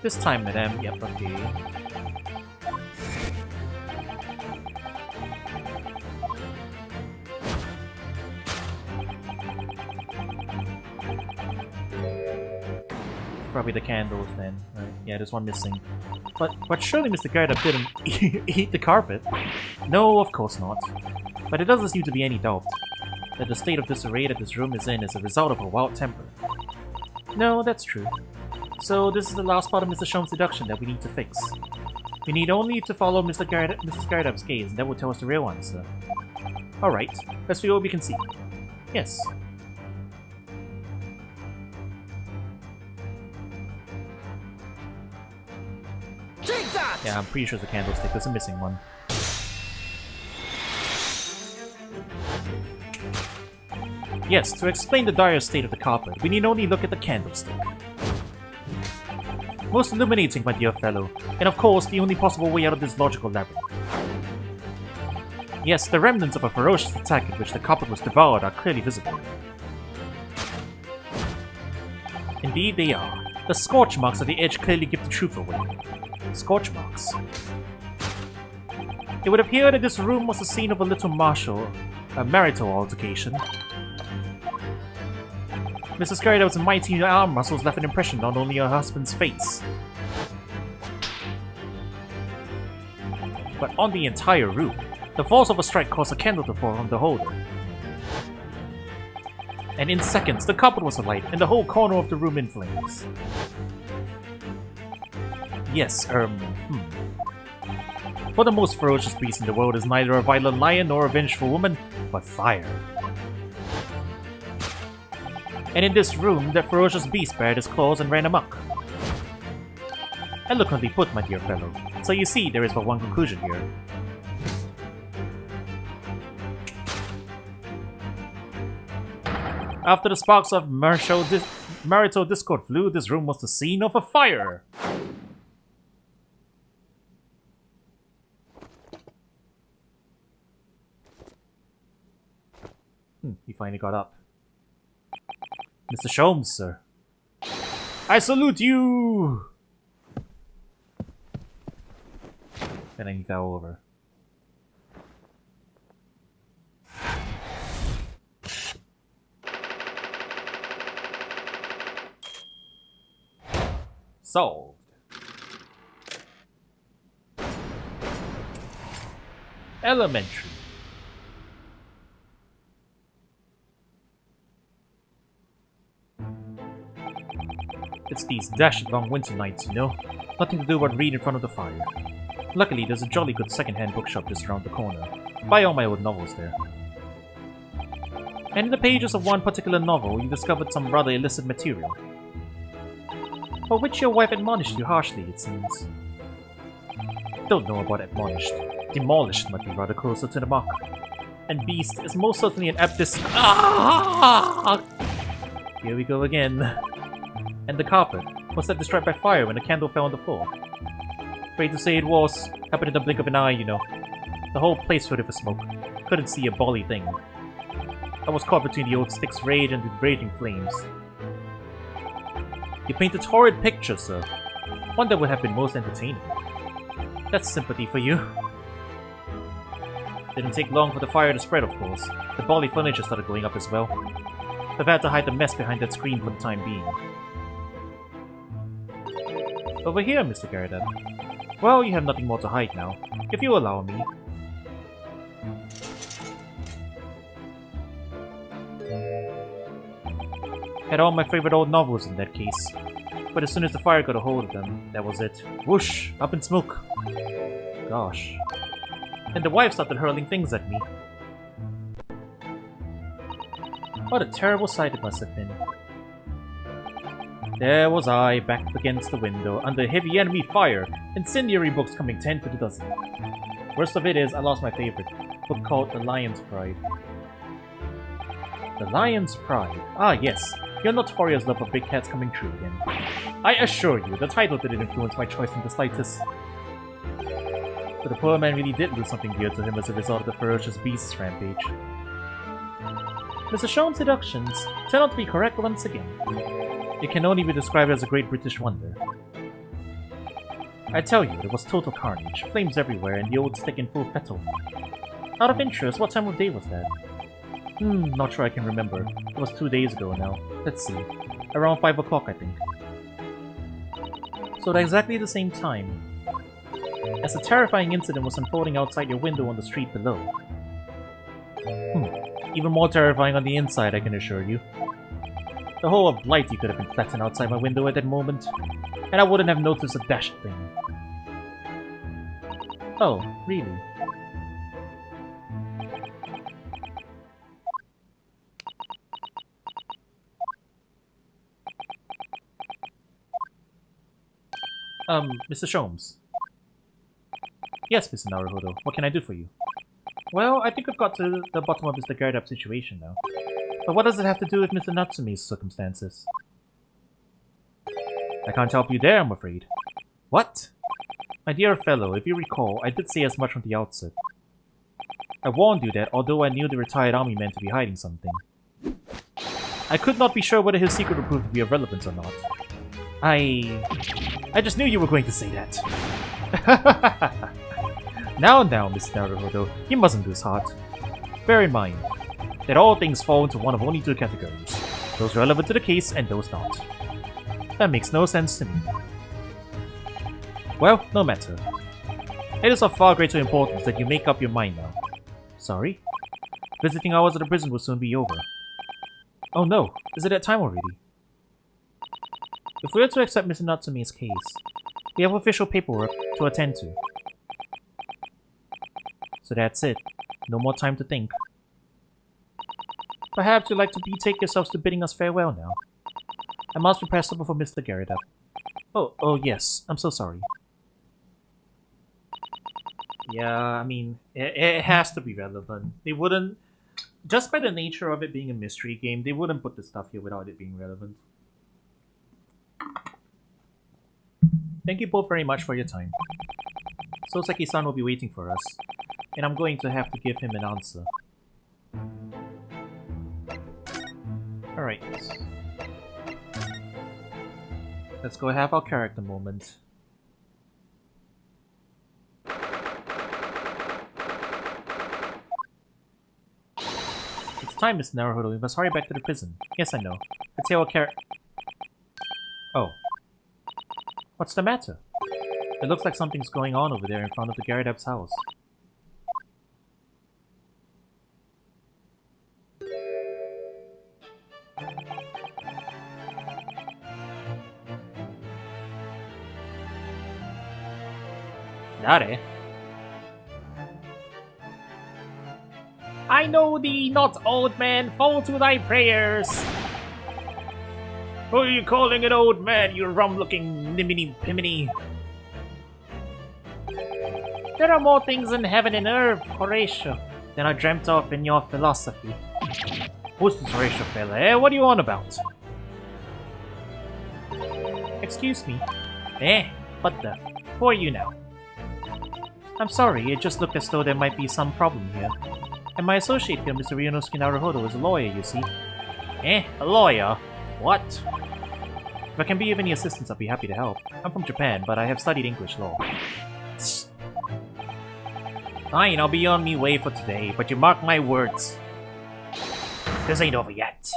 This time, madame. Yep, okay. Probably the candles then. Right. Yeah, there's one missing. But surely Mr. Garda didn't eat the carpet. No, of course not. But it doesn't seem to be any doubt that the state of disarray that this room is in is a result of a wild temper. No, that's true. So this is the last part of Mr. Shome's deduction that we need to fix. We need only to follow Mrs. Gardab's gaze, and that will tell us the real answer. Alright, let's see what we can see. Yes. Take that! Yeah, I'm pretty sure it's a candlestick. There's a missing one. Yes, to explain the dire state of the carpet, we need only look at the candlestick. Most illuminating, my dear fellow, and of course, the only possible way out of this logical labyrinth. Yes, the remnants of a ferocious attack in which the carpet was devoured are clearly visible. Indeed, they are. The scorch marks at the edge clearly give the truth away. Scorch marks. It would appear that this room was the scene of a little marital altercation. Mrs. Garda's mighty arm muscles left an impression not only on her husband's face, but on the entire room. The force of a strike caused a candle to fall from the holder. And in seconds, the carpet was alight, and the whole corner of the room in flames. Yes, For the most ferocious beast in the world is neither a violent lion nor a vengeful woman, but fire. And in this room, that ferocious beast bared his claws and ran amok. Eloquently put, my dear fellow. So you see, there is but one conclusion here. After the sparks of marital discord flew, this room was the scene of a fire! He finally got up. Mr. Sholmes, sir. I salute you! And then he fell over. Solved. Elementary. It's these dashed long winter nights, you know? Nothing to do but read in front of the fire. Luckily, there's a jolly good second-hand bookshop just around the corner. Buy all my old novels there. And in the pages of one particular novel, you discovered some rather illicit material. For which your wife admonished you harshly, it seems. Don't know about admonished. Demolished might be rather closer to the mark. And beast is most certainly an apt Ah! Here we go again. And the carpet was set destroyed by fire when a candle fell on the floor. Afraid to say it was. Happened in the blink of an eye, you know. The whole place filled with smoke. Couldn't see a bally thing. I was caught between the old stick's rage and the raging flames. You painted horrid pictures, sir. One that would have been most entertaining. That's sympathy for you. Didn't take long for the fire to spread, of course. The bally furniture started going up as well. I've had to hide the mess behind that screen for the time being. Over here, Mr. Garrett. Well, you have nothing more to hide now, if you allow me. Had all my favorite old novels in that case. But as soon as the fire got a hold of them, that was it. Whoosh! Up in smoke. Gosh. And the wife started hurling things at me. What a terrible sight it must have been. There was I, back up against the window, under heavy enemy fire, incendiary books coming 10 to the dozen. Worst of it is, I lost my favorite, book called The Lion's Pride. The Lion's Pride. Ah, yes, your notorious love of big cats coming true again. I assure you, the title didn't influence my choice in the slightest. But the poor man really did lose something dear to him as a result of the ferocious beast's rampage. Mr. Shone's deductions turn out to be correct once again. It can only be described as a great British wonder. I tell you, it was total carnage, flames everywhere, and the old stick in full fettle. Out of interest, what time of day was that? Not sure I can remember. It was 2 days ago now. Let's see. Around 5 o'clock, I think. So at exactly the same time, as a terrifying incident was unfolding outside your window on the street below. Even more terrifying on the inside, I can assure you. The whole of Blighty could have been flattened outside my window at that moment, and I wouldn't have noticed a dashed thing. Oh, really? Mr. Sholmes. Yes, Mr. Naruhodo. What can I do for you? Well, I think I've got to the bottom of Mr. Garrett situation now. But what does it have to do with Mr. Natsume's circumstances? I can't help you there, I'm afraid. What? My dear fellow, if you recall, I did say as much from the outset. I warned you that, although I knew the retired army man to be hiding something, I could not be sure whether his secret would prove to be of relevance or not. I just knew you were going to say that. Now, Mr. Naruhodo, you mustn't lose heart. Bear in mind that all things fall into one of only two categories. Those relevant to the case and those not. That makes no sense to me. Well, no matter. It is of far greater importance that you make up your mind now. Sorry? Visiting hours at the prison will soon be over. Oh no, is it that time already? If we are to accept Mr. Natsume's case, we have official paperwork to attend to. So that's it. No more time to think. Perhaps you'd like to betake yourselves to bidding us farewell now. I must prepare supper for Mr. Garrett. Oh yes, I'm so sorry. Yeah, I mean, it has to be relevant. They wouldn't, just by the nature of it being a mystery game, they wouldn't put the stuff here without it being relevant. Thank you both very much for your time. Soseki-san will be waiting for us, and I'm going to have to give him an answer. Alright. Let's go have our character moment. It's time, Mr. Naruhodo. We must hurry back to the prison. Yes, I know. Let's hear our character. Oh. What's the matter? It looks like something's going on over there in front of the Garrett house. Dare? I know thee not, old man, fall to thy prayers! Who are you calling an old man, you rum-looking nimini-pimini? There are more things in heaven and earth, Horatio, than are dreamt of in your philosophy. Who's this Horatio fella, eh? What are you on about? Excuse me. Eh? What the? Who are you now? I'm sorry, it just looked as though there might be some problem here. And my associate here, Mr. Ryunosuke Naruhodo, is a lawyer, you see. Eh? A lawyer? What? If I can be of any assistance, I'll be happy to help. I'm from Japan, but I have studied English law. Fine, I'll be on me way for today, but you mark my words. This ain't over yet.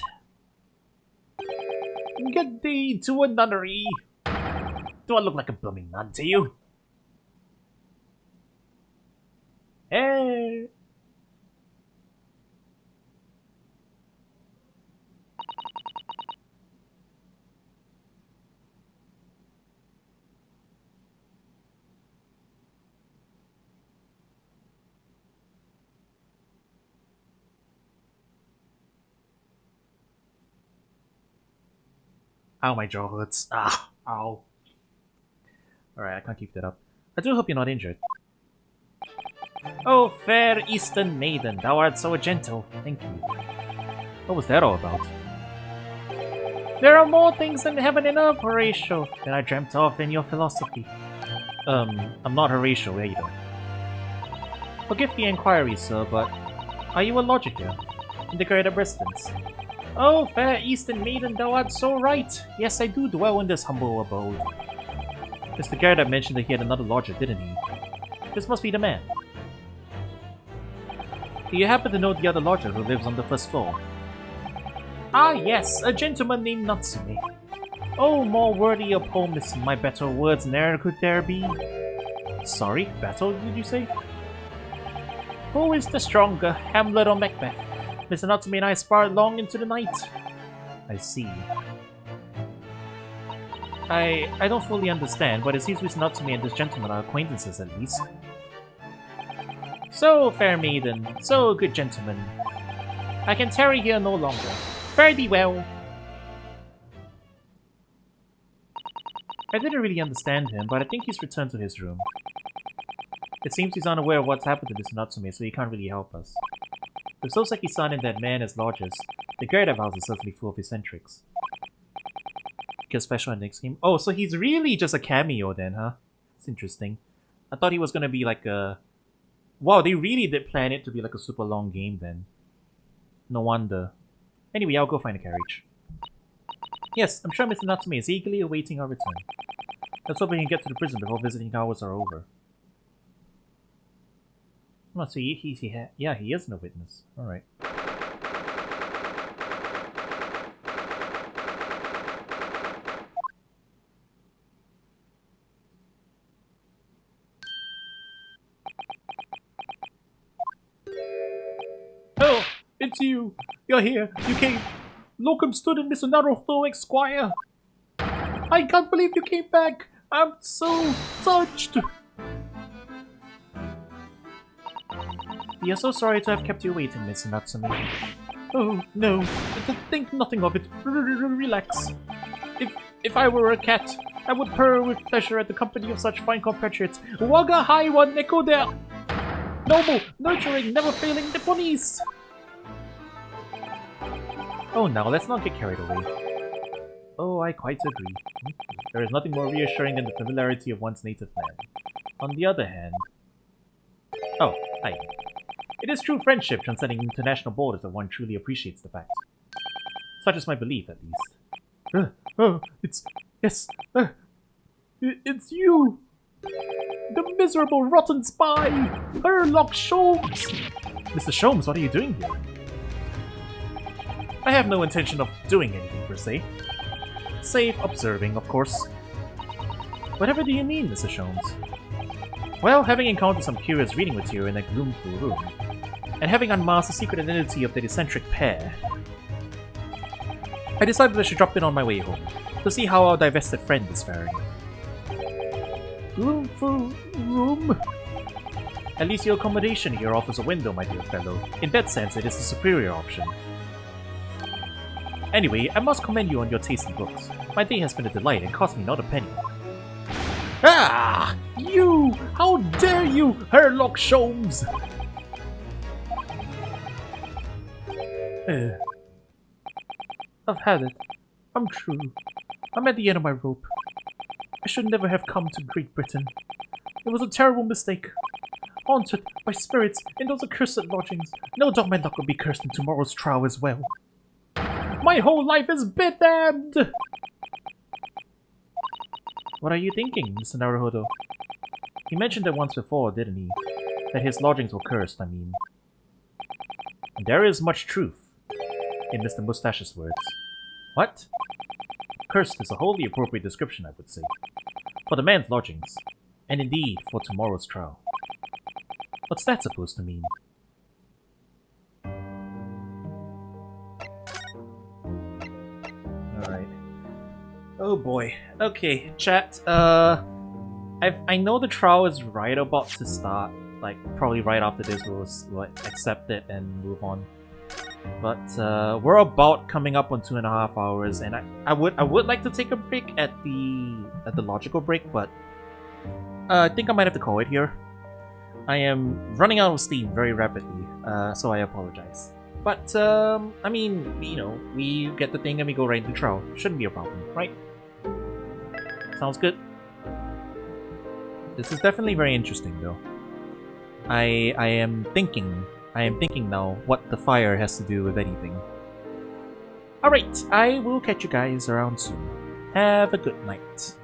Get thee to a nunnery. Do I look like a blooming nun to you? Hey. Ow, my jaw hurts. Ah, ow. Alright, I can't keep that up. I do hope you're not injured. Oh, fair Eastern maiden, thou art so gentle. Thank you. What was that all about? There are more things in heaven and earth, Horatio, than I dreamt of in your philosophy. I'm not Horatio either. Forgive the inquiry, sir, but are you a lodger here? In the greater residence? Oh, fair Eastern maiden, thou art so right. Yes, I do dwell in this humble abode. Mr. Gerda mentioned that he had another lodger, didn't he? This must be the man. Do you happen to know the other lodger who lives on the first floor? Ah, yes, a gentleman named Natsume. Oh, more worthy of poems in my better words ne'er could there be. Sorry, battle, did you say? Who is the stronger, Hamlet or Macbeth? Mr. Natsume and I sparred long into the night. I see. I don't fully understand, but it seems Mr. Natsume and this gentleman are acquaintances at least. So, fair maiden, so good gentleman. I can tarry here no longer. Fare thee well. I didn't really understand him, but I think he's returned to his room. It seems he's unaware of what's happened to Mr. Natsume, so he can't really help us. With Soseki-san and that man as lodgers, the Gerda house is certainly full of eccentrics. Get special at next game. Oh, so he's really just a cameo then, huh? It's interesting. I thought he was gonna be like a... Wow, they really did plan it to be like a super long game then. No wonder. Anyway, I'll go find a carriage. Yes, I'm sure Mr. Natsume is eagerly awaiting our return. Let's hope we can get to the prison before visiting hours are over. Oh, so yeah, he isn't a witness. Alright. Oh, it's you! You're here! You came! Locum student Mr. Naruto Esquire! I can't believe you came back! I'm so touched! We are so sorry to have kept you waiting, Mr. Natsume. Oh, no. Think nothing of it. Relax. If I were a cat, I would purr with pleasure at the company of such fine compatriots. Waga hai wa neko de... Noble, nurturing, never failing Nipponese! Oh, now let's not get carried away. Oh, I quite agree. There is nothing more reassuring than the familiarity of one's native land. On the other hand... Oh, hi. It is true friendship transcending international borders that one truly appreciates the fact. Such is my belief, at least. Yes, it's you! The miserable, rotten spy! Herlock Sholmes! Mr. Sholmes, what are you doing here? I have no intention of doing anything, per se. Save observing, of course. Whatever do you mean, Mr. Sholmes? Well, having encountered some curious reading material in that gloomful room, and having unmasked the secret identity of that eccentric pair, I decided I should drop in on my way home, to see how our divested friend is faring. Room for room? At least your accommodation here offers a window, my dear fellow. In that sense, it is the superior option. Anyway, I must commend you on your taste in books. My day has been a delight and cost me not a penny. Ah! You! How dare you, Herlock Sholmes! I've had it. I'm true. I'm at the end of my rope. I should never have come to Great Britain. It was a terrible mistake. Haunted by spirits in those accursed lodgings. No doubt my luck will be cursed in tomorrow's trial as well. My whole life is bedamned! What are you thinking, Mr. Naruhodo? He mentioned that once before, didn't he? That his lodgings were cursed, I mean. And there is much truth in Mr. Mustache's words. What? Cursed is a wholly appropriate description, I would say. For the man's lodgings. And indeed, for tomorrow's trial. What's that supposed to mean? Alright. Oh boy. Okay, chat. I know the trial is right about to start. Like, probably right after this we'll accept it and move on. But we're about coming up on 2.5 hours, and I would like to take a break at the logical break, but I think I might have to call it here. I am running out of steam very rapidly, so I apologize. But I mean, you know, we get the thing and we go right into trial. Shouldn't be a problem, right? Sounds good. This is definitely very interesting, though. I am thinking now what the fire has to do with anything. Alright, I will catch you guys around soon. Have a good night.